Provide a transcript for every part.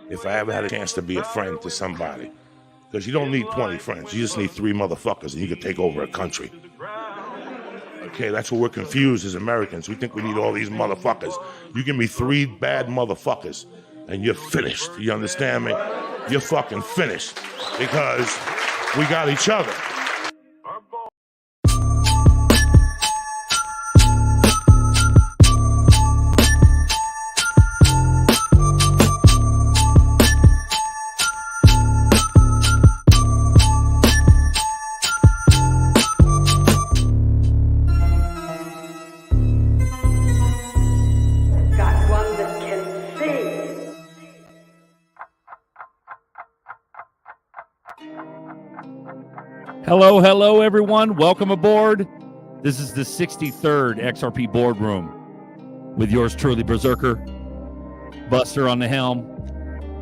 if I ever had a chance to be a friend to somebody. Because you don't need 20 friends. You just need 3 motherfuckers and you can take over a country. Okay, that's what we're confused as Americans. We think we need all these motherfuckers. You give me 3 bad motherfuckers and you're finished. You understand me? You're fucking finished because we got each other. Hello, everyone. Welcome aboard. This is the 63rd XRP Boardroom with yours truly, Berserker, Buster on the helm,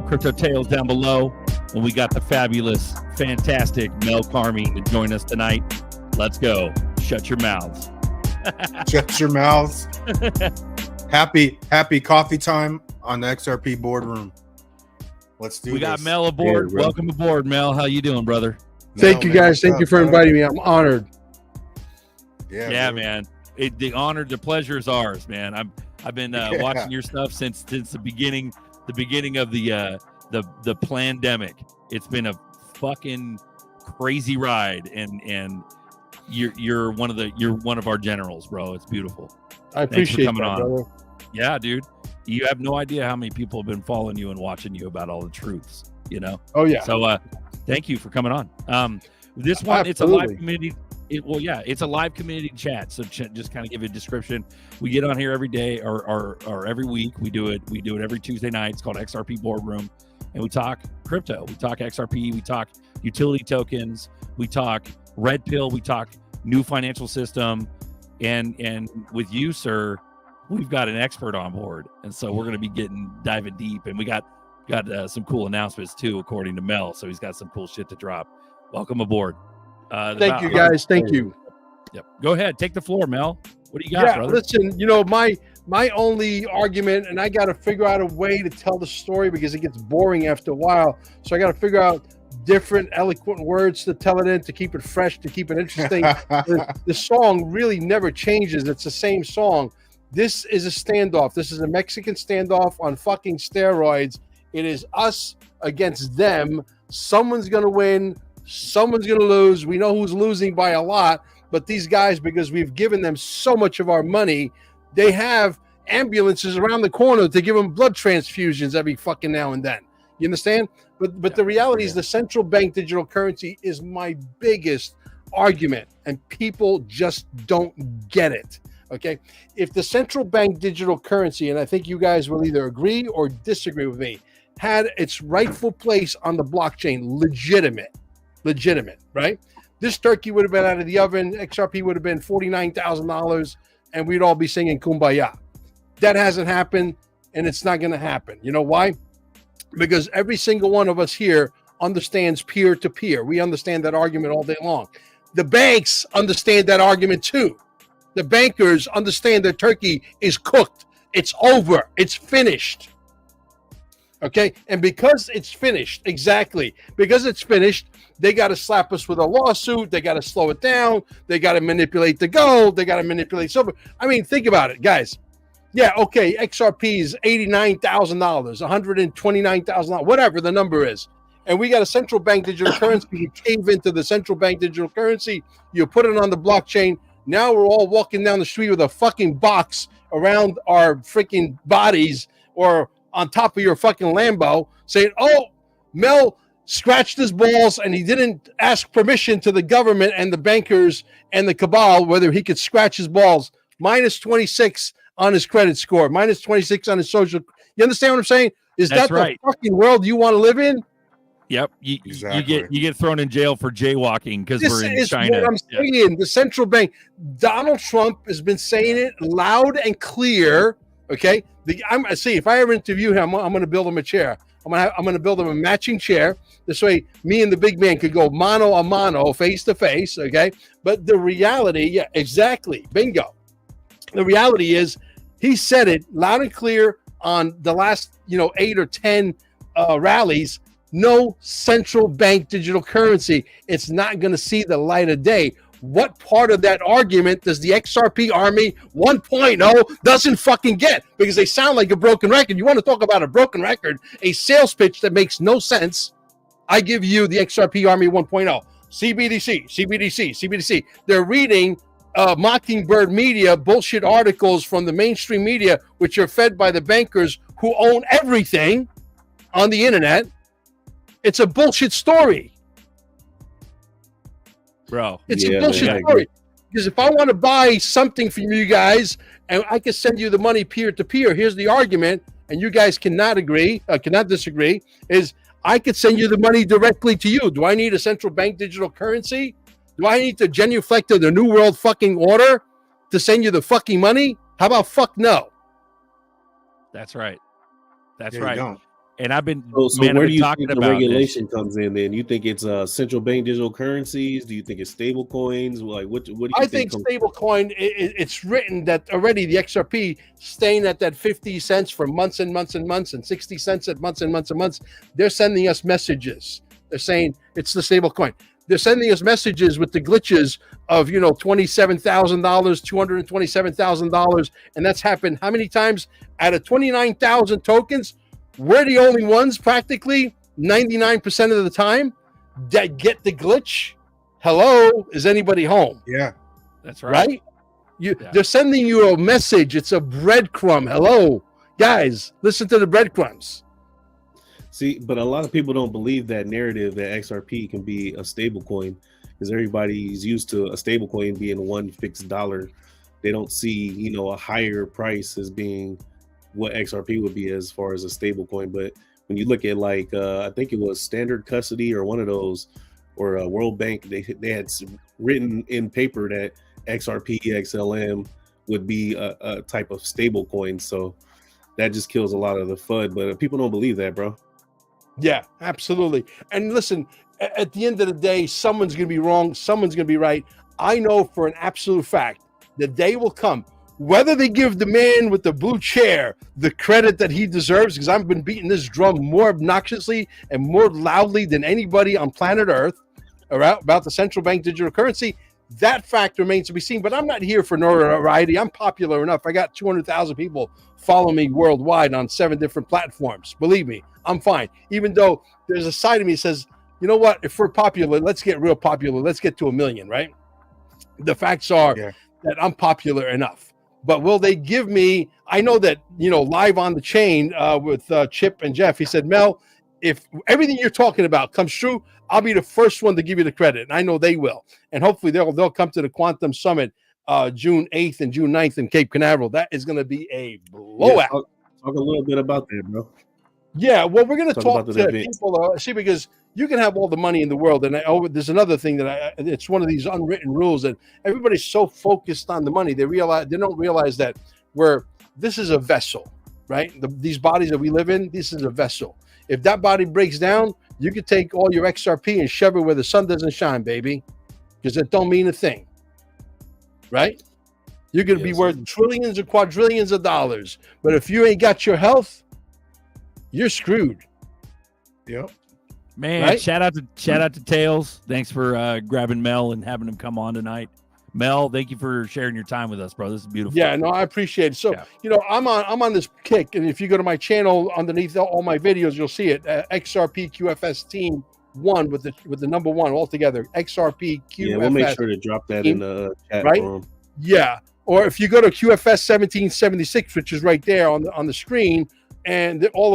Crypto Tales down below, and we got the fabulous, fantastic Mel Carmi to join us tonight. Let's go. Shut your mouths. Shut your mouths. Happy coffee time on the XRP Boardroom. Let's do this. We got Mel aboard. Yeah, welcome aboard, Mel. How you doing, brother? Thank you, guys. Thank you for inviting me. I'm honored. Yeah, man. The pleasure is ours, man. I've been watching your stuff since the beginning of the pandemic. It's been a fucking crazy ride, and you're one of our generals, bro. It's beautiful. I appreciate coming on. Brother. Yeah, dude. You have no idea how many people have been following you and watching you about all the truths. You know. Oh yeah. So thank you for coming on. This one, it's a live community. It's a live community chat. So just kind of give a description. We get on here every day or every week. We do it every Tuesday night. It's called XRP Boardroom, and we talk crypto. We talk XRP. We talk utility tokens. We talk red pill. We talk new financial system. And with you, sir, we've got an expert on board, and so we're going to be diving deep, and we got some cool announcements too, according to Mel. So he's got some cool shit to drop. Welcome aboard. Thank you, guys. Thank you. Yep. Go ahead. Take the floor, Mel. What do you got, brother? Listen, my only argument, and I got to figure out a way to tell the story because it gets boring after a while. So I got to figure out different eloquent words to tell it in, to keep it fresh, to keep it interesting. The song really never changes. It's the same song. This is a standoff. This is a Mexican standoff on fucking steroids. It is us against them. Someone's going to win. Someone's going to lose. We know who's losing by a lot. But these guys, because we've given them so much of our money, they have ambulances around the corner to give them blood transfusions every fucking now and then. You understand? But the reality is the central bank digital currency is my biggest argument. And people just don't get it. Okay? If the central bank digital currency, and I think you guys will either agree or disagree with me, had its rightful place on the blockchain, legitimate, right? This turkey would have been out of the oven. XRP would have been $49,000, and we'd all be singing Kumbaya. That hasn't happened, and it's not going to happen. You know why? Because every single one of us here understands peer-to-peer. We understand that argument all day long. The banks understand that argument too. The bankers understand that turkey is cooked. It's over. It's finished. Okay, and because it's finished, because it's finished, they got to slap us with a lawsuit. They got to slow it down. They got to manipulate the gold. They got to manipulate silver. I mean, think about it, guys. Yeah, okay, XRP is $89,000, $129,000, whatever the number is. And we got a central bank digital currency. You cave into the central bank digital currency. You put it on the blockchain. Now we're all walking down the street with a fucking box around our freaking bodies or on top of your fucking Lambo saying, oh, Mel scratched his balls and he didn't ask permission to the government and the bankers and the cabal whether he could scratch his balls. Minus 26 on his credit score, minus 26 on his social. You understand what I'm saying? Is that the fucking world you want to live in? Yep. You get thrown in jail for jaywalking because we're in China. This is what I'm saying. The central bank, Donald Trump has been saying it loud and clear. Okay. If I ever interview him, I'm going to build him a chair. I'm going to build him a matching chair. This way, me and the big man could go mano a mano, face to face. Okay. But the reality, yeah, exactly. Bingo. The reality is he said it loud and clear on the last, 8 or 10 rallies, no central bank digital currency. It's not going to see the light of day. What part of that argument does the XRP Army 1.0 doesn't fucking get? Because they sound like a broken record. You want to talk about a broken record, a sales pitch that makes no sense. I give you the XRP Army 1.0. CBDC, CBDC, CBDC. They're reading Mockingbird media, bullshit articles from the mainstream media, which are fed by the bankers who own everything on the internet. It's a bullshit story. Bro, it's a bullshit story. Because if I want to buy something from you guys and I can send you the money peer to peer, here's the argument, and you guys cannot disagree, is I could send you the money directly to you. Do I need a central bank digital currency? Do I need to genuflect to the New World fucking order to send you the fucking money? How about fuck no? That's right. That's Yeah, right. And I've been so where do you think the regulation comes in then? You think it's central bank digital currencies? Do you think it's stable coins? Like what do you think? I think stable coin, it's written that already the XRP staying at that 50 cents for months and months and months and 60 cents at months and months and months. They're sending us messages. They're saying it's the stable coin. They're sending us messages with the glitches of, $27,000, $227,000. And that's happened how many times? Out of 29,000 tokens, we're the only ones practically 99% of the time that get the glitch. Hello, is anybody home? Yeah. That's right. They're sending you a message. It's a breadcrumb. Hello, guys, listen to the breadcrumbs. See, but a lot of people don't believe that narrative that XRP can be a stable coin because everybody's used to a stable coin being one fixed dollar. They don't see, a higher price as being what XRP would be as far as a stable coin. But when you look at I think it was Standard Custody or one of those, or World Bank, they had written in paper that XRP XLM would be a type of stable coin. So that just kills a lot of the FUD, but people don't believe that, bro. Yeah, absolutely. And listen, at the end of the day, someone's going to be wrong. Someone's going to be right. I know for an absolute fact the day will come, whether they give the man with the blue chair the credit that he deserves, because I've been beating this drum more obnoxiously and more loudly than anybody on planet Earth about the central bank digital currency. That fact remains to be seen, but I'm not here for notoriety. I'm popular enough. I got 200,000 people follow me worldwide on 7 different platforms. Believe me, I'm fine. Even though there's a side of me that says, you know what? If we're popular, let's get real popular. Let's get to 1 million, right? The facts are that I'm popular enough. But will they give me, I know that, live on the chain with Chip and Jeff, he said, Mel, if everything you're talking about comes true, I'll be the first one to give you the credit. And I know they will. And hopefully they'll come to the Quantum Summit June 8th and June 9th in Cape Canaveral. That is going to be a blowout. Yeah, talk a little bit about that, bro. Yeah, well, we're going to talk to people, because you can have all the money in the world. And there's another thing that it's one of these unwritten rules that everybody's so focused on the money. They don't realize that this is a vessel, right? These bodies that we live in, this is a vessel. If that body breaks down, you could take all your XRP and shove it where the sun doesn't shine, baby, because it don't mean a thing, right? You're going to be worth trillions or quadrillions of dollars. But if you ain't got your health, you're screwed. Yep. Man, right? shout out to Tails. Thanks for grabbing Mel and having him come on tonight. Mel, thank you for sharing your time with us, bro. This is beautiful. Yeah, no, I appreciate it. So, I'm on this kick, and if you go to my channel underneath all my videos, you'll see it. XRP QFS Team 1 with the number 1 all together. XRP QFS. Yeah, we'll make sure to drop that in the chat room. Yeah, or if you go to QFS 1776, which is right there on the screen, and not all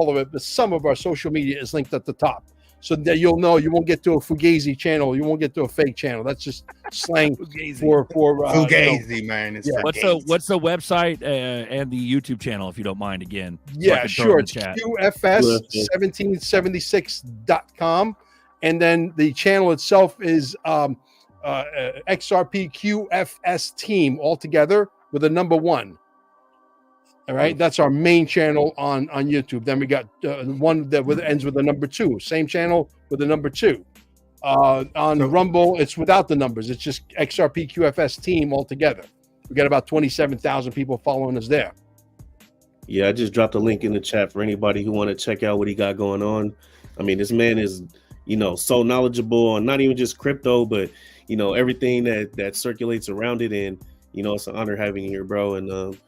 of it, but some of our social media is linked at the top. So that you'll know you won't get to a Fugazi channel, you won't get to a fake channel. That's just slang for Fugazi, man. It's Fugazi. What's the website and the YouTube channel, if you don't mind? Again, yeah, sure. It's QFS1776.com, and then the channel itself is XRP QFS Team altogether with a number 1. All right, that's our main channel on YouTube. Then we got one that ends with the number 2. Same channel with the number 2. On Rumble, it's without the numbers. It's just XRP QFS Team altogether. We got about 27,000 people following us there. Yeah, I just dropped a link in the chat for anybody who want to check out what he got going on. I mean, this man is, so knowledgeable on not even just crypto, but everything that circulates around it. And it's an honor having you here, bro. And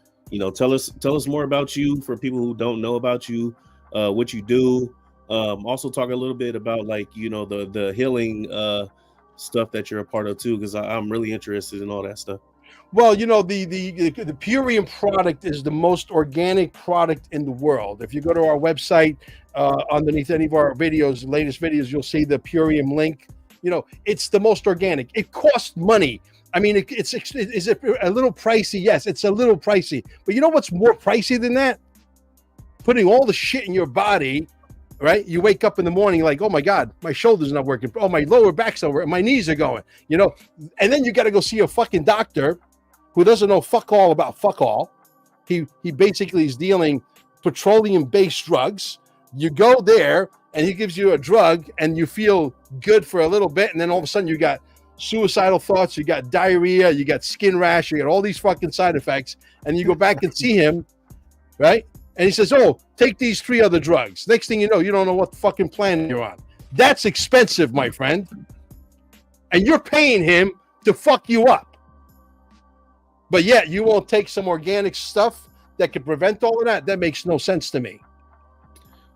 tell us more about you for people who don't know about you, what you do. Also talk a little bit about the healing stuff that you're a part of too, because I'm really interested in all that stuff. Well, the Purium product is the most organic product in the world. If you go to our website, underneath any of our videos, latest videos, you'll see the Purium link. It's the most organic. It costs money. I mean, is it a little pricey? Yes, it's a little pricey. But you know what's more pricey than that? Putting all the shit in your body, right? You wake up in the morning like, oh my God, my shoulder's not working. Oh, my lower back's not working. My knees are going, and then you got to go see a fucking doctor who doesn't know fuck all about fuck all. He basically is dealing petroleum-based drugs. You go there and he gives you a drug and you feel good for a little bit, and then all of a sudden you got suicidal thoughts, you got diarrhea, you got skin rash, you got all these fucking side effects, and you go back and see him, right? And he says, oh, take these 3 other drugs. Next thing you know, you don't know what fucking plan you're on. That's expensive, my friend. And you're paying him to fuck you up. But yet you won't take some organic stuff that could prevent all of that? That makes no sense to me.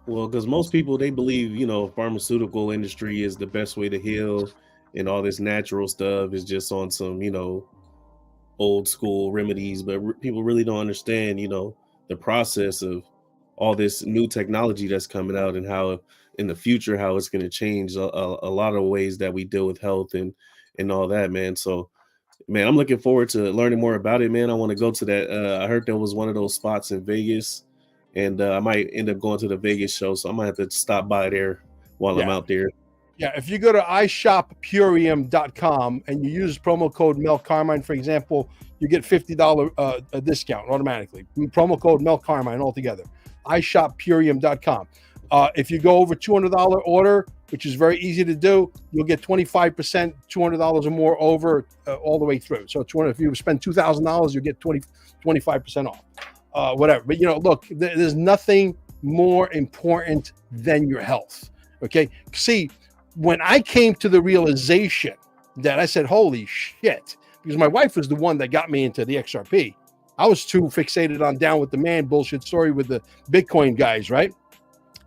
Well, because most people, they believe, pharmaceutical industry is the best way to heal, and all this natural stuff is just on some, old school remedies. But people really don't understand, the process of all this new technology that's coming out, and how in the future, how it's going to change a lot of ways that we deal with health and all that, man. So, man, I'm looking forward to learning more about it, man. I want to go to that. I heard there was one of those spots in Vegas, and I might end up going to the Vegas show. So I might have to stop by there while I'm out there. Yeah, if you go to ishoppurium.com and you use promo code Mel Carmine, for example, you get $50 discount automatically. Promo code Mel Carmine altogether. ishoppurium.com. If you go over $200 order, which is very easy to do, you'll get 25%, $200 or more over all the way through. So if you spend $2,000, you'll get 25% off, whatever. But, look, there's nothing more important than your health, okay? See, when I came to the realization that I said, holy shit, because my wife was the one that got me into the XRP. I was too fixated on down with the man bullshit story with the Bitcoin guys, right?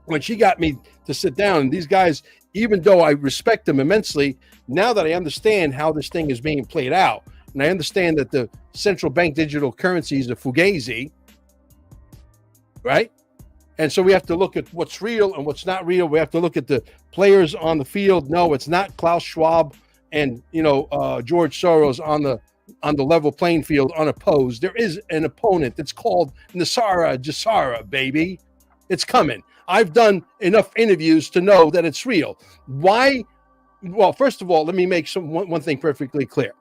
When she got me to sit down, and these guys, even though I respect them immensely, now that I understand how this thing is being played out, and I understand that the central bank digital currency is a fugazi, right? And so we have to look at what's real and what's not real. We have to look at the players on the field. No, it's not Klaus Schwab and George Soros on the level playing field unopposed. There is an opponent. It's called Nasara, baby. It's coming. I've done enough interviews to know that it's real. Why? Well, first of all, let me make one thing perfectly clear.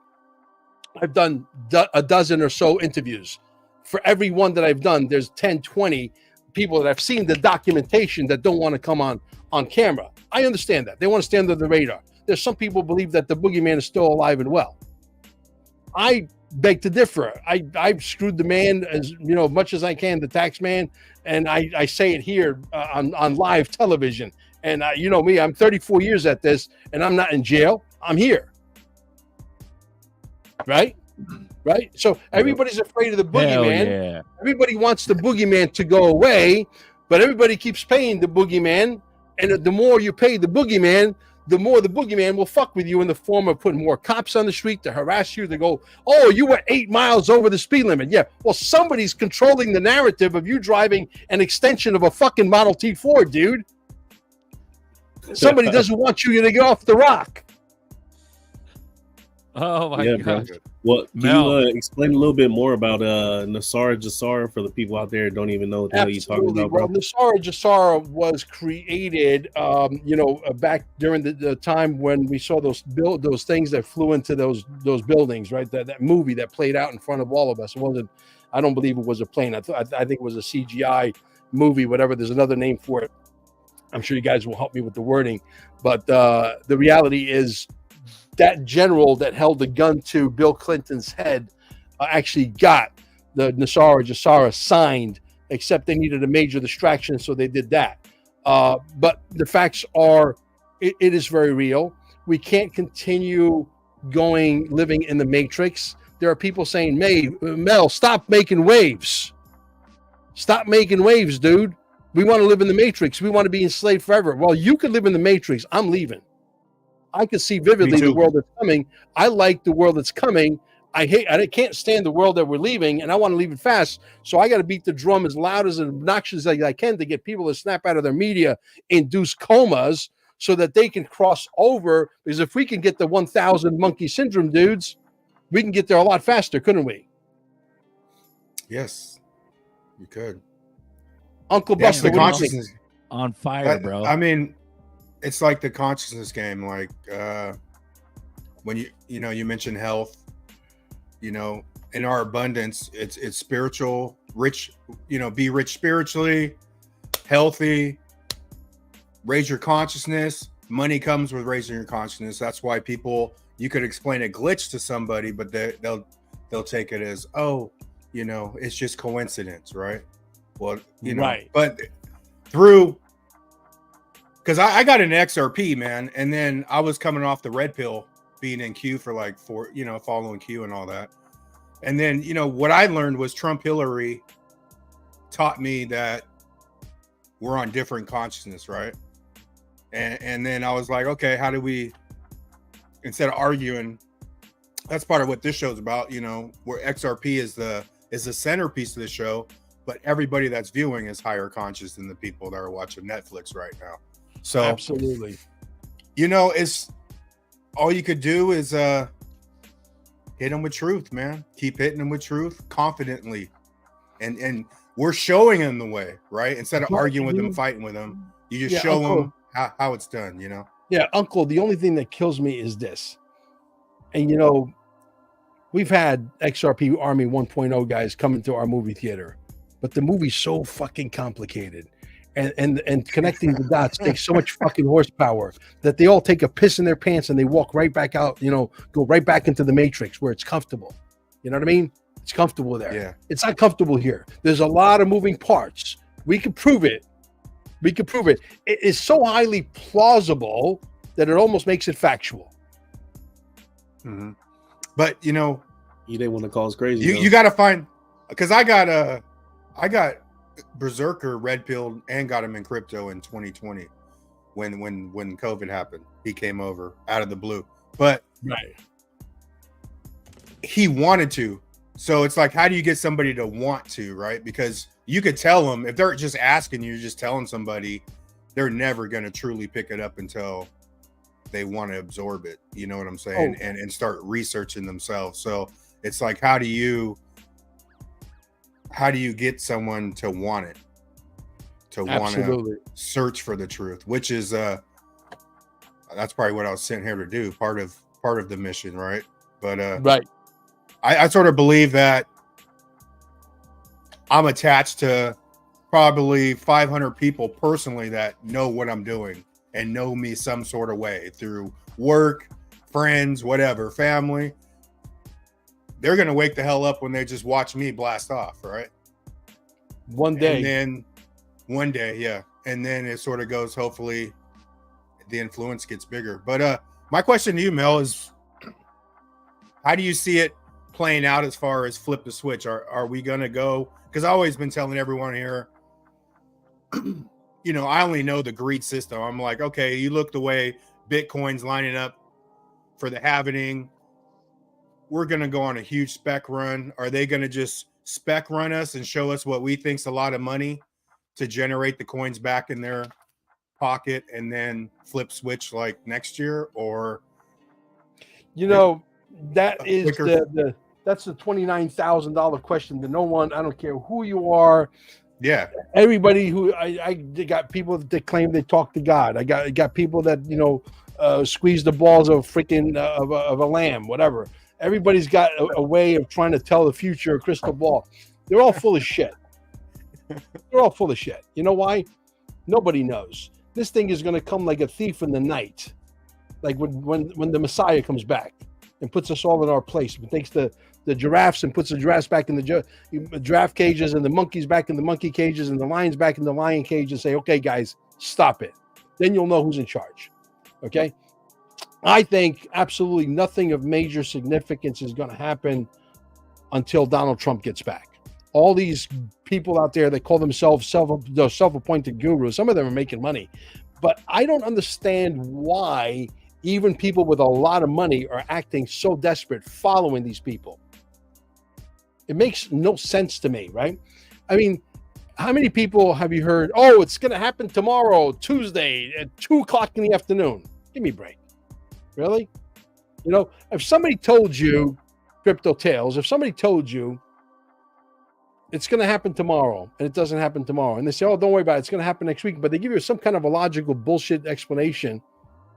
I've done a dozen or so interviews. For every one that I've done, there's 10, 20 people that I've seen the documentation that don't want to come on camera. I understand that. They want to stay under the radar. There's some people believe that the boogeyman is still alive and well. I beg to differ. I've screwed the man as much as I can, the tax man, and I say it here on live television. And me, I'm 34 years at this, and I'm not in jail. I'm here. Right? So everybody's afraid of the boogeyman. Yeah. Everybody wants the boogeyman to go away, but everybody keeps paying the boogeyman. And the more you pay the boogeyman, the more the boogeyman will fuck with you in the form of putting more cops on the street to harass you, to go, oh, you were 8 miles over the speed limit. Yeah, well, somebody's controlling the narrative of you driving an extension of a fucking Model T Ford, dude. Somebody doesn't want you to get off the rock. Oh, my God. Bro. Well, can you explain a little bit more about Nasara for the people out there who don't even know what the hell you're talking about, bro? Well, Nasara was created, back during the time when we saw those things that flew into those buildings, right? That movie that played out in front of all of us. It wasn't. I don't believe it was a plane. I think it was a CGI movie, whatever. There's another name for it. I'm sure you guys will help me with the wording, but the reality is, that general that held the gun to Bill Clinton's head actually got the Nasara signed except they needed a major distraction, so they did that. But the facts are, it is very real. We can't continue living in the matrix. There are people saying, Mel, stop making waves. Stop making waves, dude. We want to live in the matrix. We want to be enslaved forever. Well, you could live in the matrix. I'm leaving. I can see vividly the world that's coming. I like the world that's coming. I can't stand the world that we're leaving, and I want to leave it fast. So I got to beat the drum as loud as obnoxious as I can to get people to snap out of their media-induced comas so that they can cross over. Because if we can get the 1,000 monkey syndrome dudes, we can get there a lot faster, couldn't we? Yes, you could. Uncle Buster, the consciousness on fire, bro. I mean, it's like the consciousness game. Like when you mentioned health. In our abundance, it's spiritual, rich, be rich spiritually, healthy, raise your consciousness. Money comes with raising your consciousness. That's why you could explain a glitch to somebody, but they'll take it as, it's just coincidence, right? Well, right. But because I got an XRP, man, and then I was coming off the red pill, being in queue for following queue and all that. And then, what I learned was Trump Hillary taught me that we're on different consciousness, right? And then I was like, okay, how do we, instead of arguing, that's part of what this show's about, where XRP is the centerpiece of the show, but everybody that's viewing is higher conscious than the people that are watching Netflix right now. So absolutely, it's all you could do is hit them with truth, man. Keep hitting them with truth confidently, and we're showing them the way, right? Instead of arguing with them, fighting with them, you just show them how it's done. Yeah, Uncle. The only thing that kills me is this, and we've had XRP Army 1.0 guys coming to our movie theater, but the movie's so fucking complicated. And connecting the dots takes so much fucking horsepower that they all take a piss in their pants and they walk right back out, go right back into the matrix where it's comfortable. You know what I mean? It's comfortable there. Yeah. It's not comfortable here. There's a lot of moving parts. We can prove it. It is so highly plausible that it almost makes it factual. Mm-hmm. But you didn't want to call us crazy. You got to find, because I got Berserker red pilled and got him in crypto in 2020 when COVID happened. He came over out of the blue, but right, he wanted to. So it's like, how do you get somebody to want to, right? Because you could tell them, if they're just asking you, just telling somebody, they're never going to truly pick it up until they want to absorb it. You know what I'm saying? And start researching themselves. So it's like, how do you get someone to want it, to want to search for the truth, which is that's probably what I was sent here to do, part of the mission, right? But right, I sort of believe that I'm attached to probably 500 people personally that know what I'm doing and know me some sort of way through work, friends, whatever, family. They're going to wake the hell up when they just watch me blast off, right? One day. And then yeah. And then it sort of goes, hopefully the influence gets bigger. But my question to you, Mel, is how do you see it playing out as far as flip the switch? Are we going to go? Because I've always been telling everyone here, I only know the greed system. I'm like, okay, you look the way Bitcoin's lining up for the halvening. We're going to go on a huge spec run. Are they going to just spec run us and show us what we think's a lot of money to generate the coins back in their pocket and then flip switch like next year? Or that is that's the $29,000 question that no one, I don't care who you are. Yeah. Everybody who I got people that claim they talk to God. I got people that squeeze the balls of freaking of a lamb, whatever. Everybody's got a way of trying to tell the future, a crystal ball. They're all full of shit. They're all full of shit. You know why? Nobody knows. This thing is going to come like a thief in the night, like when the Messiah comes back and puts us all in our place, but takes the the giraffes and puts the giraffes back in the giraffe cages and the monkeys back in the monkey cages and the lions back in the lion cage and say, okay, guys, stop it. Then you'll know who's in charge. Okay. I think absolutely nothing of major significance is going to happen until Donald Trump gets back. All these people out there that call themselves self-appointed gurus, some of them are making money, but I don't understand why even people with a lot of money are acting so desperate following these people. It makes no sense to me, right? I mean, how many people have you heard, oh, it's going to happen tomorrow, Tuesday at 2:00 in the afternoon? Give me a break. Really? You know, if somebody told you, Crypto Tales, if somebody told you it's going to happen tomorrow and it doesn't happen tomorrow, and they say, oh, don't worry about it, it's going to happen next week, but they give you some kind of a logical bullshit explanation,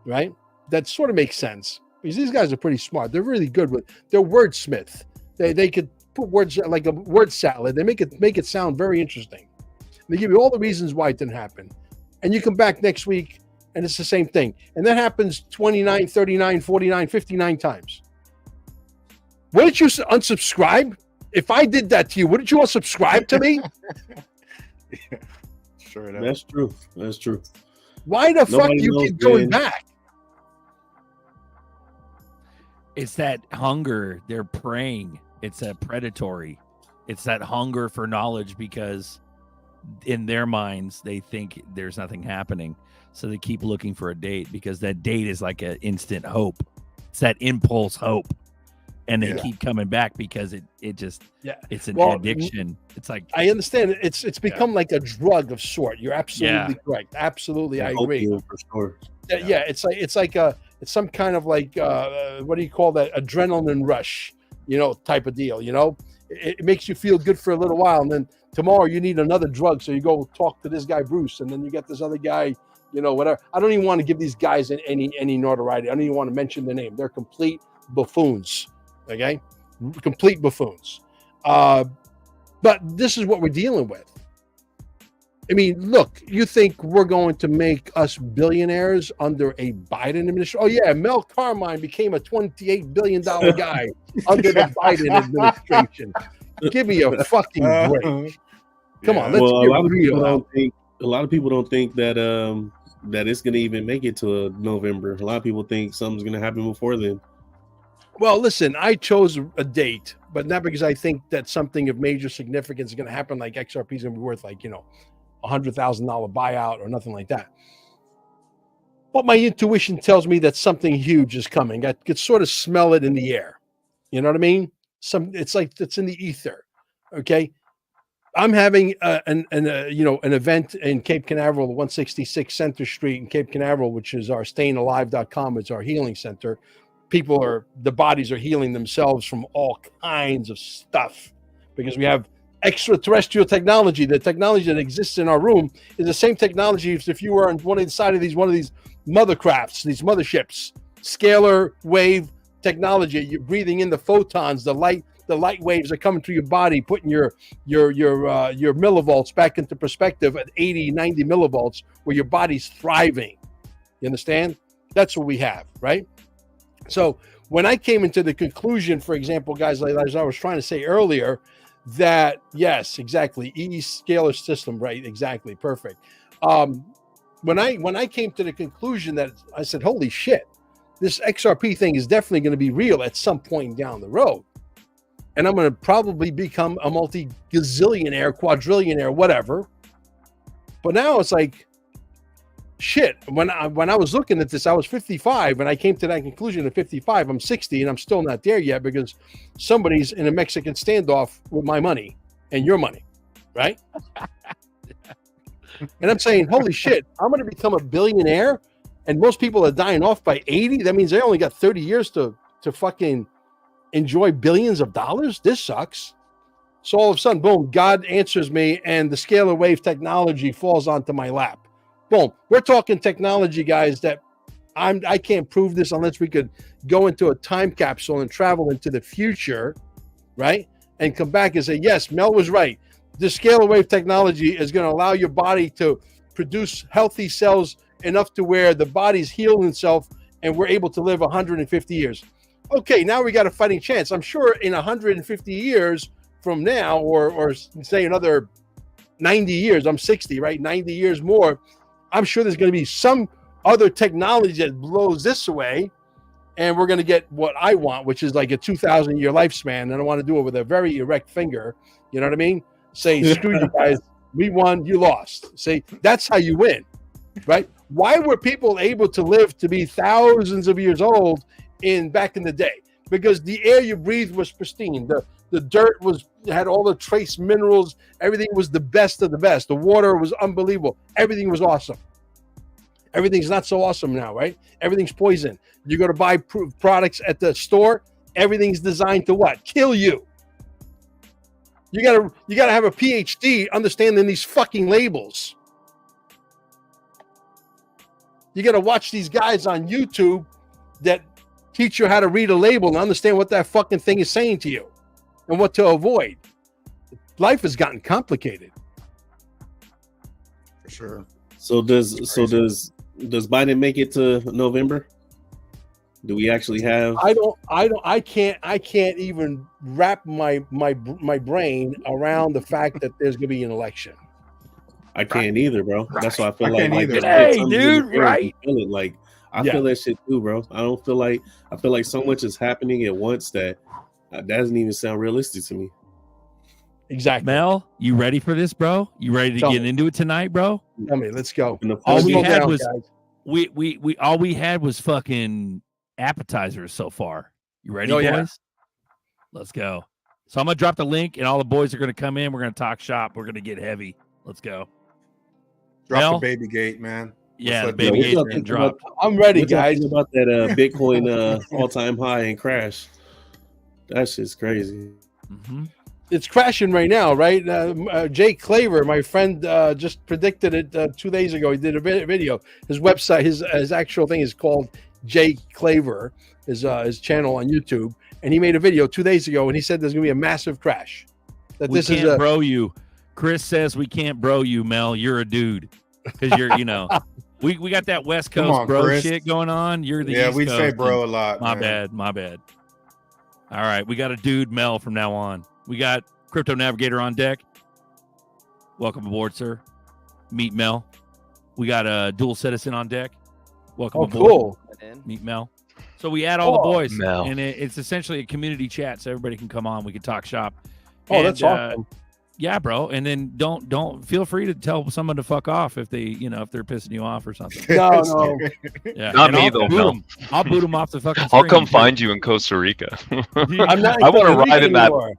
right? That sort of makes sense because these guys are pretty smart. They're really good with, they're wordsmith. They could put words like a word salad. They make it sound very interesting. They give you all the reasons why it didn't happen. And you come back next week and it's the same thing. And that happens 29, 39, 49, 59 times. Wouldn't you unsubscribe? If I did that to you, wouldn't you unsubscribe to me? Yeah, sure enough. That's true. That's true. Why the fuck you keep going back? It's that hunger. They're preying. It's that predatory. It's that hunger for knowledge because in their minds, they think there's nothing happening. So they keep looking for a date because that date is like an instant hope. It's that impulse hope. And they keep coming back because it just, it's an addiction. It's like, I understand. It's become like a drug of sort. You're absolutely correct. Absolutely. I agree. For sure. Yeah. It's some kind of like, what do you call that? Adrenaline rush, type of deal, it makes you feel good for a little while. And then tomorrow you need another drug. So you go talk to this guy, Bruce, and then you get this other guy, whatever. I don't even want to give these guys any notoriety. I don't even want to mention their name. They're complete buffoons. Okay. Complete buffoons. But this is what we're dealing with. I mean, look, you think we're going to make us billionaires under a Biden administration? Oh, yeah. Mel Carmine became a $28 billion guy under the Biden administration. Give me a fucking break. Come on. Let's get real. A lot of people don't think that that it's going to even make it to November. A lot of people think something's going to happen before then. Well, listen, I chose a date, but not because I think that something of major significance is going to happen, like XRP is going to be worth like, $100,000 buyout or nothing like that. But my intuition tells me that something huge is coming. I could sort of smell it in the air. You know what I mean? It's like it's in the ether. Okay. I'm having an event in Cape Canaveral, 166 Center Street in Cape Canaveral, which is our stayingalive.com. It's our healing center. The bodies are healing themselves from all kinds of stuff because we have extraterrestrial technology. The technology that exists in our room is the same technology if you were on one of these mother crafts, these motherships, scalar wave technology. You're breathing in the photons, the light waves are coming through your body, putting your millivolts back into perspective at 80, 90 millivolts, where your body's thriving. You understand? That's what we have, right? So when I came into the conclusion, for example, guys, like as I was trying to say earlier, that yes, exactly, scalar system, right? Exactly, perfect. When I came to the conclusion that I said, holy shit, this XRP thing is definitely going to be real at some point down the road, and I'm going to probably become a multi-gazillionaire, quadrillionaire, whatever. But now it's like, shit, when I was looking at this, I was 55, and I came to that conclusion at 55. I'm 60, and I'm still not there yet because somebody's in a Mexican standoff with my money and your money, right? And I'm saying, holy shit, I'm going to become a billionaire, and most people are dying off by 80. That means they only got 30 years to fucking enjoy billions of dollars. This sucks. So all of a sudden, boom, God answers me, and the scalar wave technology falls onto my lap. Boom. We're talking technology, guys, that I can't prove this unless we could go into a time capsule and travel into the future, right? And come back and say, yes, Mel was right. This scalar wave technology is going to allow your body to produce healthy cells enough to where the body's healing itself and we're able to live 150 years. okay, now we got a fighting chance. I'm sure in 150 years from now, or say another 90 years, I'm 60, right? 90 years more, I'm sure there's going to be some other technology that blows this away, and we're going to get what I want, which is like a 2,000-year lifespan. And I want to do it with a very erect finger. You know what I mean? Say, screw you guys. We won, you lost. Say, that's how you win, right? Why were people able to live to be thousands of years old back in the day? Because the air you breathed was pristine. The dirt had all the trace minerals. Everything was the best of the best. The water was unbelievable. Everything was awesome. Everything's not so awesome now, right? Everything's poison. You go to buy products at the store. Everything's designed to what? Kill you. You gotta have a PhD understanding these fucking labels. You gotta watch these guys on YouTube that teach you how to read a label and understand what that fucking thing is saying to you and what to avoid. Life has gotten complicated. For sure. So does Biden make it to November? Do we actually have? I can't even wrap my brain around the fact that there's gonna be an election. I can't either, bro. That's why I feel I can't either. Hey, dude, right? Feel it. Like I feel that shit too, bro. I feel like so much is happening at once that doesn't even sound realistic to me. Exactly. Mel, you ready for this, bro? You ready to get into it tonight, bro? Tell me, let's go. All we had was all we had was fucking appetizers so far. You ready, boys? Yeah. Let's go. So I'm gonna drop the link, and all the boys are gonna come in. We're gonna talk shop. We're gonna get heavy. Let's go. Drop Mel? the baby gate, man. Yeah, the Let's baby let gate's been dropped. I'm ready, What y'all guys. think about that Bitcoin all-time high and crash? That shit's crazy. Mm-hmm. It's crashing right now, right? Jay Claver, my friend, just predicted it 2 days ago. He did a video. His website, his actual thing is called Jay Claver, his channel on YouTube, and he made a video 2 days ago, and he said there's going to be a massive crash. That We this can't is bro you. Chris says we can't bro you, Mel. You're a dude because you're, we got that West Come Coast on, bro Chris. shit going on. You're the Yeah, East we Coast, say bro a and- lot. My man. bad. All right, we got a dude Mel from now on. We got Crypto Navigator on deck. Welcome aboard, sir. Meet Mel. We got a Dual Citizen on deck. Welcome aboard. cool. Meet Mel. So we add all the boys, Mel. and it's essentially a community chat, so everybody can come on. We can talk shop. Oh, And, that's awesome. Yeah, bro. And then don't feel free to tell someone to fuck off if they, if they're pissing you off or something. No. Yeah. Not And me, I'll though, boot Mel. 'em. I'll boot them off the fucking I'll screen, come too. find you in Costa Rica. I'm not. I want to Costa ride Rica in that. anymore.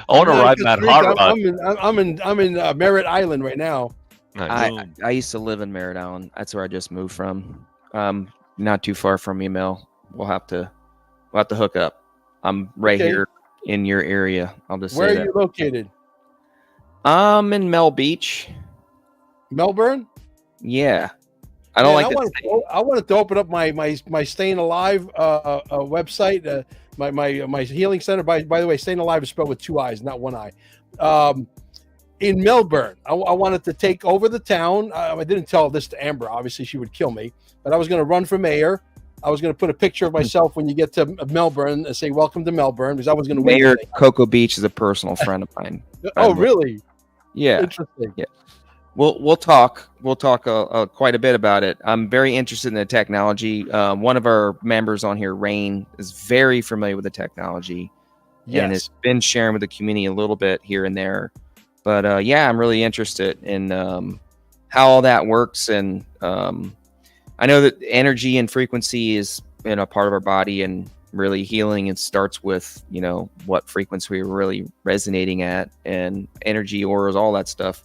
I want to I'm not ride in that Costa hot Rica. rod. I'm in Merritt Island right now. Nice. Boom. I used to live in Merritt Island. That's where I just moved from. Not too far from you, Mel. We'll have to hook up. I'm right Okay. here in your area. I'll just Where say are that. you located? I'm in Mel Beach. Melbourne. Yeah. I don't like that. I wanted to open up my Staying Alive website, my healing center. By the way, Staying Alive is spelled with two eyes, not one eye. In Melbourne, I wanted to take over the town. I didn't tell this to Amber. Obviously, she would kill me. But I was going to run for mayor. I was going to put a picture of myself when you get to Melbourne and say "Welcome to Melbourne" because I was going to win. Mayor the thing. Cocoa Beach is a personal friend of mine. Oh, really? Yeah. Interesting. Yeah. We'll talk. We'll talk quite a bit about it. I'm very interested in the technology. One of our members on here, Rain, is very familiar with the technology, and has been sharing with the community a little bit here and there. But yeah, I'm really interested in how all that works, and I know that energy and frequency is a part of our body, and really healing. It starts with what frequency we're really resonating at, and energy, auras, all that stuff.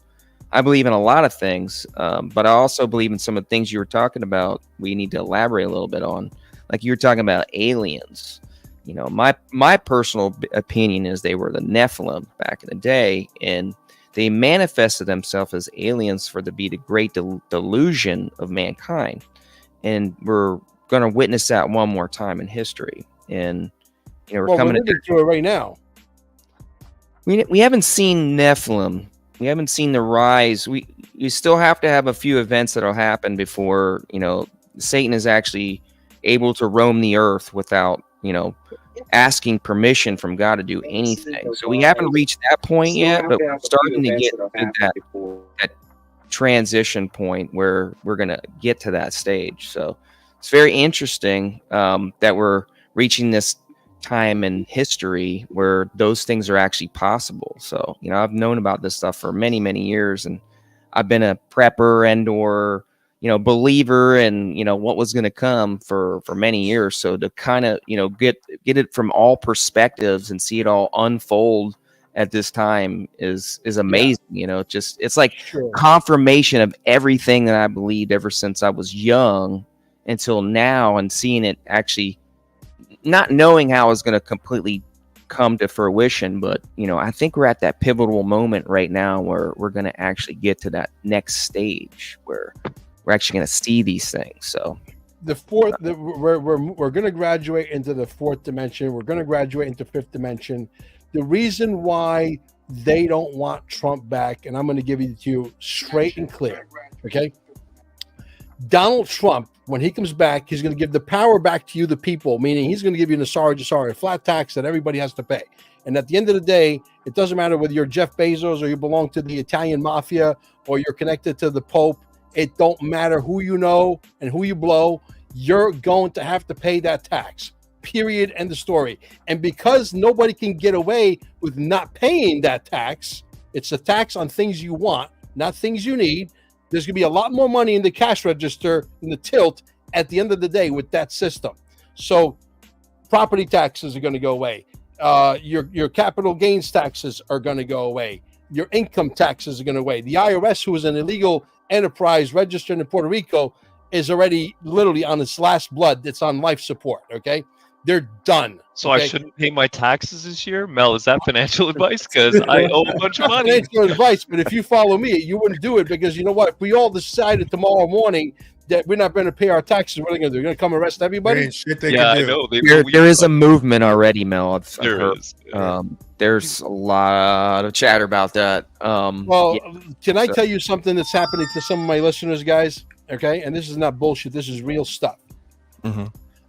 I believe in a lot of things, but I also believe in some of the things you were talking about. We need to elaborate a little bit on, like you were talking about aliens. My personal opinion is they were the Nephilim back in the day, and they manifested themselves as aliens for the great delusion of mankind, and we're going to witness that one more time in history. And we're coming into it right now. We haven't seen Nephilim. We haven't seen the rise. We still have to have a few events that'll happen before Satan is actually able to roam the earth without asking permission from God to do anything. So we haven't reached that point yet, but we're starting to get to that transition point where we're going to get to that stage. So it's very interesting that we're reaching this time in history where those things are actually possible. So, I've known about this stuff for many, many years, and I've been a prepper and or believer in what was going to come for many years. So to kind of get it from all perspectives and see it all unfold at this time is amazing. It's like confirmation of everything that I believed ever since I was young until now, and seeing it actually, not knowing how it's going to completely come to fruition, but I think we're at that pivotal moment right now where we're going to actually get to that next stage where we're actually going to see these things. So we're going to graduate into the fourth dimension. We're going to graduate into fifth dimension. The reason why they don't want Trump back, and I'm going to give it to you straight and clear. Okay. Donald Trump, when he comes back, he's going to give the power back to you, the people, meaning he's going to give you Nasara, a flat tax that everybody has to pay. And at the end of the day, it doesn't matter whether you're Jeff Bezos or you belong to the Italian mafia or you're connected to the Pope. It don't matter who you know and who you blow. You're going to have to pay that tax, period. End of story. And because nobody can get away with not paying that tax, it's a tax on things you want, not things you need. There's going to be a lot more money in the cash register in the tilt at the end of the day with that system. So property taxes are going to go away. Your capital gains taxes are going to go away. Your income taxes are going to go away. The IRS, who is an illegal enterprise registered in Puerto Rico, is already literally on its last blood. It's on life support. Okay. They're done. So okay? I shouldn't pay my taxes this year? Mel, is that financial advice? Because I owe a bunch of money. Financial advice, but if you follow me, you wouldn't do it because you know what? If we all decided tomorrow morning that we're not going to pay our taxes, what are they going to do? They're going to come arrest everybody? I know. There is a movement already, Mel. I've heard. Is. There's a lot of chatter about that. Can I tell you something that's happening to some of my listeners, guys? Okay, and this is not bullshit. This is real stuff. Mm-hmm.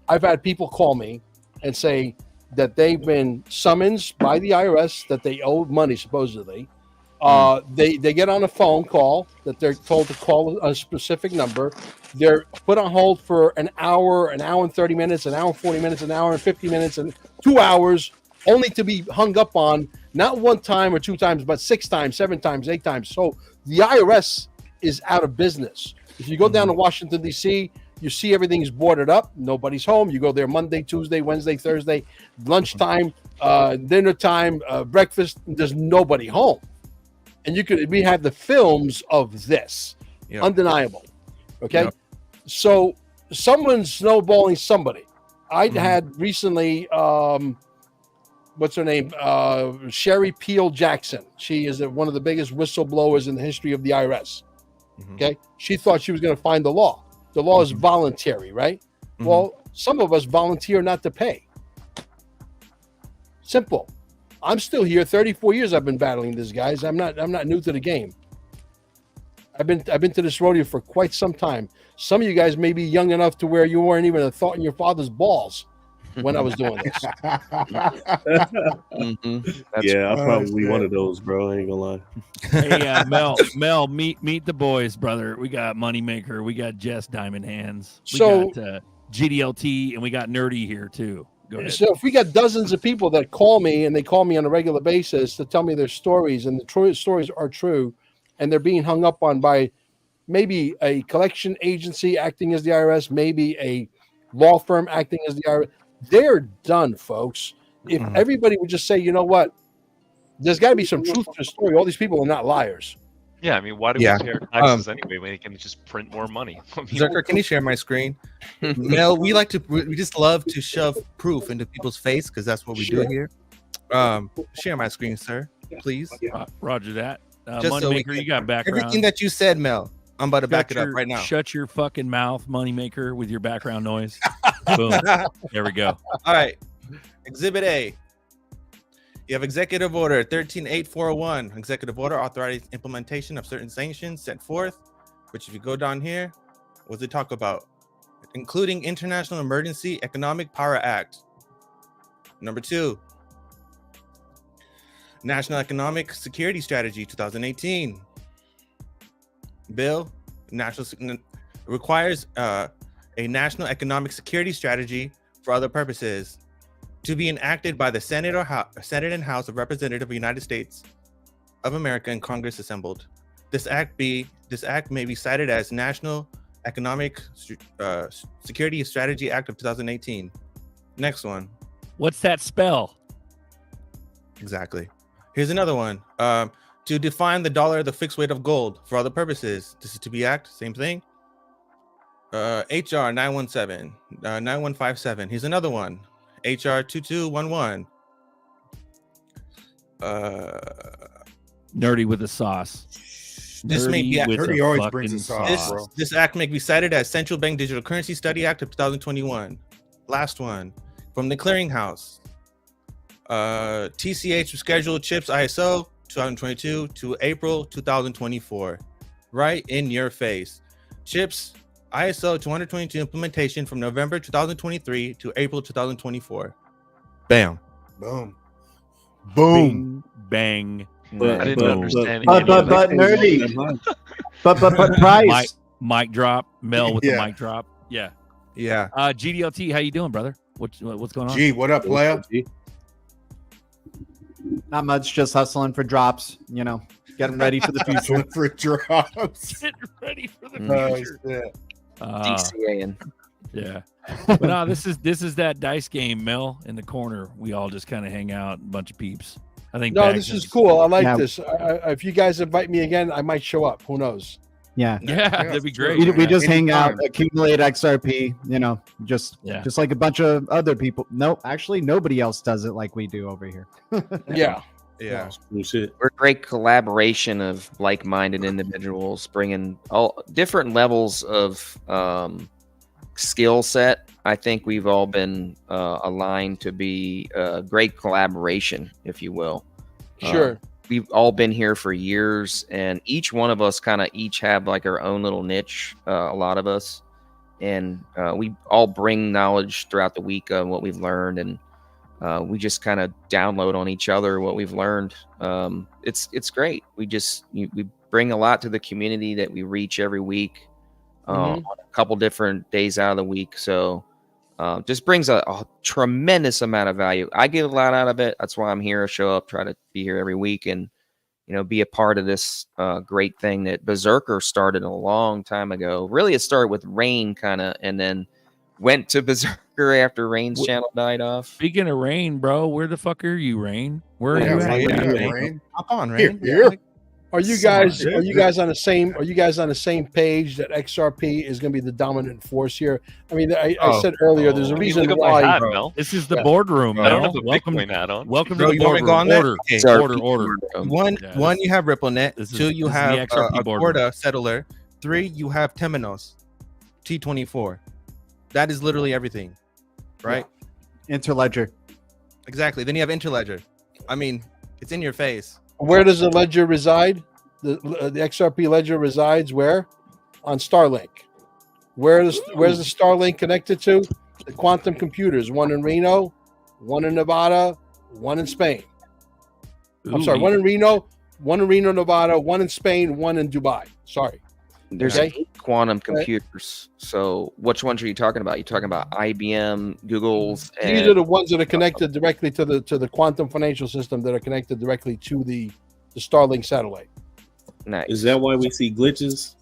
I've had people call me and say that they've been summoned by the IRS that they owe money, supposedly. They get on a phone call that they're told to call a specific number. They're put on hold for an hour and 30 minutes, an hour and 40 minutes, an hour and 50 minutes, and 2 hours, only to be hung up on, not one time or two times, but 6 times, 7 times, 8 times. So the IRS is out of business. If you go down to Washington, D.C., you see everything's boarded up. Nobody's home. You go there Monday, Tuesday, Wednesday, Thursday, lunchtime, dinner time, breakfast. There's nobody home. And we have the films of this. Yep. Undeniable. Okay. Yep. So someone's snowballing somebody. I had recently, what's her name? Sherry Peel Jackson. She is one of the biggest whistleblowers in the history of the IRS. Okay. She thought she was going to find the law. The law is voluntary, right? Well, some of us volunteer not to pay. Simple. I'm still here. 34 years I've been battling this, guys. I'm not new to the game. I've been to this rodeo for quite some time. Some of you guys may be young enough to where you weren't even a thought in your father's balls when I was doing this. I'm probably one of those, bro. I ain't gonna lie. Hey, Mel, meet the boys, brother. We got Moneymaker, we got Jess Diamond Hands, we got GDLT, and we got Nerdy here too. Go ahead. So if we got dozens of people that call me, and they call me on a regular basis to tell me their stories, and the stories are true, and they're being hung up on by maybe a collection agency acting as the IRS, maybe a law firm acting as the IRS, they're done, folks. If everybody would just say, you know what, there's got to be some truth to the story. All these people are not liars. Yeah, I mean, why do we pay our taxes anyway when they can just print more money? Zerker, can you share my screen? Mel, we just love to shove proof into people's face because that's what we do here. Share my screen, sir, please. Roger that. Just Moneymaker, you got background. Everything that you said, Mel, I'm about to back it up right now. Shut your fucking mouth, Moneymaker, with your background noise. Boom. There we go. All right. Exhibit A. You have Executive Order 138401. Executive Order authorizing implementation of certain sanctions set forth, which if you go down here, what does it talk about? Including International Emergency Economic Power Act. Number 2, National Economic Security Strategy 2018. Bill requires a national economic security strategy for other purposes to be enacted by the Senate and House of Representatives of the United States of America and Congress assembled. This act may be cited as National Economic Security Strategy Act of 2018. Next one. What's that spell? Exactly. Here's another one. To define the dollar, the fixed weight of gold for other purposes. This is to be act, same thing. HR 9157. Here's another one. HR 2211. Nerdy with the sauce. This may be Nerdy always brings the sauce, bro. This act may be cited as Central Bank Digital Currency Study Act of 2021. Last one from the Clearinghouse. TCH scheduled chips ISO 2022 to April 2024. Right in your face. Chips ISO 222 implementation from November 2023 to April 2024. Bam. Boom. Boom. Bang. I didn't understand. But nerdy. but Price. Mic drop. Mel with the mic drop. Yeah. Yeah. GDLT, how you doing, brother? What's going on? G, what up, player? Not much, just hustling for drops, getting ready for the future. For drops. Getting ready for the future. DCAing. Yeah. But no, this is that dice game, Mel, in the corner. We all just kind of hang out, a bunch of peeps. I think. No, this is cool. I like this. If you guys invite me again, I might show up. Who knows? Yeah, that'd be great. We just hang out, accumulate XRP. Just like a bunch of other people. No, actually, nobody else does it like we do over here. Yeah. We're a great collaboration of like-minded individuals, bringing all different levels of skill set. I think we've all been aligned to be a great collaboration, if you will. Sure. We've all been here for years, and each one of us each have like our own little niche, a lot of us. And we all bring knowledge throughout the week of what we've learned, and we just kind of download on each other what we've learned. It's great. We bring a lot to the community that we reach every week, on a couple different days out of the week. So just brings a tremendous amount of value. I get a lot out of it. That's why I'm here. I show up, try to be here every week, and be a part of this great thing that Berserker started a long time ago. Really, it started with Rain and then went to Berserker after Rain's channel died off. Speaking of Rain, bro, where the fuck are you, Rain? Where are you at? Rain? Hop on, Rain. Here. Are you guys on the same page that XRP is going to be the dominant force here? I mean, I said earlier, there's a reason why. This is the boardroom. I don't have a Bitcoin hat on. Welcome to the boardroom. Order. One, you have RippleNet. 2, you have Corda Settler. 3, you have Temenos T24. That is literally everything, right? Yeah. Interledger. Exactly. Then you have Interledger. I mean, it's in your face. Where does the ledger reside? The XRP ledger resides where? On Starlink. Where's the Starlink connected to? The quantum computers. One in Reno, one in Nevada, one in Spain. I'm sorry, one in Reno, Nevada, one in Spain, one in Dubai. Sorry. There's 8 quantum computers. So which ones are you talking about? You're talking about IBM, Google's. These are the ones that are connected directly to the quantum financial system that are connected directly to the Starlink satellite. Nice. Is that why we see glitches?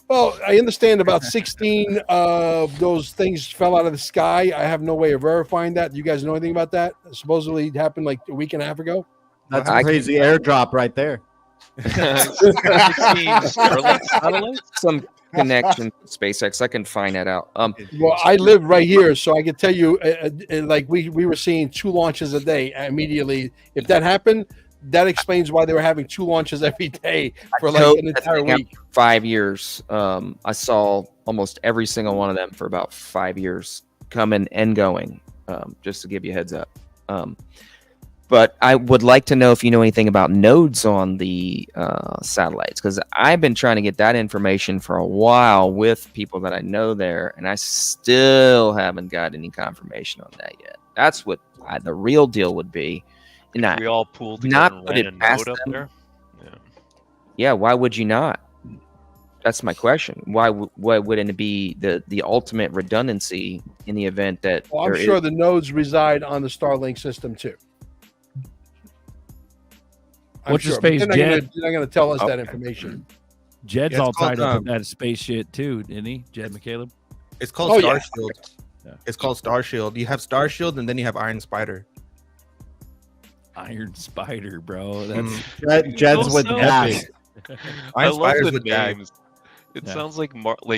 Well, I understand about 16 of those things fell out of the sky. I have no way of verifying that. You guys know anything about that? Supposedly it happened like a week and a half ago. That's a crazy airdrop right there. Some connection to SpaceX. I can find that out. Well, I live right here, so I can tell you, like we were seeing 2 launches a day immediately. If that happened, that explains why they were having 2 launches every day for like an entire week. 5 years. I saw almost every single one of them for about 5 years, coming and going. Just to give you a heads up. But I would like to know if you know anything about nodes on the satellites, because I've been trying to get that information for a while with people that I know there, and I still haven't got any confirmation on that yet. That's what the real deal would be. We all pooled together not and put ran it a past note up them. there. Yeah, why would you not? That's my question. Why wouldn't it be the ultimate redundancy in the event that Well, I'm sure the nodes reside on the Starlink system too. What's your space, They're Jed? not going to tell us that information. Jed's Yeah, it's all tied called, up with that space shit too, isn't he? Jed McCaleb. It's called Star yeah. Shield. Yeah. It's called Star Shield. You have Star Shield, and then you have Iron Spider. Iron Spider, bro. That's Jed's with so gas. I Iron love Spider's the with Dag. names. It sounds like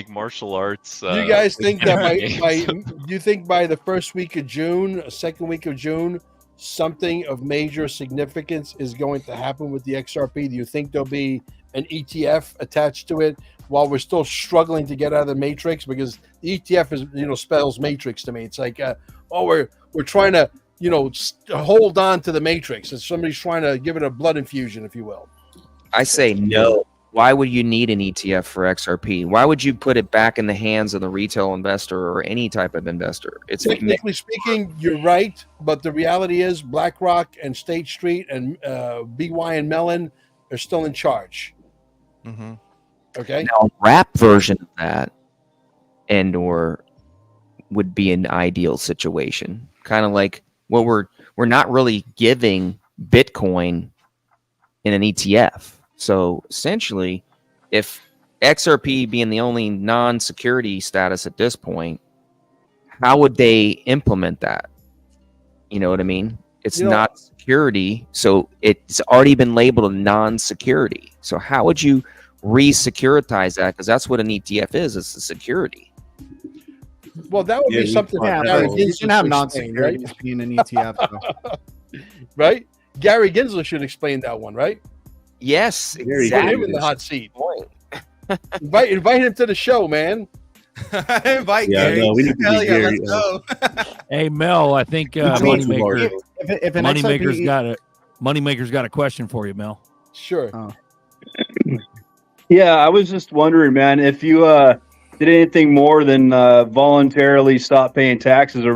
martial arts. Do you guys think that games. do you think by the first week of June, second week of June, something of major significance is going to happen with the XRP? Do you think there'll be an ETF attached to it while we're still struggling to get out of the matrix? Because the ETF is, spells matrix to me. It's like, we're trying to, hold on to the matrix. And somebody's trying to give it a blood infusion, if you will. I say no. Why would you need an ETF for XRP? Why would you put it back in the hands of the retail investor or any type of investor? It's Technically speaking, you're right, but the reality is BlackRock and State Street and BY and Mellon are still in charge. Mm-hmm. Okay. Now, a wrap version of that and/or would be an ideal situation. Kind of like what we're not really giving Bitcoin in an ETF. So essentially, if XRP being the only non-security status at this point, how would they implement that? You know what I mean? It's not security, so it's already been labeled a non-security. So how would you re-securitize that? Because that's what an ETF is. It's a security. Well, that would be something that Gary you Gensler can have should non-security explain, being an ETF. right? Gary Gensler should explain that one, right? Yes, Put exactly. him in the hot seat. invite him to the show, man. Invite Yeah, Gary. no, we need to Hell get yeah, Gary. let's go. Hey Mel, I think mean, Moneymaker. If an Moneymaker's got a question for you, Mel. Sure. Oh. Yeah, I was just wondering, man, if you did anything more than voluntarily stop paying taxes, or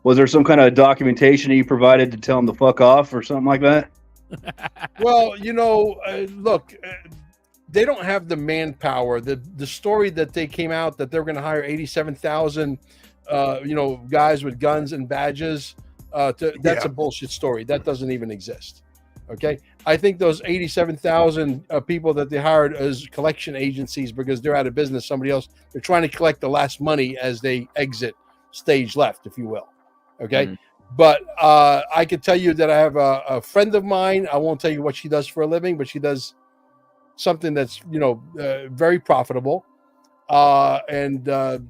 was there some kind of documentation that you provided to tell them to fuck off or something like that? Well, look, they don't have the manpower. The story that they came out that they're going to hire 87,000, guys with guns and badges. That's a bullshit story. That doesn't even exist. Okay, I think those 87,000 people that they hired as collection agencies because they're out of business. Somebody else, they're trying to collect the last money as they exit stage left, if you will. Okay. Mm-hmm. But I can tell you that I have a friend of mine. I won't tell you what she does for a living, but she does something that's, very profitable. And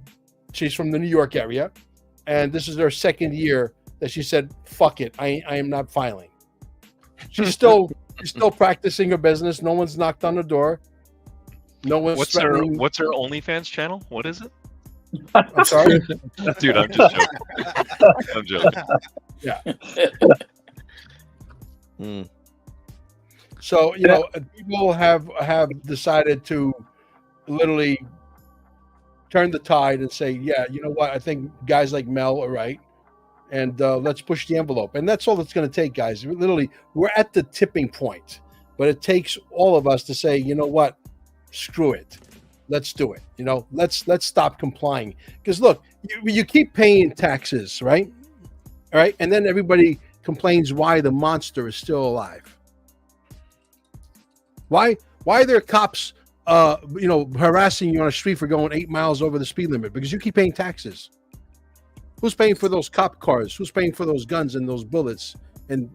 she's from the New York area. And this is her second year that she said, fuck it. I am not filing. She's still practicing her business. No one's knocked on the door. No one's What's her OnlyFans channel? What is it? I'm sorry, dude. I'm just joking. I'm joking. Yeah. Mm. So people have decided to literally turn the tide and say, yeah, you know what? I think guys like Mel are right, and let's push the envelope. And that's all it's going to take, guys. Literally, we're at the tipping point, but it takes all of us to say, you know what? Screw it. Let's do it. Let's stop complying. Because look, you keep paying taxes, right? All right, and then everybody complains why the monster is still alive. Why are there cops, harassing you on the street for going 8 miles over the speed limit? Because you keep paying taxes. Who's paying for those cop cars? Who's paying for those guns and those bullets? And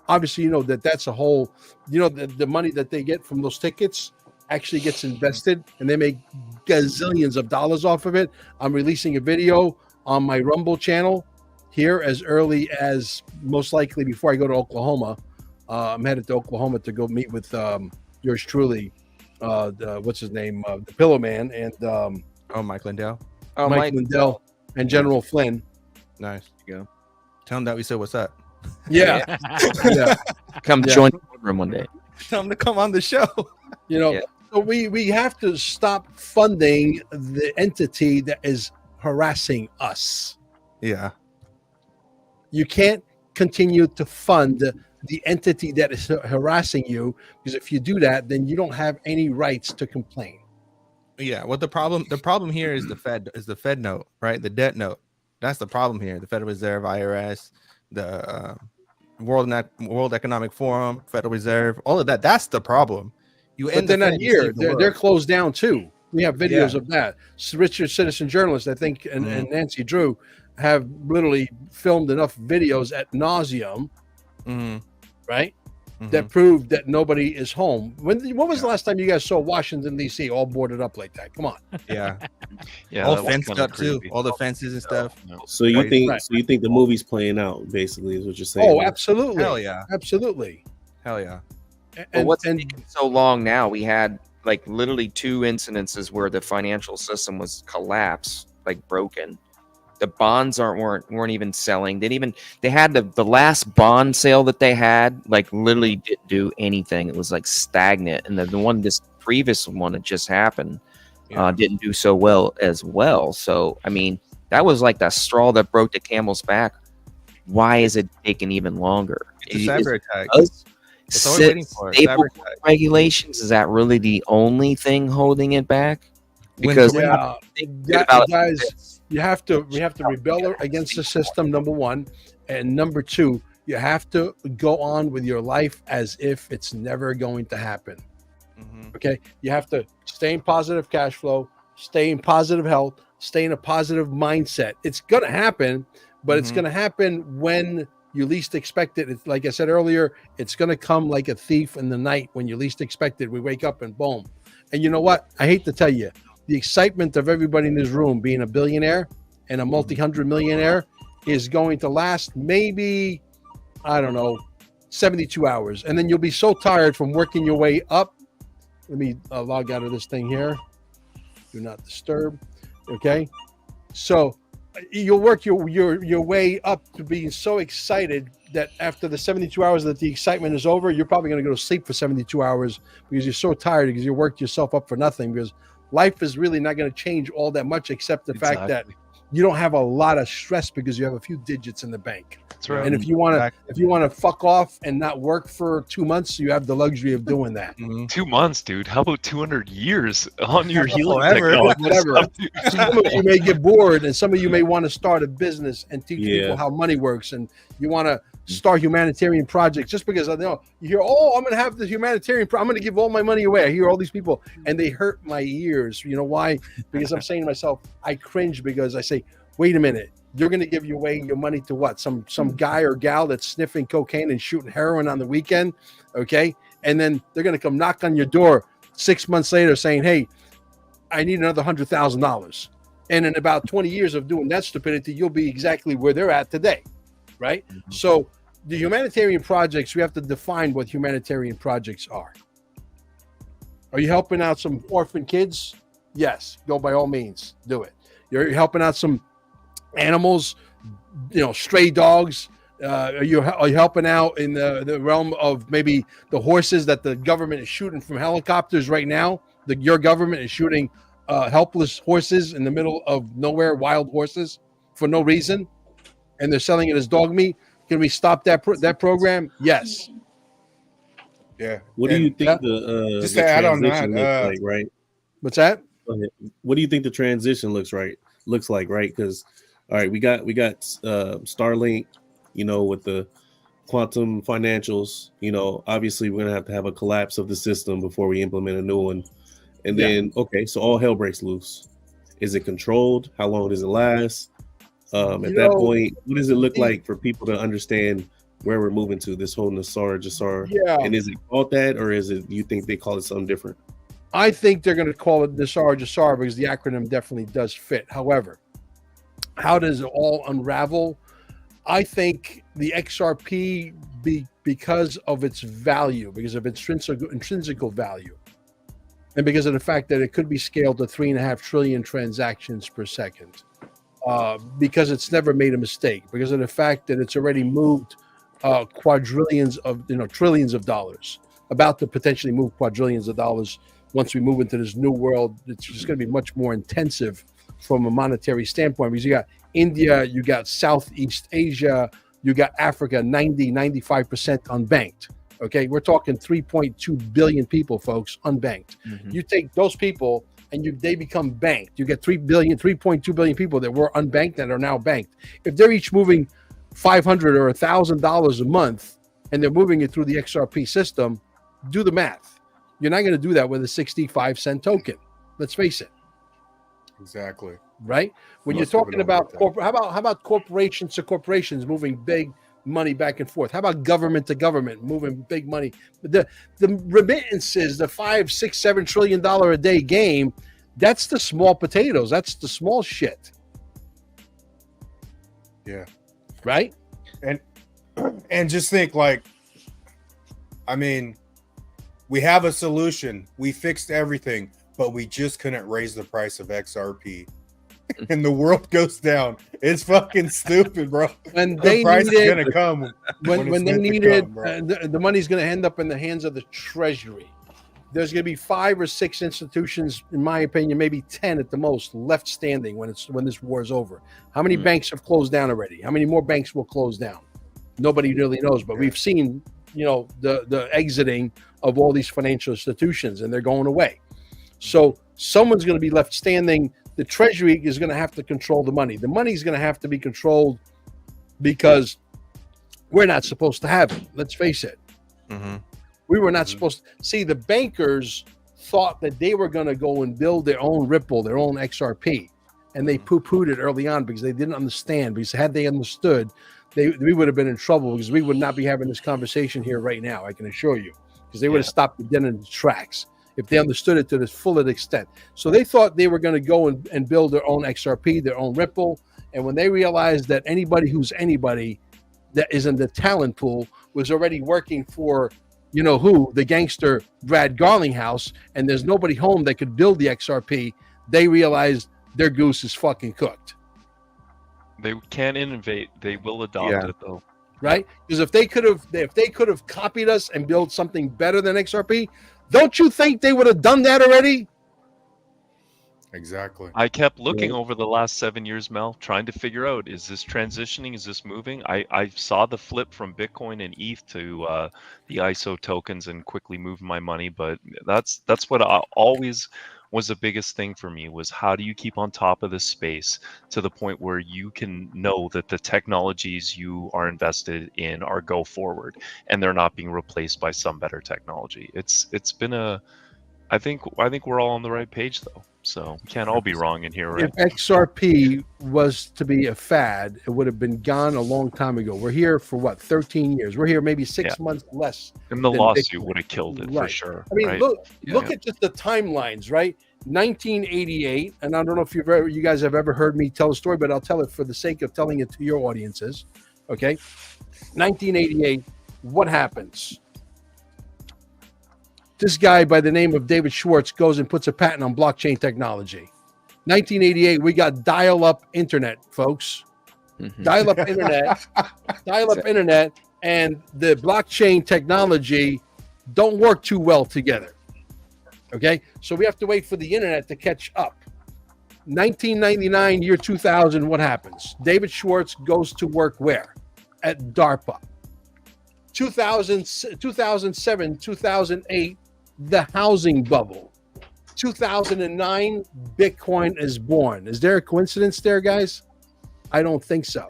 obviously, that's a whole. The money that they get from those tickets actually gets invested, and they make gazillions of dollars off of it. I'm releasing a video on my Rumble channel here as early as most likely before I go to Oklahoma. I'm headed to Oklahoma to go meet with yours truly, what's his name, the Pillow Man, and Mike Lindell. Mike Lindell and General Flynn. Nice. There you go. Tell him that we said what's up. Yeah. Yeah. Come join the Boardroom one day. Tell him to come on the show. So we have to stop funding the entity that is harassing us. Yeah. You can't continue to fund the entity that is harassing you, because if you do that, then you don't have any rights to complain. Yeah, well, the problem here is the Fed note, right? The debt note. That's the problem here. The Federal Reserve, IRS, the World Economic Forum, Federal Reserve, all of that. That's the problem. But they're not here. They're closed down too. We have videos of that. Richard Citizen Journalist, I think, and Nancy Drew have literally filmed enough videos at nauseum, right? That proved that nobody is home. When was the last time you guys saw Washington D.C. all boarded up like that? Come on. Yeah, all fenced up too. All the fences and stuff. So you think the movie's playing out? Basically, is what you're saying? Oh, absolutely. Hell yeah. Absolutely. Hell yeah. But what's taking so long now? We had like literally 2 incidences where the financial system was collapsed, like broken. The bonds weren't even selling. They had the last bond sale that they had, like literally didn't do anything. It was like stagnant. And this previous one that just happened didn't do so well as well. So I mean, that was like the straw that broke the camel's back. Why is it taking even longer? It's a cyber attack. It's all we're waiting for. Stable regulations, is that really the only thing holding it back? Because guys, we have to rebel against the system, number one, and number two, you have to go on with your life as if it's never going to happen. Okay, you have to stay in positive cash flow, stay in positive health, stay in a positive mindset. It's going to happen, but it's going to happen when you least expect it. It's like I said earlier, it's going to come like a thief in the night when you least expect it. We wake up and boom. And you know what? I hate to tell you, the excitement of everybody in this room being a billionaire and a multi-hundred millionaire is going to last maybe, I don't know, 72 hours. And then you'll be so tired from working your way up. Let me log out of this thing here. Do not disturb. Okay. So you'll work your way up to being so excited that after the 72 hours that the excitement is over, you're probably going to go to sleep for 72 hours because you're so tired because you worked yourself up for nothing, because life is really not going to change all that much except the fact that you don't have a lot of stress because you have a few digits in the bank. That's right. And if you want to fuck off and not work for 2 months, you have the luxury of doing that. 2 months, dude. How about 200 years on your healing Whatever. technology? Some of you may get bored, and some of you may want to start a business and teach people how money works, and you want to start humanitarian projects just because I know you hear, oh, I'm going to have this humanitarian I'm going to give all my money away. I hear all these people and they hurt my ears. You know why? Because I'm saying to myself, I cringe because I say, wait a minute, you're going to give away your money to what? Some guy or gal that's sniffing cocaine and shooting heroin on the weekend. Okay. And then they're going to come knock on your door 6 months later saying, hey, I need another $100,000. And in about 20 years of doing that stupidity, you'll be exactly where they're at today. Right? So the humanitarian projects, we have to define what humanitarian projects are. Are you helping out some orphan kids? Yes, go by all means, do it. You're helping out some animals, stray dogs. Are you helping out in the realm of maybe the horses that the government is shooting from helicopters right now? Your government is shooting helpless horses in the middle of nowhere, wild horses for no reason. And they're selling it as dog meat. Can we stop that program? Yes. Yeah. What do you think just the to add on transition that, looks like, right? What's that? What do you think the transition looks like, right? Because all right, we got Starlink, with the quantum financials. Obviously we're gonna have a collapse of the system before we implement a new one. And then so all hell breaks loose. Is it controlled? How long does it last? At that point, what does it look like for people to understand where we're moving to, this whole Nasara Jasara? Yeah. And is it called that, or is it, you think they call it something different? I think they're going to call it Nasara Jasara because the acronym definitely does fit. However, how does it all unravel? I think the XRP, because of its value, because of intrinsic value, and because of the fact that it could be scaled to 3.5 trillion transactions per second. Because it's never made a mistake, because of the fact that it's already moved quadrillions of trillions of dollars, about to potentially move quadrillions of dollars once we move into this new world. It's just going to be much more intensive from a monetary standpoint, because you got India, you got Southeast Asia, You got Africa 95% unbanked. Okay, we're talking 3.2 billion people, folks, unbanked. You take those people and they become banked. You get 3.2 billion people that were unbanked that are now banked. If they're each moving $500 or $1,000 a month and they're moving it through the XRP system, do the math. You're not going to do that with a 65-cent token. Let's face it. Exactly. Right? When you're talking about how about corporations to corporations moving big money back and forth? How about government to government moving big money? The remittances, the $5, $6, $7 trillion a day game, that's the small potatoes. That's the small shit. Yeah. Right? And just think, like, I mean, we have a solution. We fixed everything, but we just couldn't raise the price of XRP. And the world goes down. It's fucking stupid, bro. When the price is gonna come when they need it, the money's gonna end up in the hands of the Treasury. There's gonna be 5 or 6 institutions, in my opinion, maybe 10 at the most, left standing when this war is over. How many banks have closed down already? How many more banks will close down? Nobody really knows, but we've seen, the exiting of all these financial institutions, and they're going away. So someone's going to be left standing. The Treasury is going to have to control the money. The money is going to have to be controlled because we're not supposed to have it. Let's face it. We were not supposed to. See, the bankers thought that they were going to go and build their own Ripple, their own XRP, and they poo-pooed it early on because they didn't understand. Because had they understood, we would have been in trouble, because we would not be having this conversation here right now, I can assure you, because they would have stopped it dead in its tracks if they understood it to this full extent. So they thought they were going to go and build their own XRP, their own Ripple. And when they realized that anybody that is in the talent pool was already working for, the gangster Brad Garlinghouse, and there's nobody home that could build the XRP, they realized their goose is fucking cooked. They can't innovate. They will adopt it, though. Right? Because if they could have copied us and built something better than XRP, don't you think they would have done that already? Exactly. I kept looking over the last 7 years, Mel, trying to figure out, is this transitioning? Is this moving? I saw the flip from Bitcoin and ETH to the ISO tokens and quickly moved my money. But that's what I always was the biggest thing for me, was how do you keep on top of this space to the point where you can know that the technologies you are invested in are go forward and they're not being replaced by some better technology. It's been I think we're all on the right page, though. So we can't all be wrong in here, right? If XRP was to be a fad, it would have been gone a long time ago. We're here for what, 13 years? We're here maybe 6 months less. And the lawsuit would have killed it for sure. I mean, right? look at just the timelines, right? 1988, and I don't know if you guys have ever heard me tell a story, but I'll tell it for the sake of telling it to your audiences. Okay, 1988. What happens? This guy by the name of David Schwartz goes and puts a patent on blockchain technology. 1988, we got dial-up internet, folks. Dial-up internet, and the blockchain technology don't work too well together. Okay, so we have to wait for the internet to catch up. 1999, year 2000, what happens? David Schwartz goes to work where? At DARPA. 2007, 2008, the housing bubble. 2009, Bitcoin is born. Is there a coincidence there, guys? I don't think so.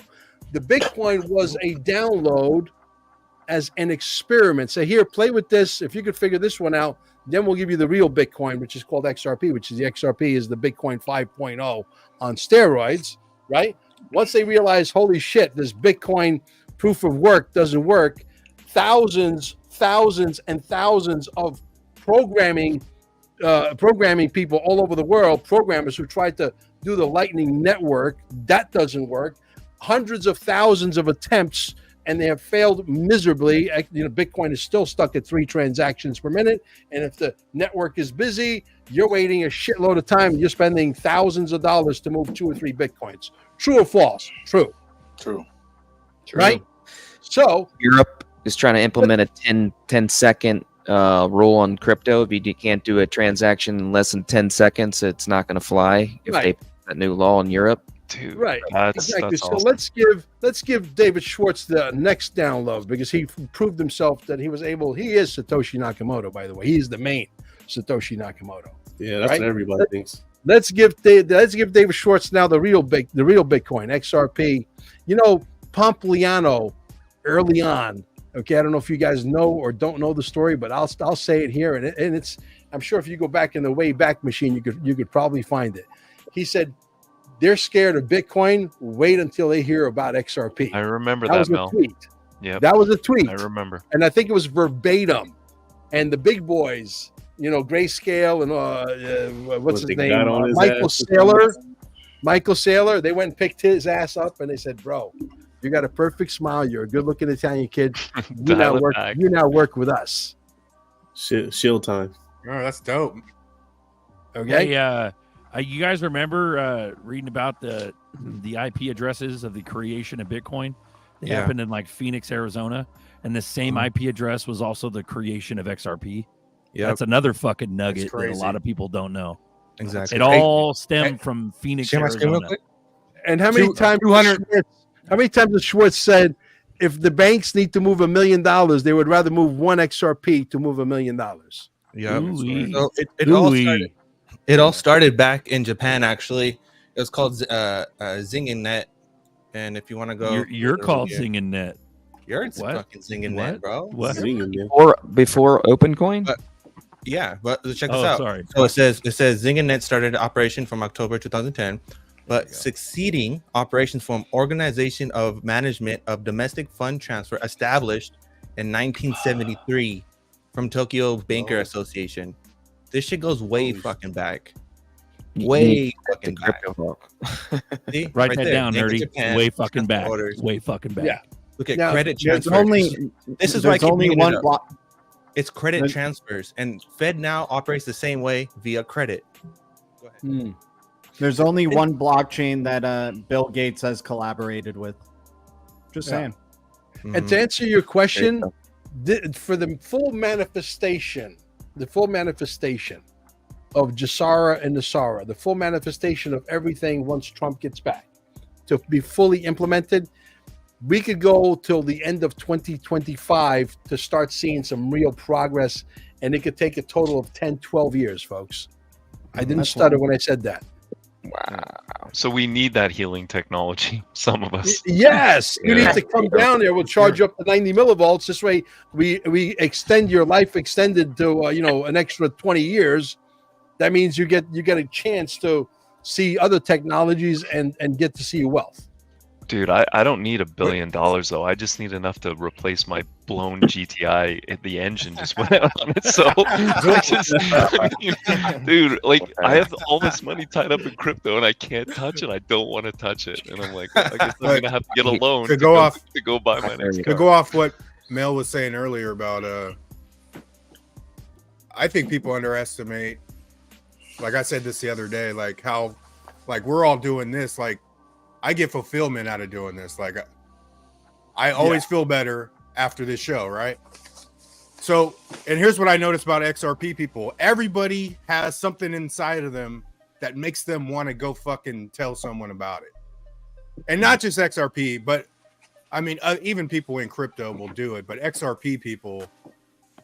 The Bitcoin was a download as an experiment. Say, here, play with this. If you could figure this one out, then we'll give you the real Bitcoin, which is called XRP, which is the XRP is the Bitcoin 5.0 on steroids, right? Once they realize, holy shit, this Bitcoin proof of work doesn't work, thousands and thousands of programming people all over the world, programmers who tried to do the Lightning Network, that doesn't work. Hundreds of thousands of attempts, and they have failed miserably. Bitcoin is still stuck at 3 transactions per minute. And if the network is busy, you're waiting a shitload of time. You're spending thousands of dollars to move 2 or 3 Bitcoins. True or false? True. Right? So Europe is trying to implement a 10-second rule on crypto. If you can't do a transaction in less than 10 seconds, it's not going to fly. If they put that new law in Europe. Dude, Right. Exactly. That's So awesome. let's give David Schwartz the next download because he proved himself that he is Satoshi Nakamoto, by the way. He's the main Satoshi Nakamoto. Yeah, that's right? what everybody thinks. Let's give David Schwartz now the real Bitcoin, XRP. You know, Pompliano early on. Okay, I don't know if you guys know or don't know the story, but I'll say it here, and it's I'm sure if you go back in the Wayback Machine, you could probably find it. He said they're scared of Bitcoin. Wait until they hear about XRP. I remember that that, was Mel. a tweet. Yeah, that was a tweet. I remember, and I think it was verbatim. And the big boys, you know, Grayscale and what's his name, Michael Saylor. They went and picked his ass up, and they said, "Bro, you got a perfect smile. You're a good-looking Italian kid. You now work with us." Shield time. Oh, that's dope. Okay. Hey, you guys remember reading about the IP addresses of the creation of Bitcoin? It happened in like Phoenix, Arizona, and the same IP address was also the creation of XRP. Yeah, that's another fucking nugget that a lot of people don't know. Exactly. It all stemmed from Phoenix, Arizona. And how many times? How many times has Schwartz said, if the banks need to move $1 million, they would rather move one XRP to move $1 million? Yeah. So it all started back in Japan. Actually, it was called ZingNet. And if you want to go, you're called ZingNet. You're fucking ZingNet, bro. What? Before OpenCoin? But check this out. Sorry. So it says ZingNet started operation from October 2010, but succeeding operations from Organization of Management of Domestic Fund Transfer established in 1973 from Tokyo Banker Association. This shit goes way fucking back. Way fucking back. See? Write that down, nerdy. Japan, way fucking back. Way fucking back. Yeah. Look at credit transfers. This is why I keep only one block. It's credit transfers, and Fed now operates the same way via credit. Go ahead. There's only one blockchain that Bill Gates has collaborated with. Just saying. And to answer your question, for the full manifestation of Nasara and Nasara, the full manifestation of everything once Trump gets back to be fully implemented, we could go till the end of 2025 to start seeing some real progress, and it could take a total of 10, 12 years, folks. I didn't stutter when I said that. Wow. So we need that healing technology, some of us. Yes, you need to come down there. We'll charge you up to 90 millivolts. This way we extend your life extended to an extra 20 years. That means you get a chance to see other technologies and get to see your wealth. Dude, I don't need $1 billion though. I just need enough to replace my blown GTI. The engine just went out on it. So, dude, like I have all this money tied up in crypto and I can't touch it. I don't want to touch it, and I'm like, I guess I'm gonna have to get a loan to go buy my next car. To go off what Mel was saying earlier about, I think people underestimate. Like I said this the other day, like how, like we're all doing this, like. I get fulfillment out of doing this. Like I always feel better after this show, right? So, and here's what I noticed about XRP people. Everybody has something inside of them that makes them want to go fucking tell someone about it. And not just XRP, but I mean, even people in crypto will do it, but XRP people,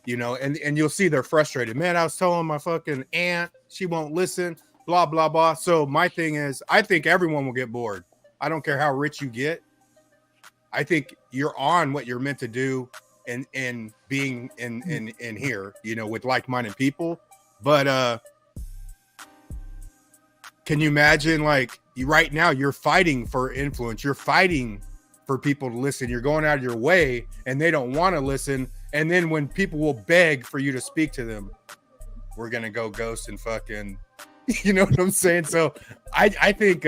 and you'll see they're frustrated. Man, I was telling my fucking aunt, she won't listen, blah, blah, blah. So my thing is, I think everyone will get bored. I don't care how rich you get. I think you're on what you're meant to do and being in here, with like-minded people. But can you imagine, like, right now you're fighting for influence. You're fighting for people to listen. You're going out of your way and they don't want to listen. And then when people will beg for you to speak to them, we're going to go ghost and fucking, you know what I'm saying? So I think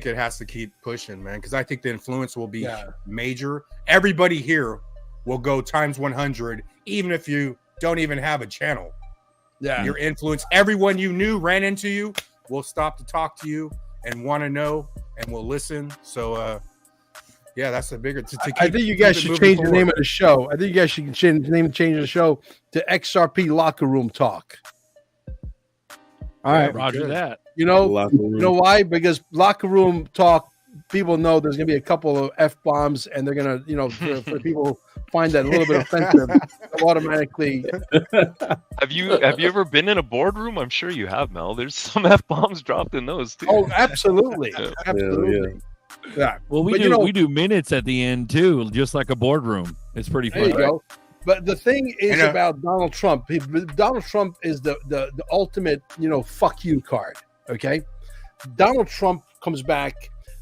it has to keep pushing, man, because I think the influence will be major. Everybody here will go times 100, even if you don't even have a channel. Yeah, your influence, everyone you knew ran into you, will stop to talk to you and want to know and will listen. So, that's a bigger. I think you guys should change the name of the show. I think you guys should change the show to XRP Locker Room Talk. All right, Roger that. You know why? Because locker room talk, people know there's going to be a couple of F-bombs, and they're going to, for people who find that a little bit offensive, automatically. Have you ever been in a boardroom? I'm sure you have, Mel. There's some F-bombs dropped in those too. Oh, absolutely. Yeah. Absolutely. Yeah. Well, we do minutes at the end too, just like a boardroom. It's pretty fun. There you go. But the thing is about Donald Trump. Donald Trump is the ultimate, fuck you card. Okay. Donald Trump comes back.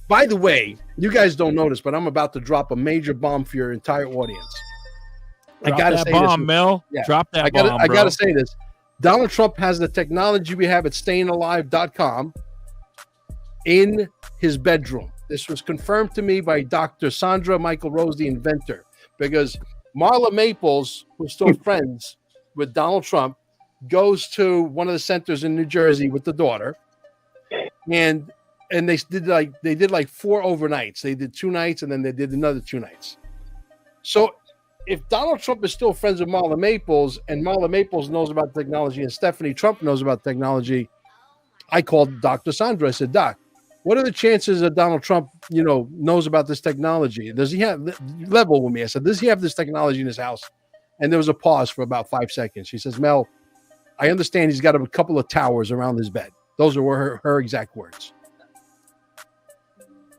By the way, you guys don't notice, but I'm about to drop a major bomb for your entire audience. I gotta say bomb, this, Mel. Yeah. Drop that bomb. I gotta say this. Donald Trump has the technology we have at stayingalive.com in his bedroom. This was confirmed to me by Dr. Sandra Michael Rose, the inventor, because Marla Maples, who's still friends with Donald Trump, goes to one of the centers in New Jersey with the daughter, and they did like 4 overnights. They did 2 nights, and then they did another 2 nights. So if Donald Trump is still friends with Marla Maples, and Marla Maples knows about technology, and Stephanie Trump knows about technology, I called Dr. Sandra. I said, Doc, what are the chances that Donald Trump, knows about this technology? Does he have level with me? I said, does he have this technology in his house? And there was a pause for about 5 seconds. She says, Mel, I understand he's got a couple of towers around his bed. Those are her exact words.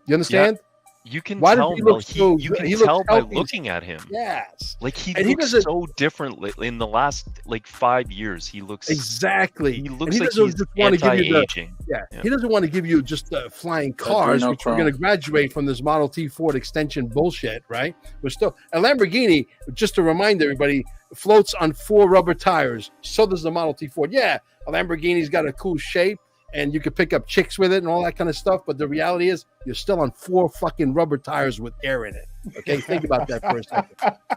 You understand? Yeah. You can tell, Mel, you can tell by looking at him. Yes. Like he looks so different in the last 5 years. He looks exactly. He looks like he's anti-aging. He doesn't want to give you just flying cars, which we're going to graduate from this Model T Ford extension bullshit, right? We're still a Lamborghini. Just to remind everybody, floats on 4 rubber tires. So does the Model T Ford. Yeah, a Lamborghini's got a cool shape, and you can pick up chicks with it and all that kind of stuff. But the reality is, you're still on 4 fucking rubber tires with air in it. Okay, think about that for a second.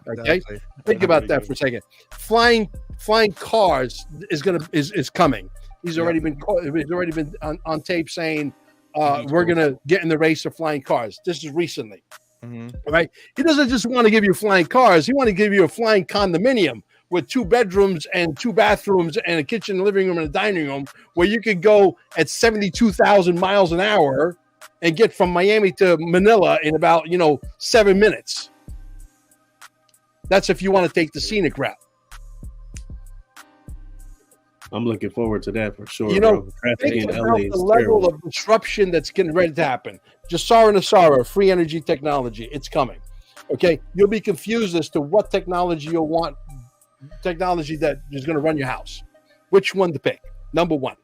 Okay, exactly. Think about that for a second. Flying cars is coming. He's already been on tape saying we're gonna get in the race of flying cars. This is recently, right? He doesn't just want to give you flying cars. He want to give you a flying condominium with 2 bedrooms and 2 bathrooms and a kitchen, living room, and a dining room, where you could go at 72,000 miles an hour and get from Miami to Manila in about 7 minutes. That's if you want to take the scenic route. I'm looking forward to that for sure. Traffic in LA is the level of disruption that's getting ready to happen. Nasara, free energy technology, it's coming. Okay, you'll be confused as to what technology you'll want. Technology that is going to run your house. Which one to pick? Number 1.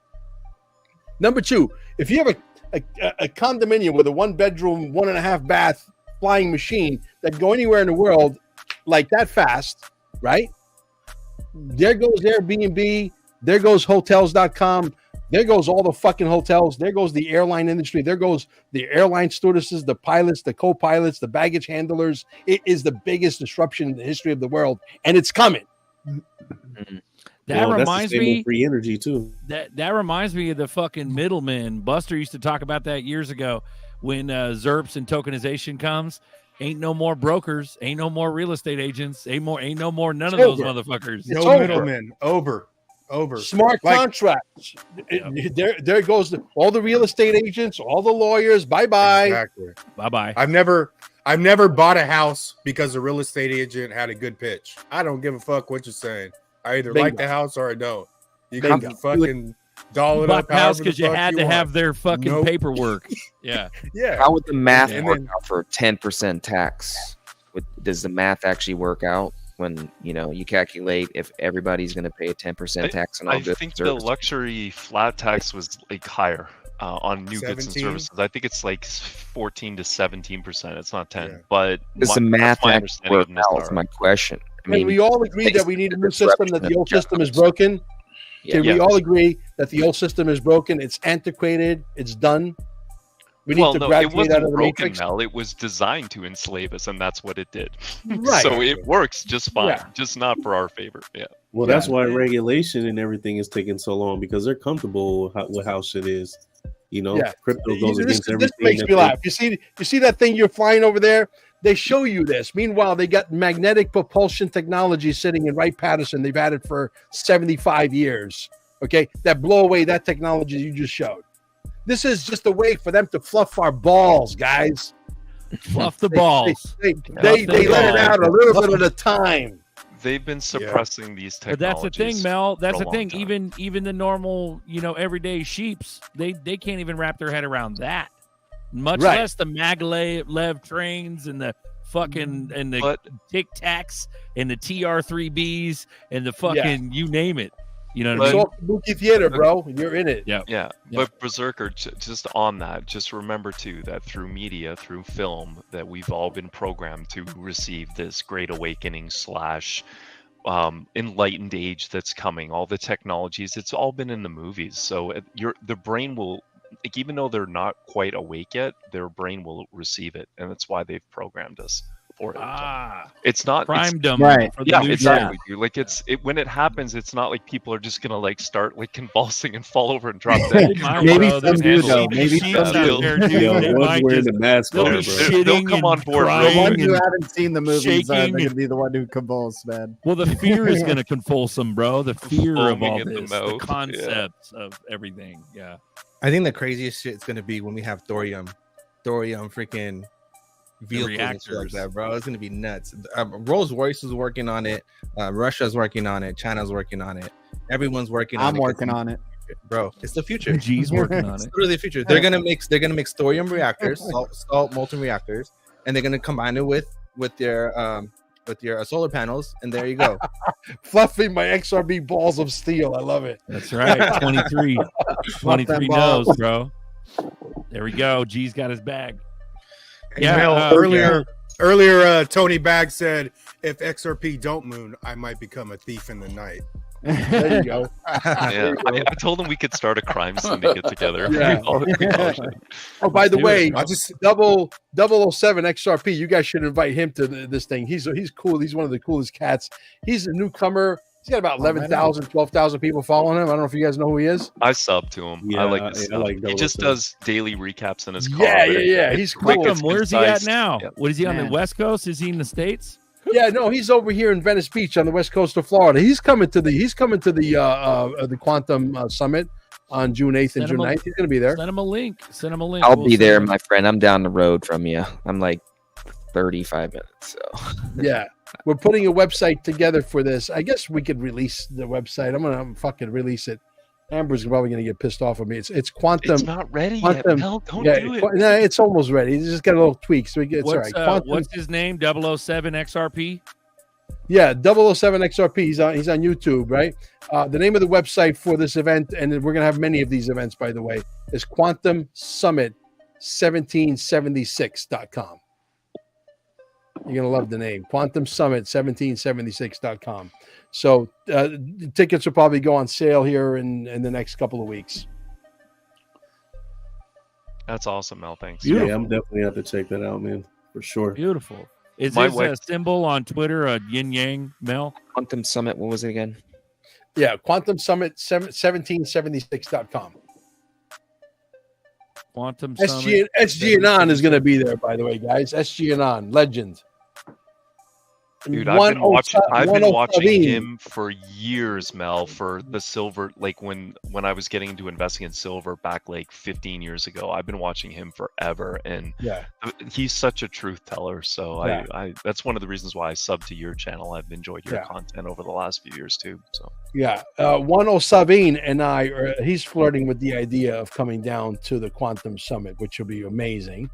Number 2, if you have a condominium with a 1-bedroom, 1.5 bath flying machine that can go anywhere in the world like that fast, right? There goes Airbnb. There goes hotels.com. There goes all the fucking hotels. There goes the airline industry. There goes the airline stewardesses, the pilots, the co-pilots, the baggage handlers. It is the biggest disruption in the history of the world, and it's coming. That reminds me free energy too. That reminds me of the fucking middlemen. Buster used to talk about that years ago when ZERPs and tokenization comes. Ain't no more brokers, ain't no more real estate agents, ain't no more none of those motherfuckers. No middlemen. Over. Smart contracts. There goes all the real estate agents, all the lawyers. Bye-bye. Exactly. Bye-bye. I've never bought a house because a real estate agent had a good pitch. I don't give a fuck what you're saying. I either like the house or I don't. You can fucking doll it up house because you had to have their fucking paperwork. Yeah. Yeah. How would the math work out for 10% tax? Does the math actually work out when you calculate if everybody's going to pay a 10% tax on all goods? I think the luxury flat tax was higher. On new 17? Goods and services, I think it's 14 to 17%. It's not 10, but does the math actually work out? Is my question. I mean, we all agree that we need a new system. That the old system is broken. Can we all agree that the old system is broken? It's antiquated. It's done. We need to graduate out of the matrix. Mel. It was designed to enslave us, and that's what it did. Right. So it works just fine, just not for our favor. Yeah. Well, that's why regulation and everything is taking so long, because they're comfortable with how shit is. Crypto goes against everything. This makes me laugh. You see that thing you're flying over there? They show you this. Meanwhile, they got magnetic propulsion technology sitting in Wright-Patterson. They've had it for 75 years. Okay, that blow away that technology you just showed. This is just a way for them to fluff our balls, guys. Fluff the balls. They let it out a little bit at a time. They've been suppressing these But that's technologies. the thing, Mel. That's for a the thing. long time. Even the normal, everyday sheeps, they can't even wrap their head around that. Much less the maglev trains and the fucking and the Tic Tacs and the TR3Bs and the fucking you name it. You know what I mean? It's all movie theater, bro. You're in it. Yeah. But Berserker, just on that, just remember too that through media, through film, that we've all been programmed to receive this great awakening / enlightened age that's coming. All the technologies, it's all been in the movies. So the brain will, like, even though they're not quite awake yet, their brain will receive it, and that's why they've programmed us for it. It's not primed them. Right. For the Yeah, new exactly. shit. Like when it happens, it's not like people are just gonna like start like convulsing and fall over and drop dead. Maybe some do though. Maybe Yeah, some they'll- do. Yo, one's wearing the mask on, bro. They'll come on board. The ones who haven't seen the movies are shaking going to be the one who convulse, man. Well, the fear is going to convulse them, bro. The fear of Foaming all in the this, mouth, the concepts of everything. Yeah. I think the craziest shit is gonna be when we have thorium freaking vehicles and shit like reactors. that, bro. It's gonna be nuts. Rolls Royce is working on it. Russia's working on it. China's working on it. Everyone's working on it. I'm working on it. Bro, it's the future. G's working on It's it. literally the future. They're gonna mix thorium reactors, salt molten reactors, and they're gonna combine it with your solar panels, and there you go. Fluffing my XRB balls of steel. I love it. That's right. 23 knows, bro. There we go. G's got his bag. Yeah. Mel, earlier, Tony Bag said, "If XRP don't moon, I might become a thief in the night." There you go. Yeah, I told them we could start a crime syndicate together. Yeah. All the technology. Oh, by the do way, it. I just 007 XRP. You guys should invite him to this thing. He's cool. He's one of the coolest cats. He's a newcomer. He's got about 11,000, 12,000 people following him. I don't know if you guys know who he is. I sub to him. Yeah, I like his stuff. like he just 007. does daily recaps in his car. Yeah. He's cool. Wickham, where's he at concise. now? Yeah. What is he on the Man. West Coast? Is he in the States? Yeah, no, he's over here in Venice Beach on the west coast of Florida. He's coming to the Quantum Summit on June 8th and Send June him a- 9th. He's going to be there. Send him a link. I'll We'll be see there, him. my friend. I'm down the road from you. I'm like 35 minutes. So Yeah, we're putting a website together for this. I guess we could release the website. I'm gonna fucking release it. Amber's probably gonna get pissed off at me. It's Quantum. It's not ready Quantum- yet. Mel, don't yeah, do it. No, it's almost ready. It's just got a little tweak, so it's all right. Quantum, What's his name? 007 XRP? yeah, 007 XRP. He's on YouTube, right? The name of the website for this event, and we're gonna have many of these events, by the way, is Quantum Summit 1776.com. You're gonna love the name, Quantum Summit 1776.com. So tickets will probably go on sale here in the next couple of weeks. That's awesome, Mel. Thanks. Yeah, I'm definitely have to check that out, man, for sure. Beautiful. Is My his wife- symbol on Twitter a yin yang, Mel? Quantum Summit, what was it again? Yeah, Quantum Summit 1776.com. Quantum SG Anon is going to be there, by the way, guys. SG Anon, legend. Dude, I've been watching 107. him for years, Mel, for the silver, like when I was getting into investing in silver back like 15 years ago. I've been watching him forever, and Yeah. he's such a truth teller. So Yeah. I that's one of the reasons why I sub to your channel. I've enjoyed your Yeah. content over the last few years too. So Yeah, 107 and he's flirting with the idea of coming down to the Quantum Summit, which will be amazing.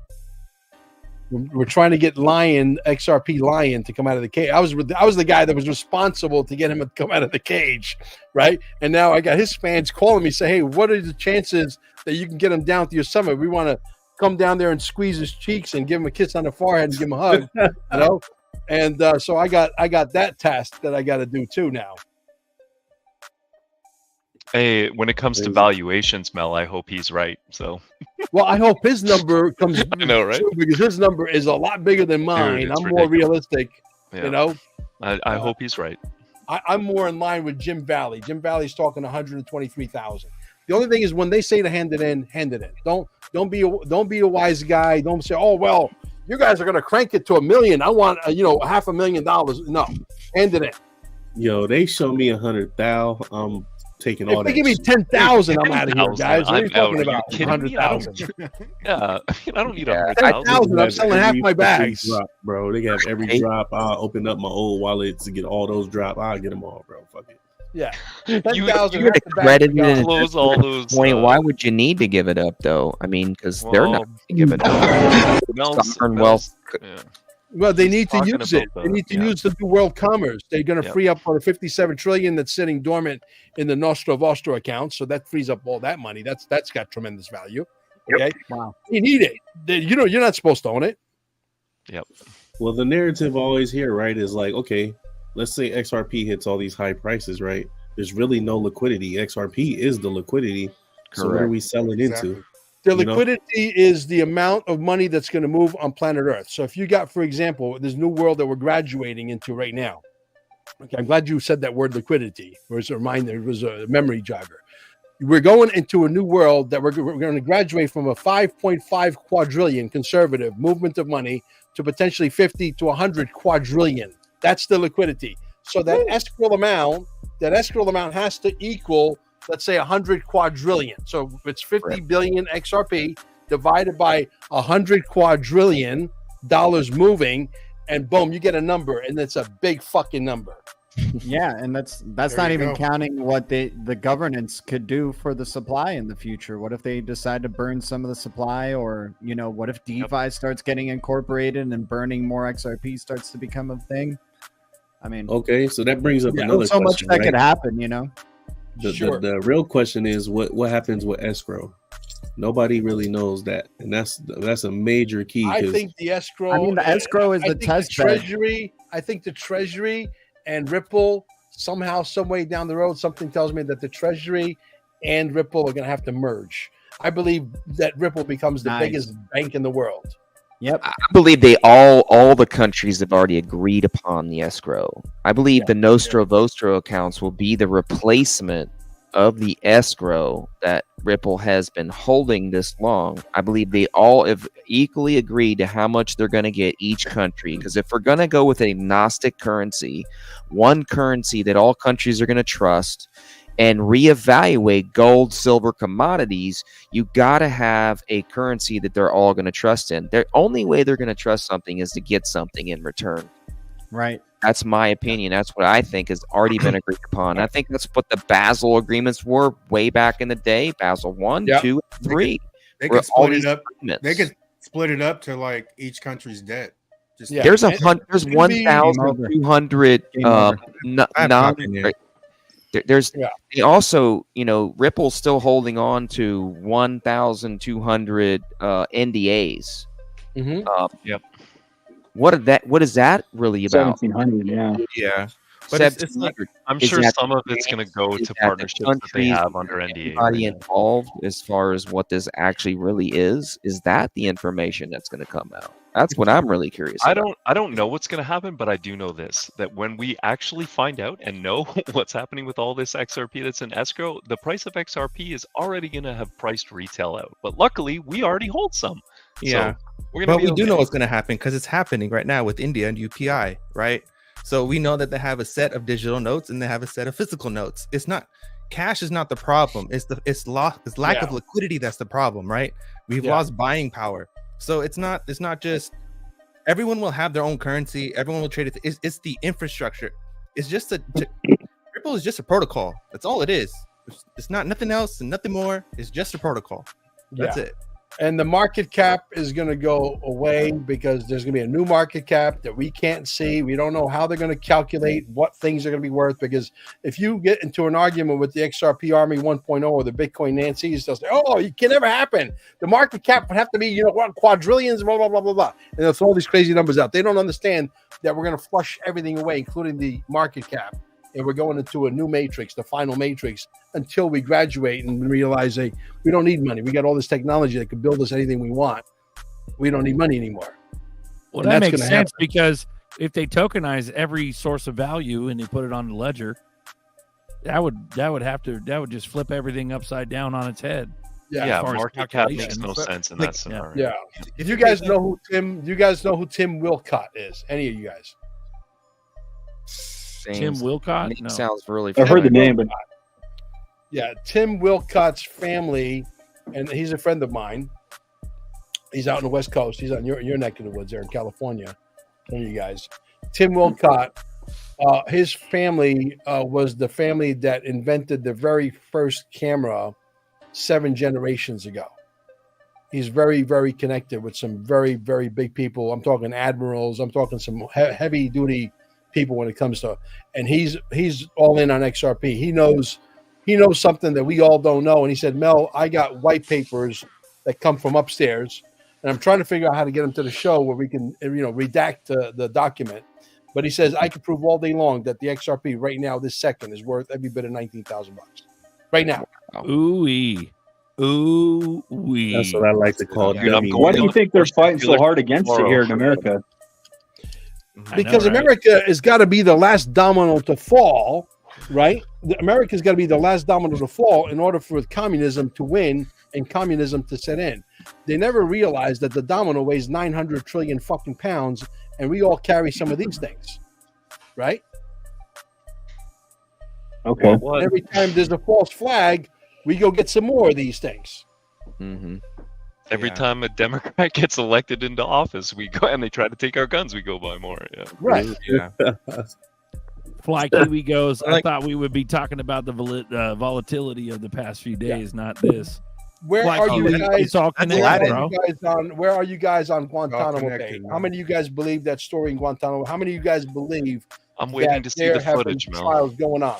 We're trying to get XRP Lion to come out of the cage. I was the guy that was responsible to get him to come out of the cage, right? And now I got his fans calling me, say, "Hey, what are the chances that you can get him down to your summit? We want to come down there and squeeze his cheeks and give him a kiss on the forehead and give him a hug," you know. And so I got that task that I got to do too now. hey, when it comes to valuations, Mel, I hope he's right. So Well, I hope his number comes. I know, right? too, because his number is a lot bigger than mine. it's I'm more ridiculous. realistic, yeah, you know. I hope he's right. I'm more in line with Jim Valley. Jim Valley's talking 123,000. The only thing is when they say to hand it in, hand it in. Don't be a wise guy. Don't say, "Oh well, you guys are gonna crank it to $1 million. I want $500,000." No, hand it in. Yo, they show me 100,000. taking all If they that. give me shit. 10,000, I'm out of here, 10,000, guys. What are you I'm talking out. Are you about? kidding me? 100,000. Yeah, I don't need Yeah, 100,000. 10,000. I'm selling half my Every bags. drop, bro. They have every Hey. drop. I'll open up my old wallet to get all those drop. I'll get them all, bro. Fuck it. Yeah. You 10,000. You're half the bags accredited are and gone. close all those. point. Why would you need to give it up though? I mean, because they're not Well, going to give it up. Mel's, Sovereign wealth. yeah. Well, they He's need to talking use it. about They the- need to yeah. use to do world commerce. They're going to Yep. free up for the 57 trillion that's sitting dormant in the Nostra Vostra account. So that frees up all that money. That's got tremendous value. Okay. Wow. You need it. You're not supposed to own it. Yep. Well, the narrative always here, right, is like, okay, let's say XRP hits all these high prices, right? There's really no liquidity. XRP is the liquidity. So what are Correct. we selling Exactly. into? The You know? liquidity is the amount of money that's going to move on planet Earth. So if you got, for example, this new world that we're graduating into right now. Okay, I'm glad you said that word liquidity. It was a reminder, it was a memory jogger. We're going into a new world that we're going to graduate from a 5.5 quadrillion conservative movement of money to potentially 50 to 100 quadrillion. That's the liquidity. So that escrow amount has to equal, let's say, 100 quadrillion. So it's 50 billion XRP divided by 100 quadrillion dollars moving, and boom, you get a number, and it's a big fucking number. Yeah, and that's There not you even go. counting what the governance could do for the supply in the future. What if they decide to burn some of the supply, or what if DeFi starts getting incorporated and burning more XRP starts to become a thing? I mean, Okay, so that brings up another so much question, that right? could happen. The real question is what happens with escrow? Nobody really knows that, and that's a major key. I 'cause- think the escrow. I mean, the escrow is I the think test bed. Treasury. I think the Treasury and Ripple somehow, some way down the road, something tells me that the Treasury and Ripple are going to have to merge. I believe that Ripple becomes the Nice. biggest bank in the world. Yep. I believe they all the countries have already agreed upon the escrow. I believe the Nostro Vostro accounts will be the replacement of the escrow that Ripple has been holding this long. I believe they all have equally agreed to how much they're going to get each country. Because if we're going to go with an agnostic currency, one currency that all countries are going to trust, and reevaluate gold, silver, commodities, you got to have a currency that they're all going to trust in. The only way they're going to trust something is to get something in return. Right. That's my opinion. That's what I think has already been agreed upon. I think that's what the Basel agreements were way back in the day. Basel 1, Yep. 2, 3. They were could all split it these up. agreements. They could split it up to like each country's debt. Just Yeah. There's And- there's Game over. 1,200 Game over. I have non. copy here. There's Yeah. they also, Ripple's still holding on to 1,200 NDAs. Mhm. Yep. What is that really about? 1,700, yeah. Yeah. But it's like 1,700. I'm Is sure that some of it's going to go is to that the partnerships that they countries, have under NDA. everybody right now. involved as far as what this actually really is that the information that's going to come out? That's what I'm really curious about. I don't know what's going to happen, but I do know this: that when we actually find out and know what's happening with all this XRP that's in escrow, the price of XRP is already going to have priced retail out. But luckily, we already hold some. Yeah. So we're gonna But be we do okay. know what's going to happen because it's happening right now with India and UPI, right? So we know that they have a set of digital notes and they have a set of physical notes. It's not cash is not the problem. It's lack of liquidity that's the problem, right? We've lost buying power. So it's not just everyone will have their own currency. Everyone will trade it. It's the infrastructure. It's just Ripple is just a protocol. That's all it is. It's not nothing else and nothing more. It's just a protocol. That's it. And the market cap is going to go away because there's going to be a new market cap that we can't see. We don't know how they're going to calculate what things are going to be worth. Because if you get into an argument with the XRP Army 1.0 or the Bitcoin Nancy's, they'll say, "Oh, it can never happen. The market cap would have to be, quadrillions, blah blah blah blah blah." And they'll throw all these crazy numbers out. They don't understand that we're going to flush everything away, including the market cap. And we're going into a new matrix, the final matrix, until we graduate and realize we don't need money. We got all this technology that can build us anything we want. We don't need money anymore. Well, And that that's makes gonna sense happen. because if they tokenize every source of value and they put it on the ledger, that would just flip everything upside down on its head. Yeah, as far as market cap makes calculations. no sense in that scenario. Yeah. If you guys know who Tim Wilcott is, any of you guys? Tim Wilcott? Name No. sounds really I've heard the familiar. name, but Yeah, Tim Wilcott's family, and he's a friend of mine. He's out on the West Coast. He's on your neck of the woods there in California. One of you guys. Tim Wilcott, his family was the family that invented the very first camera 7 generations ago. He's very, very connected with some very, very big people. I'm talking admirals. I'm talking some heavy duty people when it comes to, and he's all in on XRP. He knows something that we all don't know. And he said, Mel, I got white papers that come from upstairs, and I'm trying to figure out how to get them to the show where we can, redact the document. But he says I can prove all day long that the XRP right now, this second, is worth every bit of $19,000 right now. Ooh-wee. Ooh-wee. That's what I like to call dummy. Why do you think they're fighting so hard against it here in America? Because America has got to be the last domino to fall, right? America's got to be the last domino to fall in order for communism to win and communism to set in. They never realized that the domino weighs 900 trillion fucking pounds, and we all carry some of these things, right? Okay. And every time there's a false flag, we go get some more of these things. Mm-hmm. Every time a Democrat gets elected into office, we go and they try to take our guns. We go buy more. Yeah. Right. Yeah. Fly Kiwi goes, I thought we would be talking about the volatility of the past few days, not this. Where Fly are Kiwi, you guys? it's all connected, bro. Where are you guys on Guantanamo Bay? connected, How many of you guys believe that story in Guantanamo? How many of you guys believe I'm waiting to see the footage, Mel. trials going on?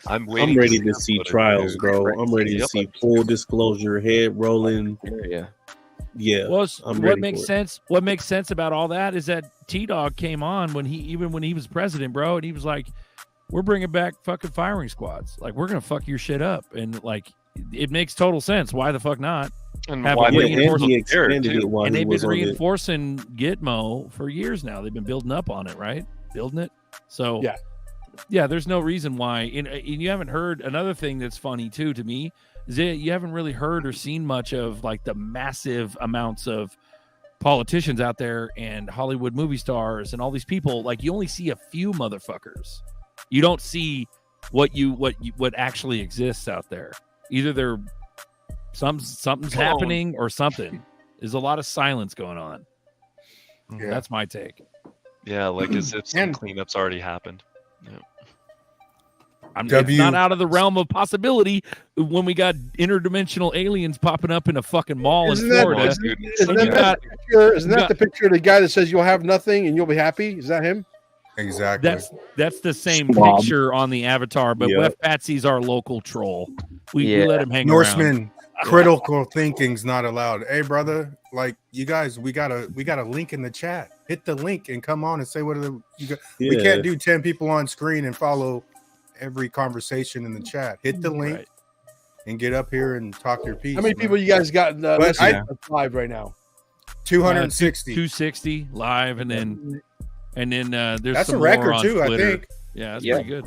I'm waiting. I'm ready to see trials, bro. I'm ready to Yep. see full disclosure, head rolling. Yeah. Yeah. Well, I'm what ready makes for it. sense? What makes sense about all that is that T-Dog came on when he was president, bro, and he was like, "We're bringing back fucking firing squads. Like, we're gonna fuck your shit up," and like, it makes total sense. Why the fuck not? And Have why them they reinforce and he it. expanded it while And he they've was been on it. reinforcing Gitmo for years now. They've been building up on it, right? Building it. So yeah. There's no reason why. And you haven't heard another thing that's funny too to me is that you haven't really heard or seen much of like the massive amounts of politicians out there and Hollywood movie stars and all these people. Like, you only see a few motherfuckers. You don't see what actually exists out there. Either they're something's happening or something. There's a lot of silence going on. Yeah. That's my take. Yeah, like as if some cleanup's already happened. Yeah. It's not out of the realm of possibility when we got interdimensional aliens popping up in a fucking mall in Florida. Isn't that the picture of the guy that says you'll have nothing and you'll be happy? Is that him? Exactly. That's the same Slob. picture on the avatar, but Wef Patsy's our local troll. We let him hang Norseman, around. critical thinking's not allowed. Hey, brother, like you guys, we got a link in the chat. Hit the link and come on and say what you got. We can't do 10 people on screen and follow every conversation in the chat. Hit the link and get up here and talk your piece. How many people you guys got live right now? 260. 260 live, and then there's that's some a record more on too, Twitter. I think. Yeah, that's pretty good.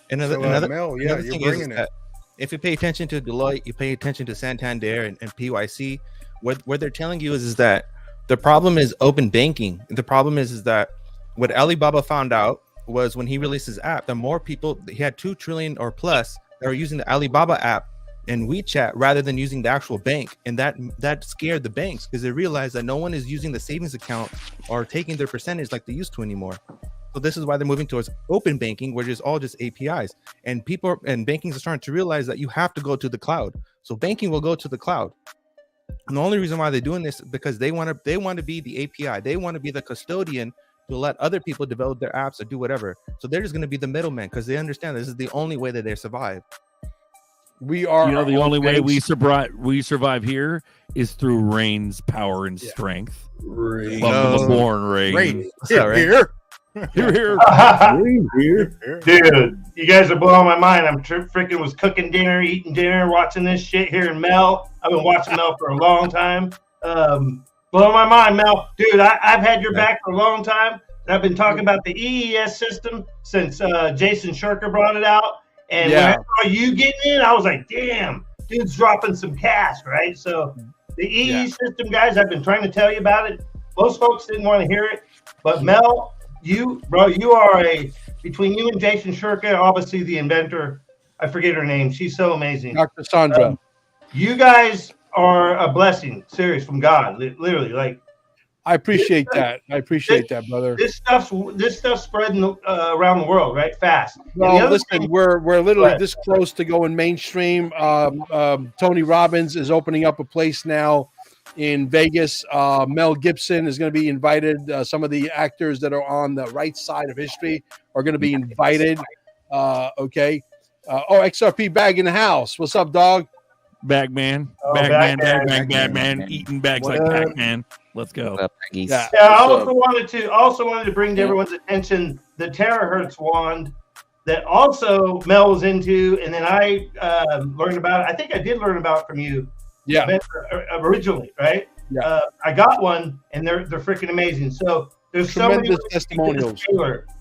Another Mel, another you're thing bringing is it. if you pay attention to Deloitte, you pay attention to Santander and PYC, what they're telling you is that the problem is open banking. The problem is that what Alibaba found out was when he released his app, the more people, he had 2 trillion or plus that are using the Alibaba app and WeChat rather than using the actual bank. And that scared the banks because they realized that no one is using the savings account or taking their percentage like they used to anymore. So this is why they're moving towards open banking, which is all just APIs. And people and bankings are starting to realize that you have to go to the cloud. So banking will go to the cloud. And the only reason why they're doing this is because they want to be the API. They want to be the custodian to let other people develop their apps or do whatever. So they're just going to be the middleman because they understand this is the only way that they survive. We are, the only way we survive here is through Rain's power and strength. Rain. Welcome aboard, Rain. Rain. Here. Dude, you guys are blowing my mind. I'm freaking was cooking dinner, eating dinner, watching this shit here in Mel. I've been watching Mel for a long time. Blowing my mind, Mel. Dude, I've had your back for a long time. And I've been talking about the EES system since Jason Shurker brought it out. And when I saw you getting in, I was like, damn, dude's dropping some cash, right? So the EES system, guys, I've been trying to tell you about it. Most folks didn't want to hear it. But Mel, you are between you and Jason Shurker, obviously the inventor. I forget her name. She's so amazing. Dr. Sandra. You guys are a blessing, serious, from God, literally. Like, I appreciate that. I appreciate that, brother. This stuff's spreading around the world, right? Fast. Well, listen, we're literally this close to going mainstream. Tony Robbins is opening up a place now in Vegas. Mel Gibson is going to be invited. Some of the actors that are on the right side of history are going to be invited. Okay. XRP Bag in the house. What's up, dog? Bagman, Bagman, eating bags like Pac-Man. Let's go. Yeah, I also wanted to bring to everyone's attention the terahertz wand that also Mel was into, and then I learned about it. I think I did learn about it from you. Yeah. Originally, right? Yeah. I got one, and they're freaking amazing. So there's tremendous so many testimonials,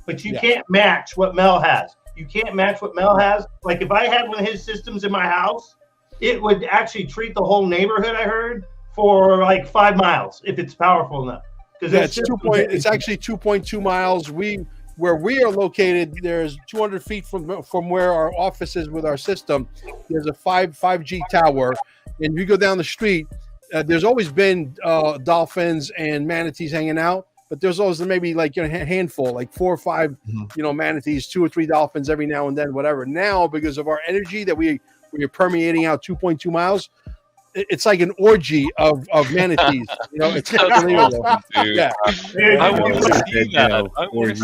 but you can't match what Mel has. You can't match what Mel has. Like if I had one of his systems in my house, it would actually treat the whole neighborhood, I heard, for like 5 miles if it's powerful enough. Because it's actually 2.2 miles. Where we are located, there's 200 feet from where our office is with our system. There's a 5G tower, and you go down the street. There's always been dolphins and manatees hanging out, but there's always maybe like a handful, like 4 or 5, manatees, 2 or 3 dolphins every now and then, whatever. Now, because of our energy that we're permeating out 2.2 miles, it's like an orgy of manatees. It's unbelievable. Dude. Yeah. I want to see that. I want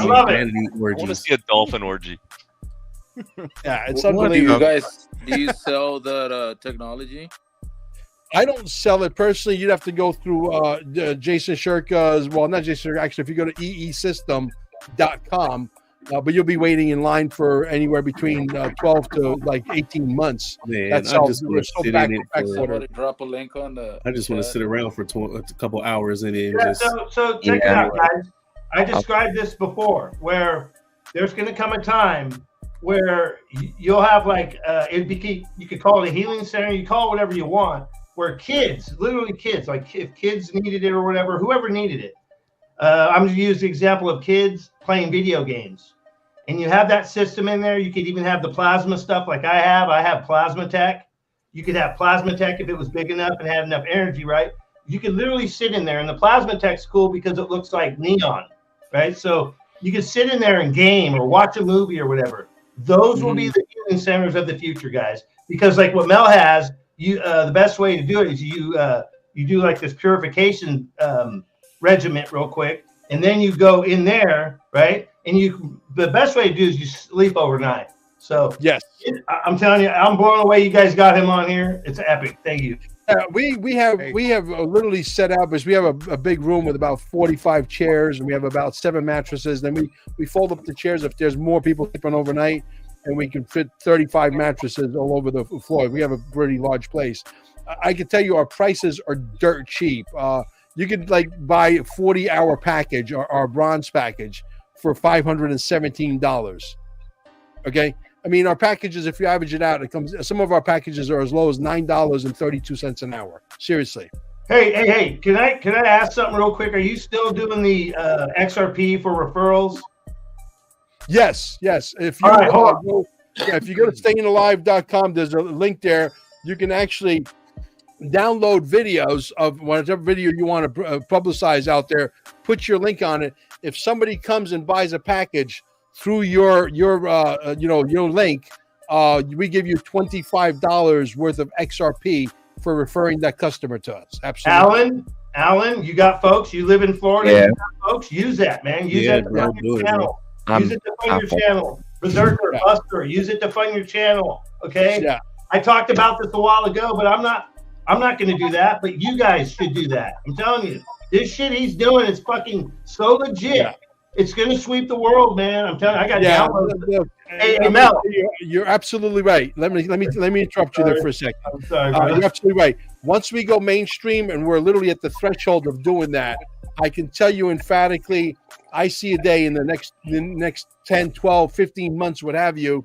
to see a dolphin orgy. Yeah, it's unbelievable. Do you sell that technology? I don't sell it personally. You'd have to go through Jason Shirka's. Well, not Jason Shirka. Actually, if you go to eesystem.com, but you'll be waiting in line for anywhere between 12 to like 18 months. Man, That's I just want to sit in it. Drop a link on the. I just want to sit around for a couple hours and then So check it out, guys. I described this before, where there's going to come a time where you'll have like you could call it a healing center, you call it whatever you want, where kids, literally kids, like if kids needed it or whatever, whoever needed it. I'm going to use the example of kids playing video games. And you have that system in there. You could even have the plasma stuff like I have. I have plasma tech. You could have plasma tech if it was big enough and had enough energy, right? You could literally sit in there. And the plasma tech's cool because it looks like neon, right? So you could sit in there and game or watch a movie or whatever. Those will be the healing centers of the future, guys. Because like what Mel has, the best way to do it is you do like this purification regiment real quick. And then you go in there, right? And the best way to do is you sleep overnight. So yes, I'm telling you, I'm blown away. You guys got him on here. It's epic. Thank you. We have literally set out because we have a big room with about 45 chairs and we have about 7 mattresses. Then we fold up the chairs if there's more people sleeping overnight, and we can fit 35 mattresses all over the floor. We have a pretty large place. I can tell you our prices are dirt cheap. You could like buy a 40-hour package or our bronze package for $517. Okay. I mean, our packages, if you average it out, some of our packages are as low as $9.32 an hour. Seriously. Hey, can I ask something real quick? Are you still doing the XRP for referrals? Yes. If you go to stayingalive.com, there's a link there. You can actually download videos of whatever video you want to publicize out there. Put your link on it. If somebody comes and buys a package through your link, we give you $25 worth of XRP for referring that customer to us. Absolutely. Alan, you got folks. You live in Florida. Yeah. You got folks. Use that, man. Use that to fund your channel. Use it to fund your channel. Berserker, Buster. Use it to fund your channel. Okay. Yeah. I talked about this a while ago, but I'm not going to do that. But you guys should do that. I'm telling you, this shit he's doing is fucking so legit. Yeah. It's going to sweep the world, man. I'm telling you, I got downloads. Hey, Mel, you're absolutely right. Let me interrupt you there for a second. I'm sorry, you're absolutely right. Once we go mainstream and we're literally at the threshold of doing that, I can tell you emphatically, I see a day in the next 10, 12, 15 months, what have you,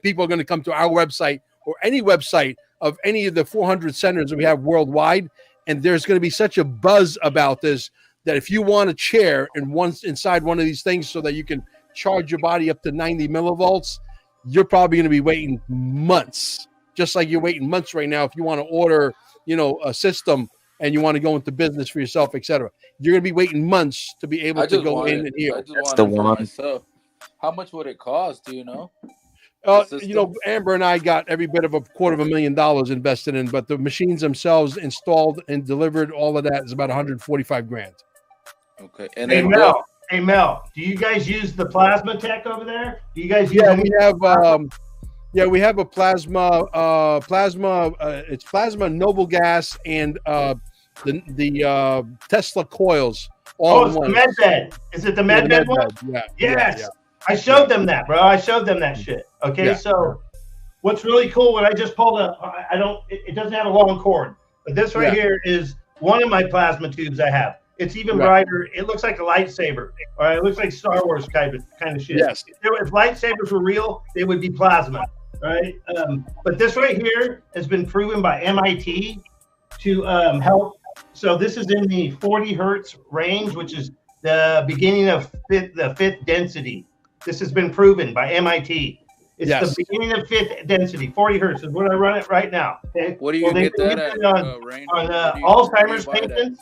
people are going to come to our website or any website of any of the 400 centers that we have worldwide, and there's going to be such a buzz about this that if you want a chair and inside one of these things so that you can charge your body up to 90 millivolts, you're probably going to be waiting months, just like you're waiting months right now if you want to order, a system and you want to go into business for yourself, etc. You're going to be waiting months to be able to go in and heal. That's the one. Myself. How much would it cost? Do you know? Amber and I got every bit of $250,000 invested in, but the machines themselves installed and delivered, all of that is about $145,000. Okay. And hey, then Mel, do you guys use the plasma tech over there? Do you guys use we have a plasma it's plasma noble gas and the Tesla coils all it's in one. the med bed. Is it the med bed one? Yeah. Yes. Yeah. I showed them that, bro. I showed them that shit. Okay, so what's really cool, what I just pulled up, it doesn't have a long cord, but this right here is one of my plasma tubes I have. It's even brighter. It looks like a lightsaber. All right, it looks like Star Wars kind of shit. Yes. If lightsabers were real, they would be plasma. Right. But this right here has been proven by MIT to help. So this is in the 40 hertz range, which is the beginning of the fifth density. This has been proven by MIT. It's the beginning of fifth density. 40 hertz is what I run it right now. Okay. What do you get that at? On Alzheimer's patients,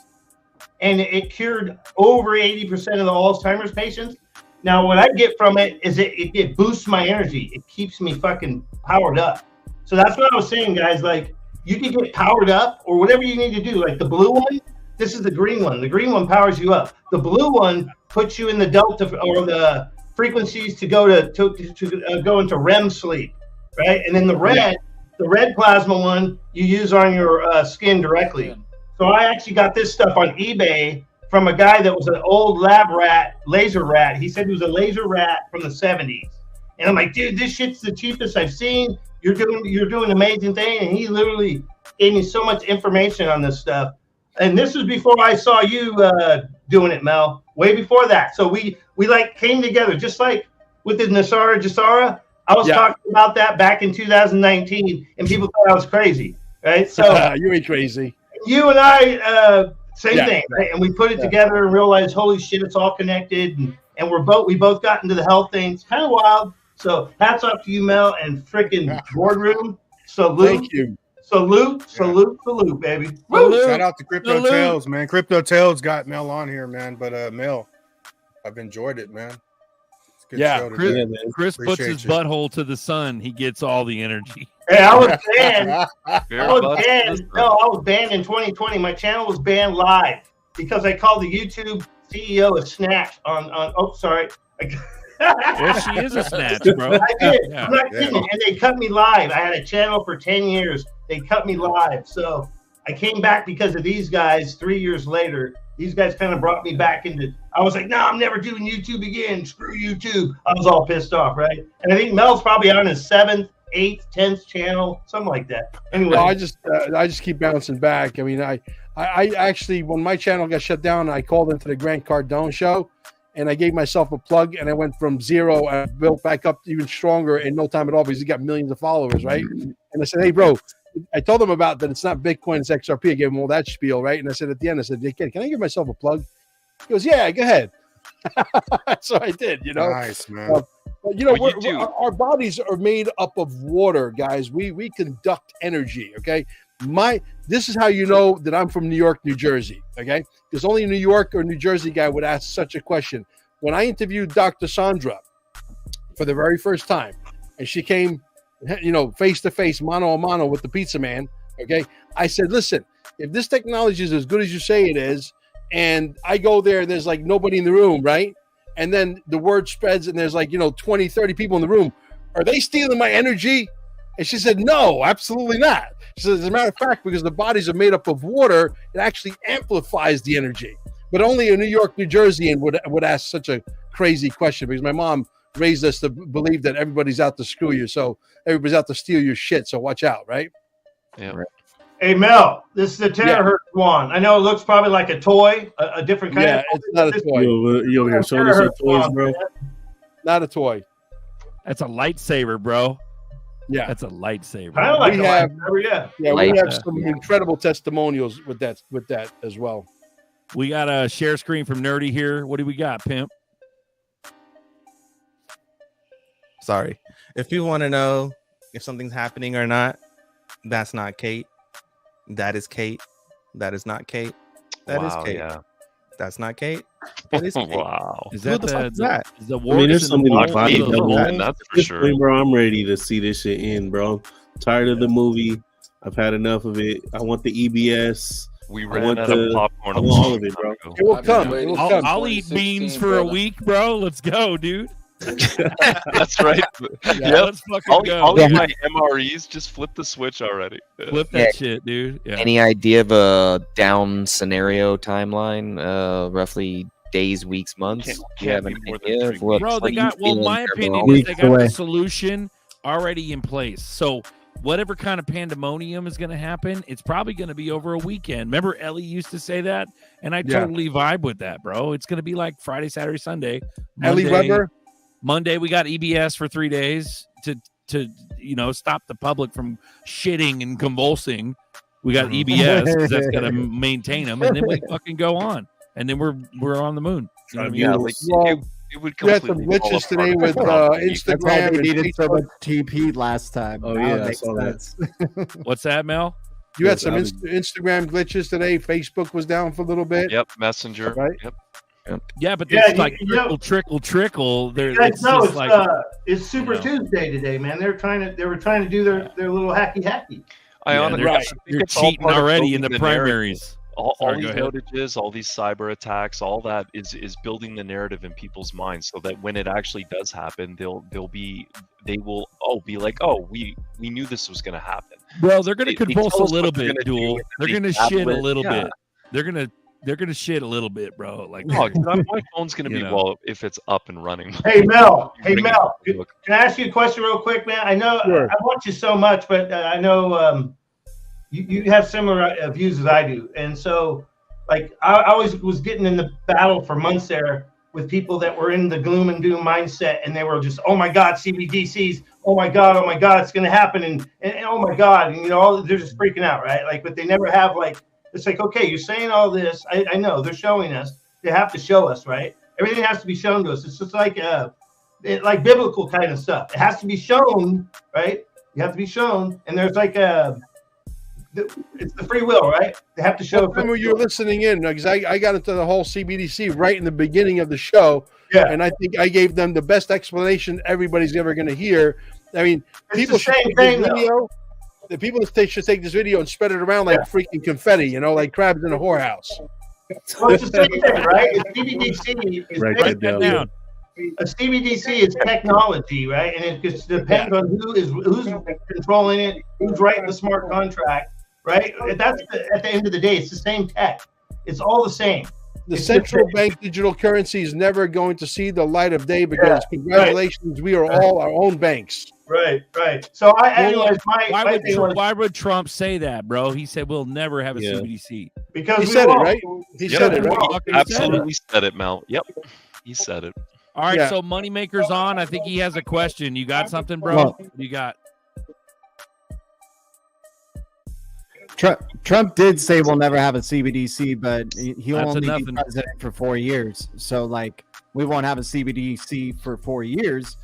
and it cured over 80% of the Alzheimer's patients. Now, what I get from it is it boosts my energy. It keeps me fucking powered up. So that's what I was saying, guys. Like, you can get powered up or whatever you need to do. Like the blue one, this is the green one. The green one powers you up. The blue one puts you in the delta or the frequencies to go go into REM sleep, right? And then the red plasma one you use on your skin directly. So I actually got this stuff on eBay from a guy that was an old laser rat. He said he was a laser rat from the 70s. And I'm like, dude, this shit's the cheapest I've seen. You're doing an amazing thing. And he literally gave me so much information on this stuff. And this was before I saw you doing it, Mel. Way before that. So we like came together, just like with the Nasara. I was talking about that back in 2019, and people thought I was crazy, right? So you ain't crazy. You and I, same thing, right? And we put it together and realized, holy shit, it's all connected, and we both got into the health thing. It's kind of wild. So hats off to you, Mel, and freaking Boardroom. Salute. Thank you. Salute, baby. Woo! Shout out to Crypto Tales, man. Crypto Tales got Mel on here, man. But Mel, I've enjoyed it, man. It's a good show today. Chris puts his butthole to the sun. He gets all the energy. Hey, I was banned. I was banned in 2020. My channel was banned live because I called the YouTube CEO a snatch on oh, sorry. Well, she is a snatch, bro. I did. I'm not kidding. And they cut me live. I had a channel for 10 years. They cut me live. So I came back because of these guys 3 years later. These guys kind of brought me back into, I was like, no, I'm never doing YouTube again. Screw YouTube. I was all pissed off, right? And I think Mel's probably on his 7th, 8th, 10th channel, something like that. Anyway. Well, I just keep bouncing back. I mean, I actually, when my channel got shut down, I called into the Grant Cardone show. And I gave myself a plug, and I went from 0 and built back up even stronger in no time at all because he got millions of followers, right? And I said, hey, bro, I told him about that it's not Bitcoin, it's XRP. I gave him all that spiel, right? And I said at the end, I said, can I give myself a plug? He goes, yeah, go ahead. So I did, Nice, man. But, our bodies are made up of water, guys. We conduct energy, okay? This is how you know that I'm from New York, New Jersey, okay? Because only a New York or New Jersey guy would ask such a question. When I interviewed Dr. Sandra for the very first time, and she came, face to face, mano a mano with the pizza man, okay? I said, listen, if this technology is as good as you say it is, and I go there and there's like nobody in the room, right? And then the word spreads and there's like, 20, 30 people in the room. Are they stealing my energy? And she said, no, absolutely not. She said, as a matter of fact, because the bodies are made up of water, it actually amplifies the energy. But only a New York, New Jerseyan would ask such a crazy question because my mom raised us to believe that everybody's out to screw you. So everybody's out to steal your shit. So watch out, right? Yeah. Right. Hey, Mel, this is the terahertz one. I know it looks probably like a toy, a different kind of toy. It's not a toy. You over here showing us your toys, bro? Not a toy. That's a lightsaber, bro. Yeah, that's a lightsaber. I don't like lightsaber, we have some incredible testimonials with that as well. We got a share screen from Nerdy here. What do we got, Pimp? Sorry. If you want to know if something's happening or not, that's not Kate. That is Kate. That is not Kate. That is Wow, Kate. yeah. That's not Kate. That is Kate. Wow. Is Who that the fuck is that? is the I mean, warts there's in so the many mole- body the doubles. mole? That's for This sure. point, bro, I'm ready to see this shit in, bro. Tired of the movie. I've had enough of it. I want the EBS. We I ran want out the- of popcorn I a want all long of it, bro. time ago. It will I've been come. It waiting will since come. I'll eat 2016, beans for a brother. week, bro. Let's go, dude. That's right. Yeah, let's fucking I'll go. eat my MREs. Just flip the switch already. Flip that shit, dude. Yeah. Any idea of a down scenario timeline? Roughly days, weeks, months? Can't- Do you have can't an be more than idea 3 of what? Bro, they what you got. Well, feel my in terms of opinion all is this? they got away. the solution already in place. So whatever kind of pandemonium is going to happen, it's probably going to be over a weekend. Remember, Ellie used to say that, and I Yeah. totally vibe with that, bro. It's going to be like Friday, Saturday, Sunday. Ellie Weber. Monday we got EBS for 3 days to stop the public from shitting and convulsing. We got EBS because that's got to maintain them, and then we fucking go on, and then we're on the moon. You know what I mean? Yeah, like Well, it would you had some completely fall glitches today apart with around the week. That's why Instagram they and needed so Facebook. much TP last time. Oh, Now yeah, it I makes saw that. sense. What's that, Mel? You had Yes, some I was- Instagram glitches today. Facebook was down for a little bit. Yep, Messenger. Right? Yep. Yeah, but Yeah, there's like you know- trickle. There, You guys it's know just like it's Super you know. Tuesday today, man. They were trying to do their little hacky. I yeah, honestly they're, I think they're it's all cheating part of already in building the narrative. primaries. All Sorry, these go ahead. outages, all these cyber attacks, all that is building the narrative in people's minds, so that when it actually does happen, they will be like, oh, we knew this was going to happen. Bro, they're going to They convulse tell a us little what they're bit, gonna do, Duel. and They're they going to dabble shit a it. little Yeah. bit. They're gonna shit a little bit, bro. Like, Oh, dude, my phone's going to You be know. well if it's up and running. Hey Mel, Bring it can up and look. I ask you a question real quick, man? I know Sure. I watch you so much, but I know you have similar views as I do, and so like I always was getting in the battle for months there with people that were in the gloom and doom mindset, and they were just, oh my God, CBDCs, oh my God, it's going to happen, and oh my God, and they're just freaking out, right? Like, but they never have like, it's like, okay, you're saying all this, I know they're showing us, they have to show us, right? Everything has to be shown to us. It's just like like biblical kind of stuff. It has to be shown, right? You have to be shown, and there's like it's the free will, right? They have to show. What time were you listening in? Because I got into the whole CBDC right in the beginning of the show. Yeah. And I think I gave them the best explanation everybody's ever going to hear. I mean, It's people the should same take this thing, though. video. The people should take this video and spread it around like freaking confetti, like crabs in a whorehouse. Well, it's the same thing, right? CBDC is Write write that that down. a CBDC is technology, right? And it just depends on who's controlling it, who's writing the smart contract, right? That's at the end of the day, it's the same tech. It's all the same. The It's central the- bank digital currency is never going to see the light of day because congratulations, we are all our own banks. Right. So anyways, why would Trump say that, bro? He said we'll never have a Yeah. CBDC. because He we said it, won't. right? He Yep. said it, right? Fucking Absolutely said it, Mel. Yep, he said it. All right, Yeah. so Moneymaker's on. I think he has a question. You got something, bro? Well- You got. Trump did say we'll never have a CBDC, but he'll That's only nothing. be president for 4 years. So, like, we won't have a CBDC for 4 years.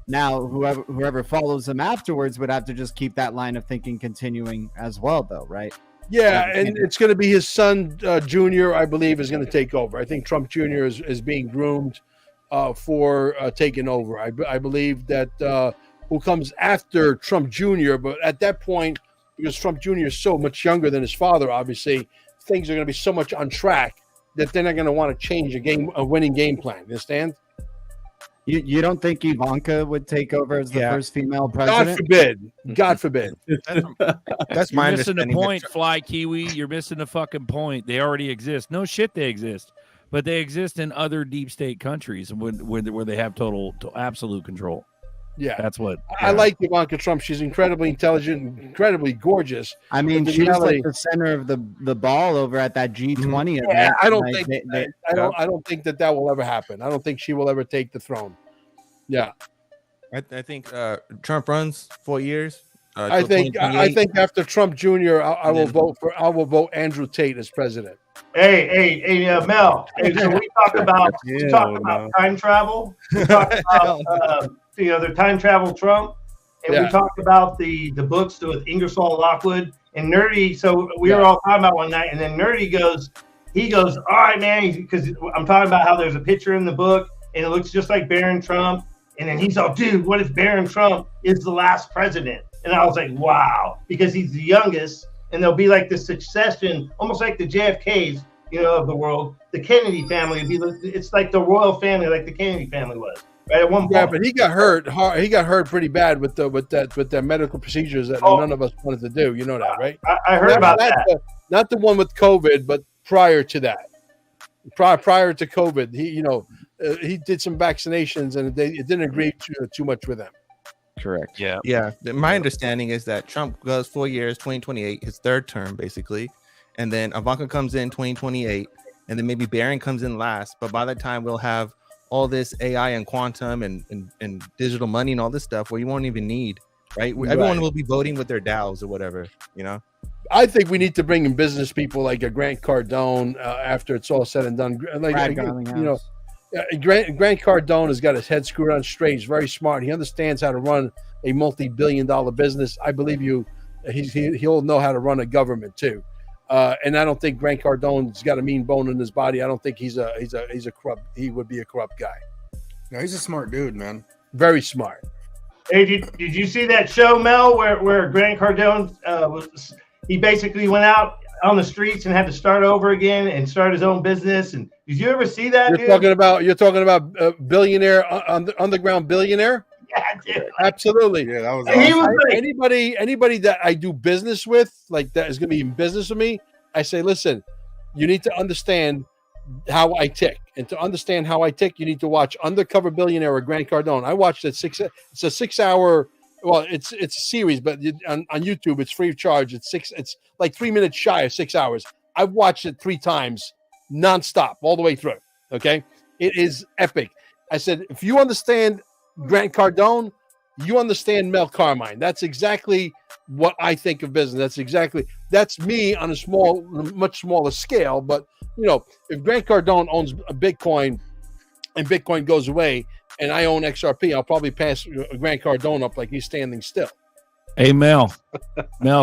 Now, whoever follows him afterwards would have to just keep that line of thinking continuing as well, though, right? Yeah, and it's going to be his son, Junior, I believe, is going to take over. I think Trump Jr. is being groomed for taking over. I believe that who comes after Trump Jr., but at that point, because Trump Jr. is so much younger than his father, obviously, things are going to be so much on track that they're not going to want to change a winning game plan. You understand? You don't think Ivanka would take over as the first female president? God forbid. God forbid. That's You're my missing the understanding. point, Fly Kiwi. You're missing the fucking point. They already exist. No shit, they exist, but they exist in other deep state countries where they have total absolute control. Yeah, That's what I like Ivanka Trump. She's incredibly intelligent, incredibly gorgeous. I mean, But the she's reality- like the center of the ball over at that G20 event. Yeah, I don't Like, think they- I don't think that will ever happen. I don't think she will ever take the throne. Yeah, I think Trump runs 4 years. I till think 2028. after Trump Jr., I will vote Andrew Tate as president. Hey, Mel. Hey, so we talked about Hell no. time travel. We talked about the time travel Trump, and we talked about the books with Ingersoll Lockwood and Nerdy. So we were all talking about one night, and then Nerdy goes, all right, man, because I'm talking about how there's a picture in the book, and it looks just like Barron Trump. And then he's all, dude, what if Barron Trump is the last president? And I was like, wow, because he's the youngest, and there'll be like the succession, almost like the JFKs, of the world. The Kennedy family it's like the royal family, like the Kennedy family was, right? At one point. Yeah, but he got hurt. He got hurt pretty bad with the medical procedures that none of us wanted to do. You know that, right? I heard about that. Not the one with COVID, but prior to that, prior to COVID, he did some vaccinations, and it didn't agree too much with them. Correct. Yeah. My understanding is that Trump goes 4 years, 2028, his third term, basically. And then Ivanka comes in 2028, and then maybe Barron comes in last. But by that time, we'll have all this AI and quantum and digital money and all this stuff where you won't even need, right? Everyone will be voting with their DAOs or whatever, I think we need to bring in business people like a Grant Cardone after it's all said and done. Grant Cardone has got his head screwed on straight. He's very smart. He understands how to run a multi-billion-dollar business. I believe he'll know how to run a government too. And I don't think Grant Cardone's got a mean bone in his body. I don't think he's a corrupt. He would be a corrupt guy. No, he's a smart dude, man. Very smart. Hey, did you see that show, Mel, where Grant Cardone he basically went out on the streets and had to start over again and start his own business? And did you ever see that? You're talking about billionaire, underground billionaire. Yeah, dude. Absolutely. Yeah, that was awesome. Anybody that I do business with, like that is going to be in business with me. I say, listen, you need to understand how I tick, and to understand how I tick, you need to watch Undercover Billionaire or Grant Cardone. I watched it. It's a 6 hour. Well, it's a series, but on YouTube it's free of charge. It's like 3 minutes shy of 6 hours. I've watched it 3 times, nonstop, all the way through. Okay, it is epic. I said, if you understand Grant Cardone, you understand Mel Carmine. That's exactly what I think of business. That's me on a much smaller scale. But if Grant Cardone owns a Bitcoin and Bitcoin goes away, and I own XRP, I'll probably pass Grant Cardone up like he's standing still. Hey, Mel,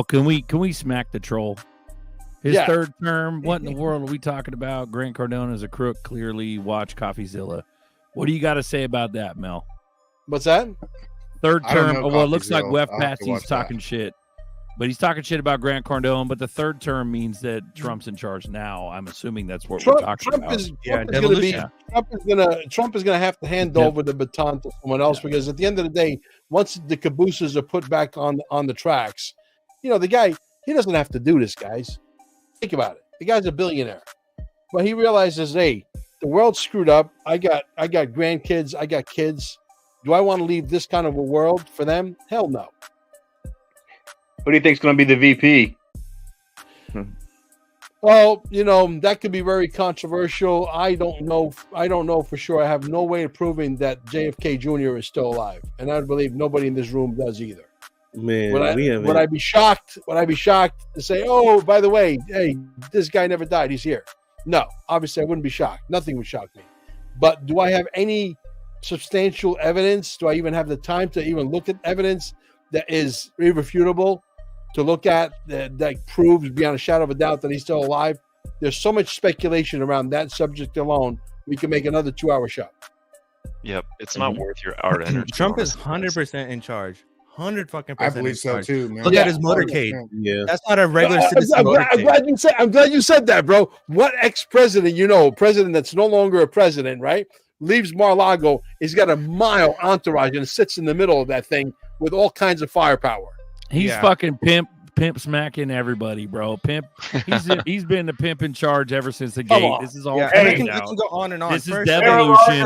can we smack the troll? His third term, what in the world are we talking about? Grant Cardone is a crook, clearly. Watch CoffeeZilla. What do you got to say about that, Mel? What's that? Third term. Well, it looks like Wef Patsy's talking shit. But he's talking shit about Grant Cardone. But the third term means that Trump's in charge now. I'm assuming that's what we're talking about. Trump is gonna have to hand over the baton to someone else, because at the end of the day, once the cabooses are put back on the tracks, the guy, he doesn't have to do this, guys. Think about it. The guy's a billionaire, but he realizes, hey, the world's screwed up. I got grandkids. I got kids. Do I want to leave this kind of a world for them? Hell no. Who do you think is going to be the VP? Well, that could be very controversial. I don't know for sure. I have no way of proving that JFK Jr. is still alive, and I believe nobody in this room does either. Man, would I be shocked? Would I be shocked to say, "Oh, by the way, hey, this guy never died. He's here"? No, obviously I wouldn't be shocked. Nothing would shock me. But do I have any substantial evidence? Do I even have the time to even look at evidence that is irrefutable to look at that proves beyond a shadow of a doubt that he's still alive? There's so much speculation around that subject alone. We can make another 2-hour show. Yep, it's not worth our energy. Trump is 100% in charge. 100% I believe so too, man. Look at his motorcade. Yeah, that's not a regular citizen motorcade. I'm glad you said that, bro. What ex-president, president that's no longer a president, right? Leaves Mar-a-Lago. He's got a mile entourage and sits in the middle of that thing with all kinds of firepower. He's fucking pimp smacking everybody, bro. Pimp. He's been the pimp in charge ever since the gate. This is all. We can go on and on. This is devolution.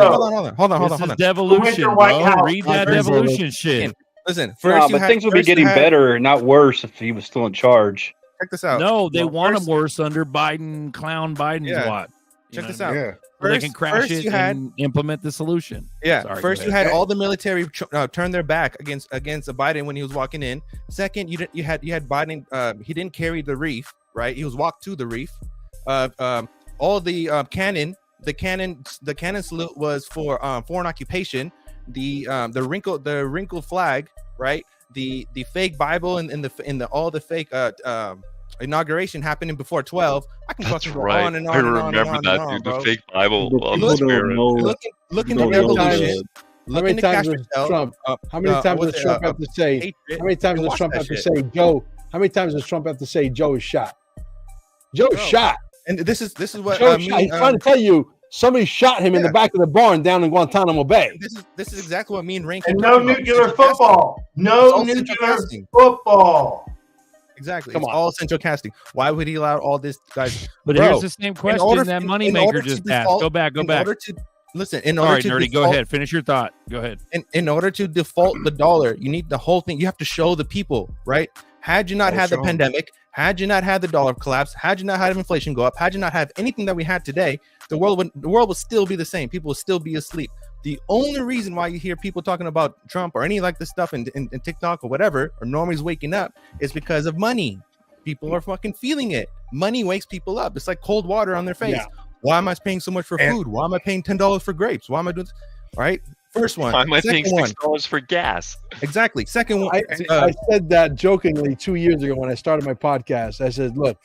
Hold on. This is devolution, bro. Read that devolution shit. Listen, first, but things would be getting better, not worse, if he was still in charge. Check this out. No, they want him worse under Biden, clown Biden's watch. Check this out. Yeah. First, they can crash it and implement the solution. Yeah. Sorry, first, you had all the military turn their back against Biden when he was walking in. Second, you had Biden. He didn't carry the reef, right? He was walked to the reef. All the cannon salute was for foreign occupation. the wrinkled flag, right? The fake Bible and the all the fake inauguration happening before 12. I can That's fucking go right. on and I on and on and remember on that, and on, dude. bro. The fake Bible. People don't know. Look in Don't the know revolution. How many times does Trump? How many times does Trump have to say? How many times does Trump have to say Joe? How many times does Trump have to say Joe is shot? Joe is shot. And this is what Joe I is mean. shot. He's trying to tell you somebody shot him in the back of the barn down in Guantanamo Bay. This is exactly what me and Rain. And no nuclear football. No nuclear football. Exactly. It's all central casting. Why would he allow all this, guys? But here's the same question that Moneymaker just asked. Go back. Listen, Sorry, Nerdy, go ahead. Finish your thought. Go ahead. In order to default the dollar, you need the whole thing. You have to show the people, right? Had you not had the pandemic, had you not had the dollar collapse, had you not had inflation go up, had you not had anything that we had today, the world would still be the same. People would still be asleep. The only reason why you hear people talking about Trump or any like this stuff in TikTok or whatever, or normies waking up, is because of money. People are fucking feeling it. Money wakes people up. It's like cold water on their face. Yeah. Why am I paying so much for food? Why am I paying $10 for grapes? Why am I doing this? All right. First one. Why am I paying $6 for gas? Exactly. Second one. I said that jokingly 2 years ago when I started my podcast. I said, look,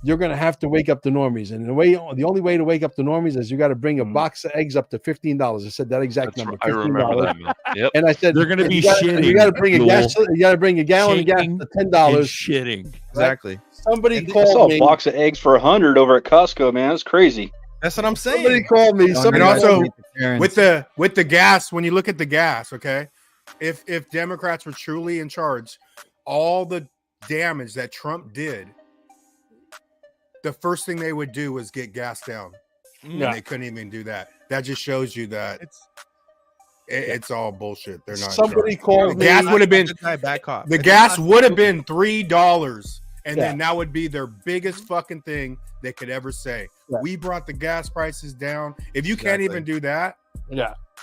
you're going to have to wake up the normies. And the only way to wake up the normies is you got to bring a box of eggs up to $15. I said that exact number. I remember that, man. Yep. And I said they're going to be shitting. You got to bring a gas. You got to bring a gallon of gas to $10. Shitting. Exactly. Somebody I saw called me. A box of eggs for $100 over at Costco, man. That's crazy. That's what I'm saying. Somebody called me. And also with the gas, when you look at the gas, okay, if Democrats were truly in charge, all the damage that Trump did, the first thing they would do was get gas down. Yeah. And they couldn't even do that. That just shows you that it's all bullshit. They're not. Somebody called me. Gas would have been the gas would have been $3, and then that would be their biggest fucking thing they could ever say. Yeah. We brought the gas prices down. If you can't even do that,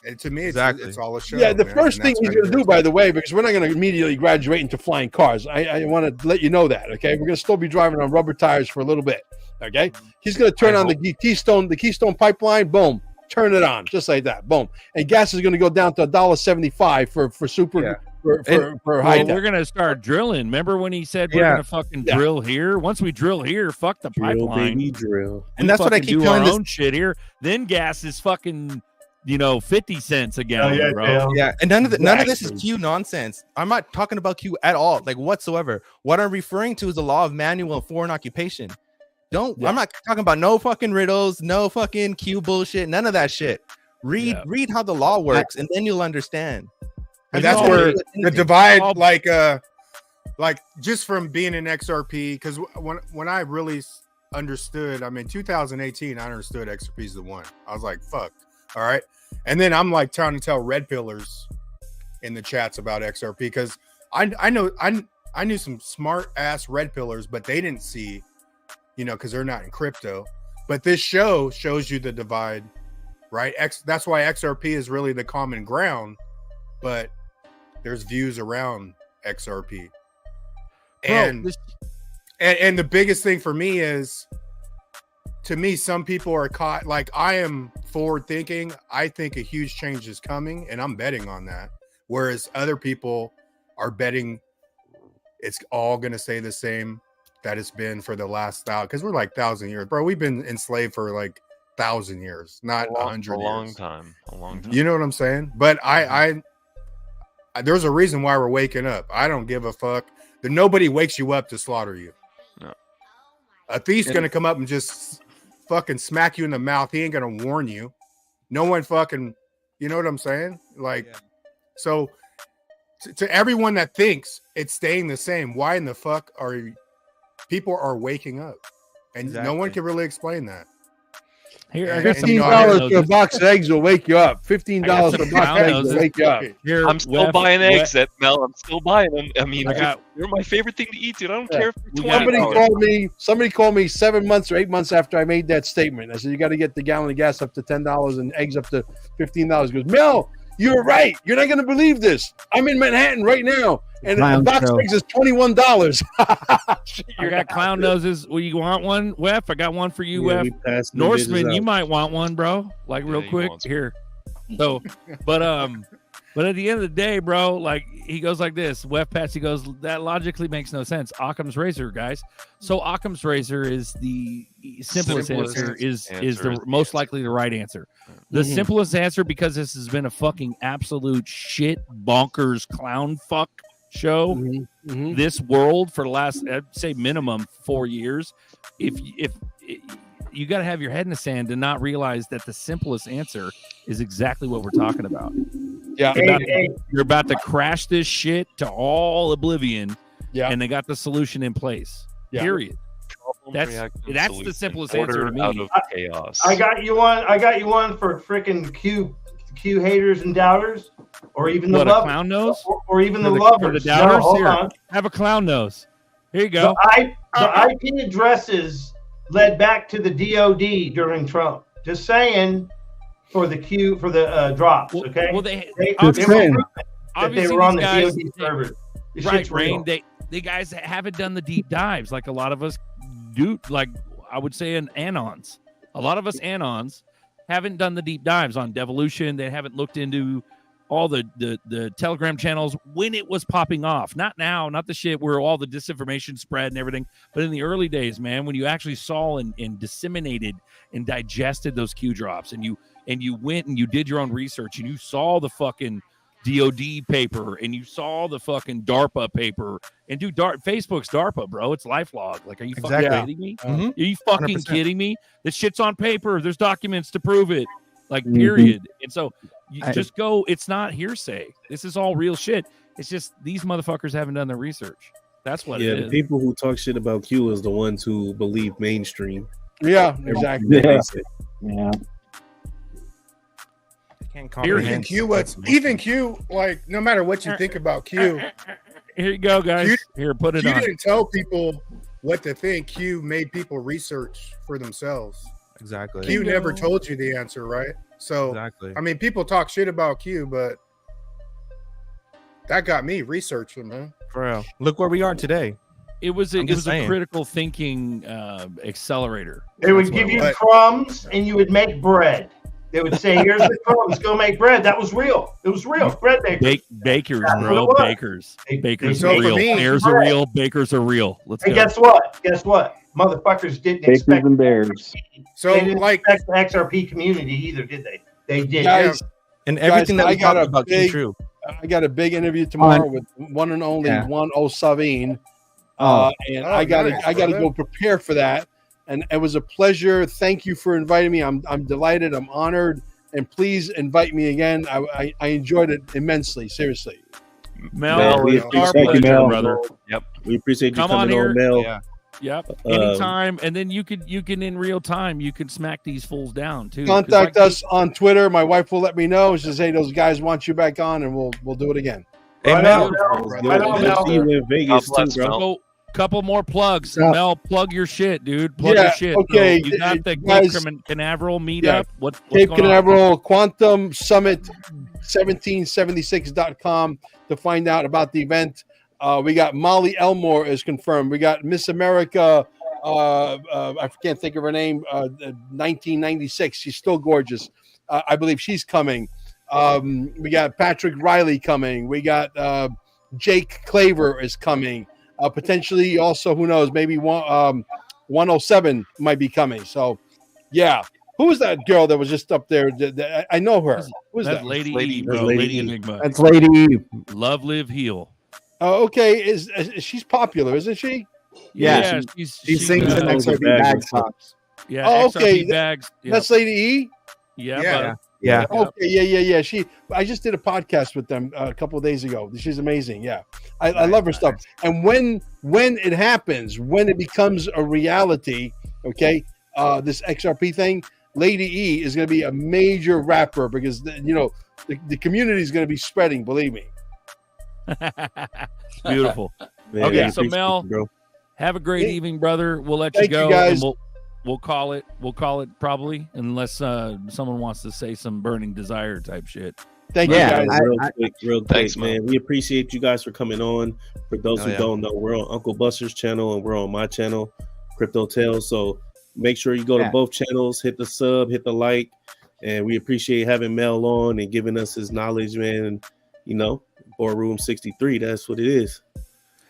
and to me, it's all a show. Yeah, the first thing he's going to do, by the way, because we're not going to immediately graduate into flying cars. I want to let you know that. Okay, we're going to still be driving on rubber tires for a little bit. Okay, he's going to turn on the Keystone pipeline. Boom, turn it on just like that. Boom, and gas is going to go down to $1.75 for super. Yeah. For high. We're gonna start drilling. Remember when he said we're gonna fucking drill here? Once we drill here, fuck the pipeline. Baby, drill. And that's what I keep do telling our own shit here. Then gas is fucking 50 cents a gallon, bro. Yeah, and none of this is Q nonsense. I'm not talking about Q at all, like whatsoever. What I'm referring to is the law of manual and foreign occupation. I'm not talking about no fucking riddles, no fucking Q bullshit, none of that shit. Read how the law works, and then you'll understand. And that's where the divide, like just from being an XRP, because when I really understood, 2018, I understood XRP is the one. I was like, fuck, all right. And then I'm like trying to tell red pillars in the chats about XRP, because I knew some smart ass red pillars, but they didn't see, because they're not in crypto. But this show shows you the divide, right? That's why XRP is really the common ground, but there's views around XRP. And the biggest thing for me is, to me, some people are caught, like I am forward thinking. I think a huge change is coming, and I'm betting on that. Whereas other people are betting it's all going to stay the same that it's been for the last 1,000, because we're like 1,000 years, bro. We've been enslaved for like 1,000 years, not 100 years. A long time. You know what I'm saying? But I there's a reason why we're waking up. I don't give a fuck. Nobody wakes you up to slaughter you. No. A thief's gonna come up and just fucking smack you in the mouth. He ain't gonna warn you. No one fucking, you know what I'm saying? Like, so to everyone that thinks it's staying the same, why in the fuck people are waking up? And no one can really explain that. Here, $15 for a box of eggs will wake you up. $15 for a box of eggs will wake you up. Here, I'm still buying eggs at Mel. I'm still buying them. I mean, they're my favorite thing to eat, dude. I don't care if they're $20. Somebody called me 7 months or 8 months after I made that statement. I said, you got to get the gallon of gas up to $10 and eggs up to $15. He goes, Mel, you're right. You're not going to believe this. I'm in Manhattan right now, and a box of eggs is $21. I got clown noses. Well, you want one, Wef? I got one for you, Wef. Norseman, you might want one, bro. Like real quick. Here, So, but at the end of the day, bro, like he goes like this. Wef Patsy goes, that logically makes no sense. Occam's razor, guys. So Occam's razor is the simplest answer. Is the most likely the right answer. The simplest answer, because this has been a fucking absolute shit bonkers clown fuck show. This world for the last, I'd say minimum 4 years. If you got to have your head in the sand to not realize that the simplest answer is exactly what we're talking about. Yeah, you're about to crash this shit to all oblivion. Yeah, and they got the solution in place. Yeah. Period. That's the simplest answer to me. Out of chaos. I got you one for freaking Q haters and doubters, or even the lovers. Clown nose, or even the lovers. For the doubters, no, hold here, on. have a clown nose. Here you go. The IP addresses led back to the DOD during Trump. Just saying, for the drops. Okay. Well, they obviously obviously were on the guys, DOD servers. This right, shit's real. Rain. They guys haven't done the deep dives like a lot of us do. Like I would say, anons. A lot of us anons haven't done the deep dives on devolution. They haven't looked into all the Telegram channels when it was popping off. Not now, not the shit where all the disinformation spread and everything, but in the early days, man, when you actually saw and disseminated and digested those Q drops, and you went and you did your own research, and you saw the fucking DOD paper, and you saw the fucking DARPA paper, and dude, Facebook's DARPA, bro. It's LifeLog. Like, are you fucking kidding me? Are you fucking 100%. kidding me? This shit's on paper. There's documents to prove it. Like, period. And so you just go, it's not hearsay. This is all real shit. It's just these motherfuckers haven't done their research. That's what it is. The people who talk shit about Q is the ones who believe mainstream. Yeah, exactly. Yeah. Can't comprehend. Even Q, like, no matter what you think about Q, here you go, guys. Here, put it Q on. didn't tell people what to think. Q made people research for themselves. Exactly. Q never told you the answer, right? So, Exactly. I mean, people talk shit about Q, but that got me researching, man. For real. Look where we are today. It was I'm just a saying. critical thinking accelerator. They would That's give what it you was. crumbs and you would make bread. They would say, "Here's the crumbs. Go make bread." That was real. It was real. Bread bakers. Bakers, That's bro. what it was. Bakers. They Bakers told are real. me- Bears are real. Bakers are real. Let's And go. guess what? Guess what? Motherfuckers didn't Bakers expect and bears. So, they didn't like, expect the XRP community either, did they? They did. Guys, And everything guys, that we I got talked a about big- is true. I got a big interview tomorrow with one and only Juan O. Savine. And I gotta go prepare for that. And it was a pleasure. Thank you for inviting me. I'm delighted. I'm honored. And please invite me again. I enjoyed it immensely. Seriously. Mel, we it's our appreciate you, pleasure, Mel. brother. Yep. We appreciate you Come on coming here. on, Mel. Yeah. Yep. Anytime, and then you can in real time you can smack these fools down too. 'Cause Contact like- us on Twitter. My wife will let me know. She says, "Hey, those guys want you back on, and we'll do it again." Hey, Right Mel. on, Mel. Let's Right do it. on, Let's see Mel. you in Vegas God bless, too, bro. Mel. So, couple more plugs. Yeah. Mel, plug your shit, dude. Plug Yeah, your shit. okay, So you got the guys- Cape Canaveral meetup. Yeah. What's Cape going on? Canaveral Quantum Summit 1776.com to find out about the event. We got Molly Elmore is confirmed. We got Miss America. I can't think of her name. 1996. She's still gorgeous. I believe she's coming. We got Patrick Riley coming. We got Jake Claver is coming. Potentially also, who knows? Maybe 107 might be coming. So, yeah. Who was that girl that was just up there? I know her. Who's That's that? Lady Lady- E, bro. that's Lady Lady E. Enigma. That's Lady E. Love, live, heal. Oh, okay. Is she's popular, isn't she? Yeah, she She sings in knows her XRP bag bag and stuff. songs. Yeah, Oh, XRP okay. bags. Yep. That's Lady E. Yeah, Yeah. bud. Yeah. Okay, yeah. I just did a podcast with them a couple of days ago. She's amazing. Yeah, I love her stuff. And when it happens, when it becomes a reality, okay, this XRP thing, Lady E is going to be a major rapper because the community is going to be spreading. Believe me. Beautiful. Man, Okay, we so appreciate Mel- you, bro. Have a great Hey. evening, brother. We'll let Thank you you, go. guys. And we'll call it. We'll call it probably, unless someone wants to say some burning desire type shit. Thank Yeah, you guys. Real quick, Thanks, man. We appreciate you guys for coming on. For those Oh, who yeah. don't know, we're on Uncle Buster's channel and we're on my channel, Crypto Tales. So make sure you go to Yeah. both channels, hit the sub, hit the like, And we appreciate having Mel on and giving us his knowledge, man. And, you know, Boardroom 63, that's what it is.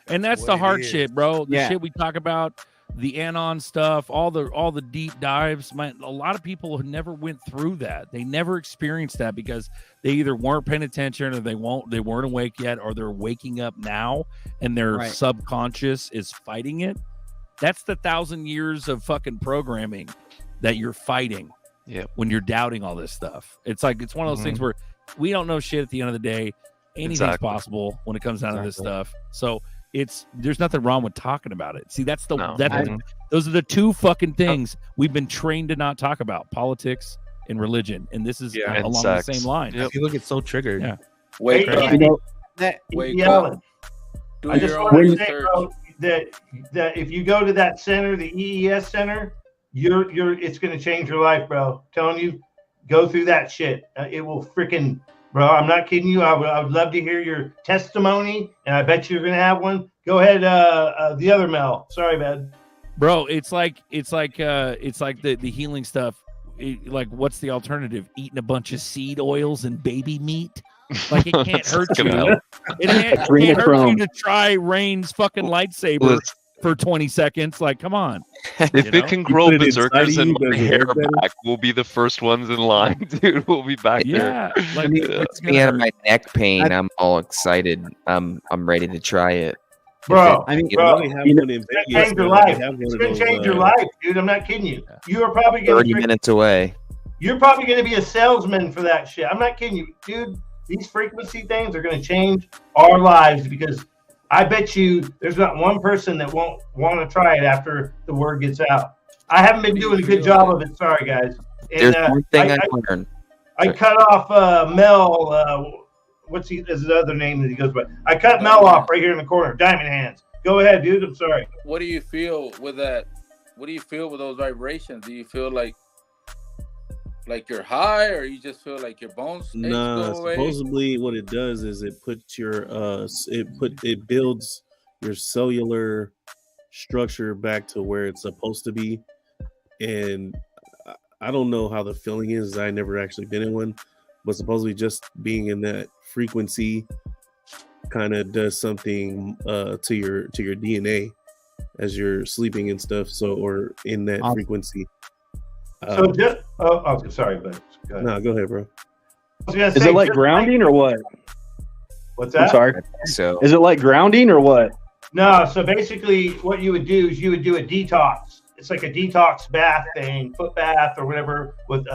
And that's what the it hard is. shit, bro. The Yeah. shit we talk about, the anon stuff, all the deep dives. Man, a lot of people have never went through that. They never experienced that because they either weren't paying attention or they weren't awake yet, or they're waking up now and their Right. subconscious is fighting it. That's the 1,000 years of fucking programming that you're fighting. Yep. When you're doubting all this stuff. It's like it's one of those things where we don't know shit at the end of the day. Anything's Exactly. possible when it comes down to this stuff. So there's nothing wrong with talking about it. See, those are the two fucking things we've been trained to not talk about: politics and religion. And this is and along sex. the same line. Yep. People get so triggered. Yeah. Wake Hey, up. You know, Wake Alan, up. Do I just your want own to say, research. bro, that if you go to that center, the EES center, it's going to change your life, bro. Telling you, go through that shit. It will freaking, bro. I'm not kidding you. I would love to hear your testimony, and I bet you're going to have one. Go ahead, the other Mel. Sorry, man. Bro, it's like the healing stuff. Like, what's the alternative? Eating a bunch of seed oils and baby meat? Like, it can't That's hurt not you. gonna help. It can't hurt you to try Rain's fucking lightsaber for 20 seconds. Like, come on. If it can grow put it berserkers inside and you, my does it hair work better? back, we'll be the first ones in line, dude. We'll be back Yeah. there. Like, it's Me gonna out of hurt. my neck pain. I'm all excited. I'm ready to try it. Bro, I mean, They bro, only have you know, one in it's going to Vegas, change your man. They life. have one It's of going to those, change your life, dude. I'm not kidding you. You are probably going 30 to minutes away. You're probably going to be a salesman for that shit. I'm not kidding you, dude. These frequency things are going to change our lives because I bet you there's not one person that won't want to try it after the word gets out. I haven't been doing a good job of it. Sorry, guys. And, There's one thing I learned. I cut off Mel. What's his other name that he goes by? I cut Mel off right here in the corner. Diamond Hands. Go ahead, dude. I'm sorry. What do you feel with that? What do you feel with those vibrations? Do you feel like you're high, or you just feel like your bones Nah, go away? supposedly what it does is it puts your it builds your cellular structure back to where it's supposed to be. And I don't know how the feeling is. I never actually been in one, but supposedly just being in that frequency kind of does something to your DNA as you're sleeping and stuff. So, or in that frequency. So just sorry, but no, go ahead, bro. Is it like grounding or what? What's that? I'm sorry. So Is it like grounding or what? No, so basically what you would do is you would do a detox. It's like a detox bath thing, foot bath or whatever with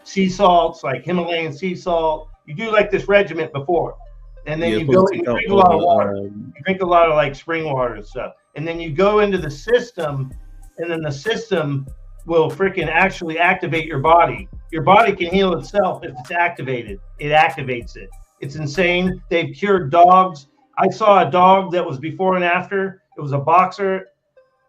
sea salts, like Himalayan sea salt. You do like this regimen before. And then you go and drink a lot of water. You drink a lot of like spring water and stuff. And then you go into the system, and then the system will freaking actually activate your body. Your body can heal itself if it's activated. It activates it. It's insane. They've cured dogs. I saw a dog that was before and after. It was a boxer.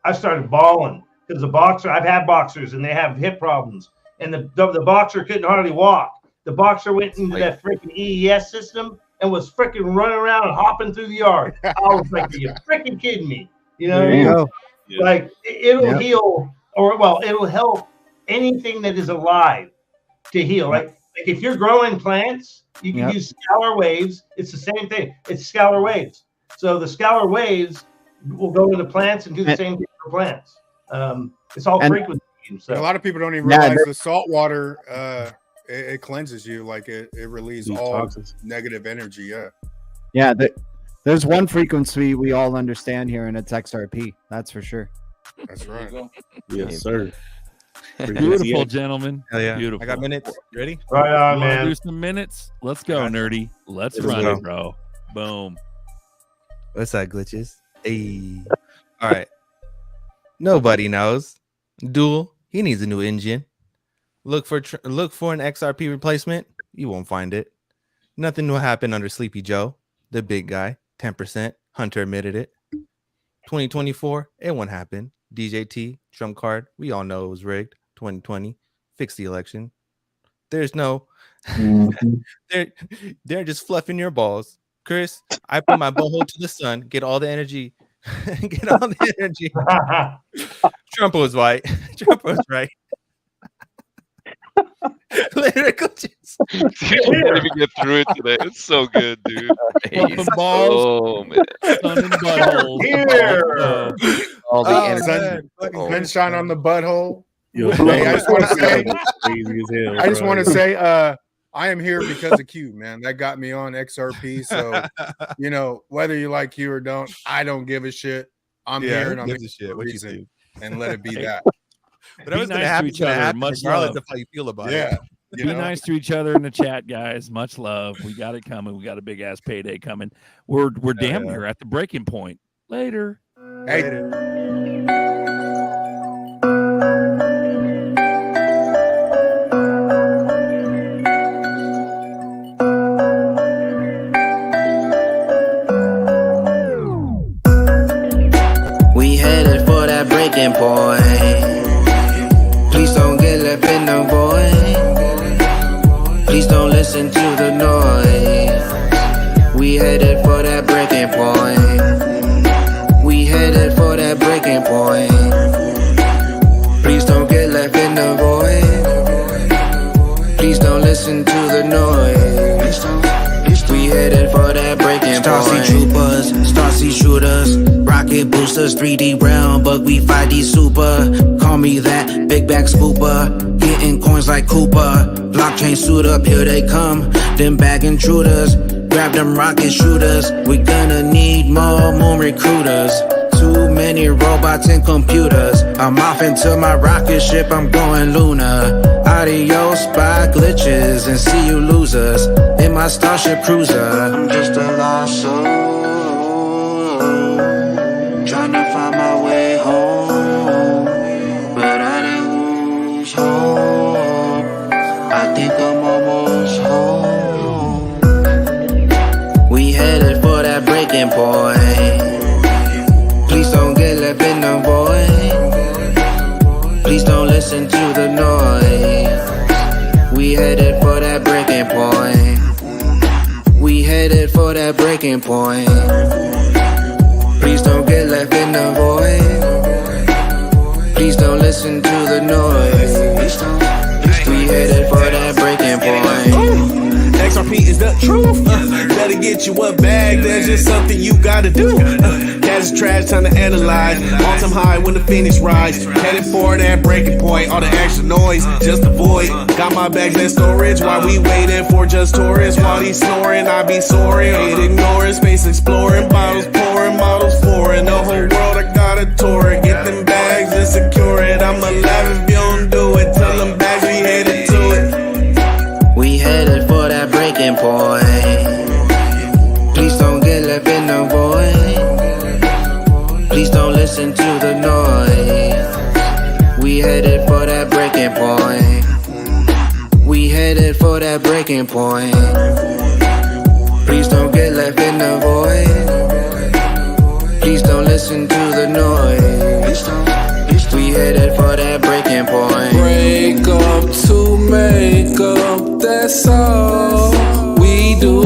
I started bawling because the boxer, I've had boxers and they have hip problems. And the boxer couldn't hardly walk. The boxer went into that freaking EES system and was freaking running around and hopping through the yard. I was like, are you freaking kidding me? You know what I mean? Yeah. Like, it'll heal, it'll help anything that is alive to heal. Like if you're growing plants, you can use scalar waves. It's the same thing. It's scalar waves. So the scalar waves will go into plants and do the same thing for plants. It's all frequency. So. A lot of people don't even realize the salt water it cleanses you, like it releases all negative energy. Yeah, there's one frequency we all understand here, and it's XRP. That's for sure. That's right. Yes, sir. Beautiful, gentlemen. Hell yeah. Beautiful. I got minutes. You ready? Right on, You wanna man. do some minutes? Let's go, nerdy. Let's Let's run go. it, bro. Boom. What's that, glitches? Hey. All right. Nobody knows. Duel. He needs a new engine. Look for an XRP replacement. You won't find it. Nothing will happen under Sleepy Joe, the big guy. 10%. Hunter admitted it. 2024. It won't happen. DJT, Trump card. We all know it was rigged. 2020. Fix the election. There's no. They're just fluffing your balls. Chris, I put my butthole to the sun. Get all the energy. Get all the energy. Trump was right. Trump was right. Lyrical juice. Dude, you can't even get through it today. It's so good, dude. Pumping balls. Oh man. Sun in buttholes. Here. All the Oh, energy. man. Fucking Oh. Sunshine on the butthole. Yo, Hey, I just want to say, crazy as hell. I just bro. want to say, I am here because of Q, man. That got me on XRP. So, you know, whether you like Q or don't, I don't give a shit. I'm here and I'm gives here a shit. for a What you reason, do? and let it be that. Whatever's gonna nice to happen, each gonna other. happen, Much regardless love. of how you feel about Yeah. it. You Be know? nice to each other in the chat, guys. Much love. We got it coming. We got a big ass payday coming. We're damn yeah. near at the breaking point. Later. Hey, We headed for that breaking point. Please don't get left in the void. Please don't listen to the noise. We headed for that breaking point. We headed for that breaking point. Please don't get left in the void. Please don't listen to the noise. We headed for that breaking point. Starsea troopers, Starsea shooters, rocket boosters, 3D realm, but we 5D super. Call me that big bag scooper, getting coins like Cooper. Blockchain suit up, here they come, them bag intruders. Grab them rocket shooters, we gonna need more moon recruiters. Too many robots and computers. I'm off into my rocket ship, I'm going lunar. Adios, spy glitches, and see you losers. In my Starship Cruiser, I'm just a lost soul, trying to find my way home, but I didn't lose hope. I think I'm almost home. We headed for that breaking point. Please don't get left in the void. Please don't listen to the noise. We headed for that breaking point. We headed for that breaking point. Please don't get left in the void. Please don't listen to the noise. We headed for that breaking point. XRP is the truth. Better get you a bag, that's just something you gotta do. Cash is trash, time to analyze. All time high when the finish rise. Headed for that breaking point, all the extra noise, just avoid. Got my bags in storage while we waiting for just tourists. While he's snoring, I be soaring. Hate ignoring, space exploring, bottles pouring, models foreign. The whole world, I gotta tour it. Get them bags and secure it. I'm alive if you don't do it. Tell them bags we headed to it. We headed for that breaking point. Please don't get left in the void. Please don't listen to the noise. We headed for that breaking point. We headed for that breaking point. Please don't get left in the void. Please don't listen to the noise. We headed for that breaking point. Break up to make up, that's all we do.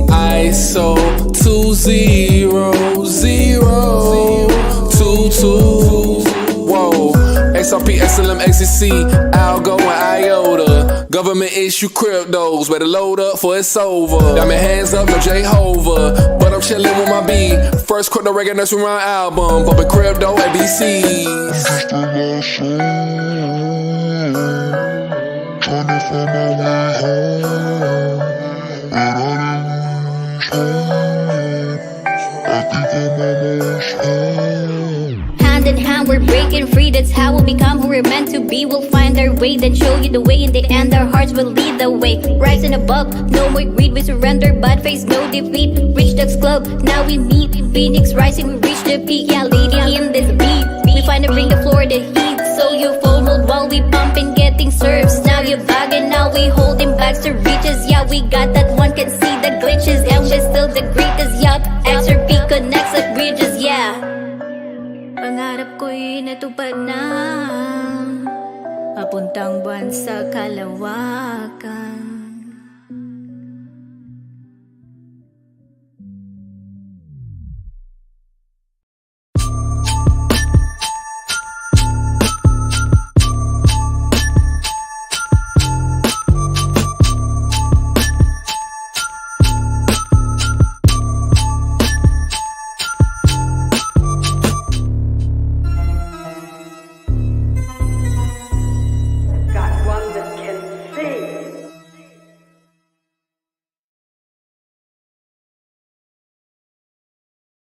ISO 200022. Whoa, XRP, XLM, XCC, Algo, and IOTA. Government issue cryptos, better load up for it's over. Got my hands up, no Jehovah, but I'm chilling with my B. First crypto reggae nursery rhyme album, bumping crypto at BC's. Trying to find my way home, but I think I'm almost home. Hand in hand, we're breaking free. That's how we'll become who we're meant to be. We'll find our way, then show you the way. In the end, our hearts will lead the way. Rising above, no more greed. We surrender, but face no defeat. Rich Ducks Club, now we meet. Phoenix rising, we reach the peak. Yeah, lady in this beat. We find a ring, the floor, the heat. So you fold while we pumping, getting serves. Now you bagging, now we holding bags to reaches. Yeah, we got that one, can see the glitches. And we're still the greatest. Yup, XRP connects the bridges, yeah. Pangarap ko'y natupad na, papuntang buwan sa kalawakan.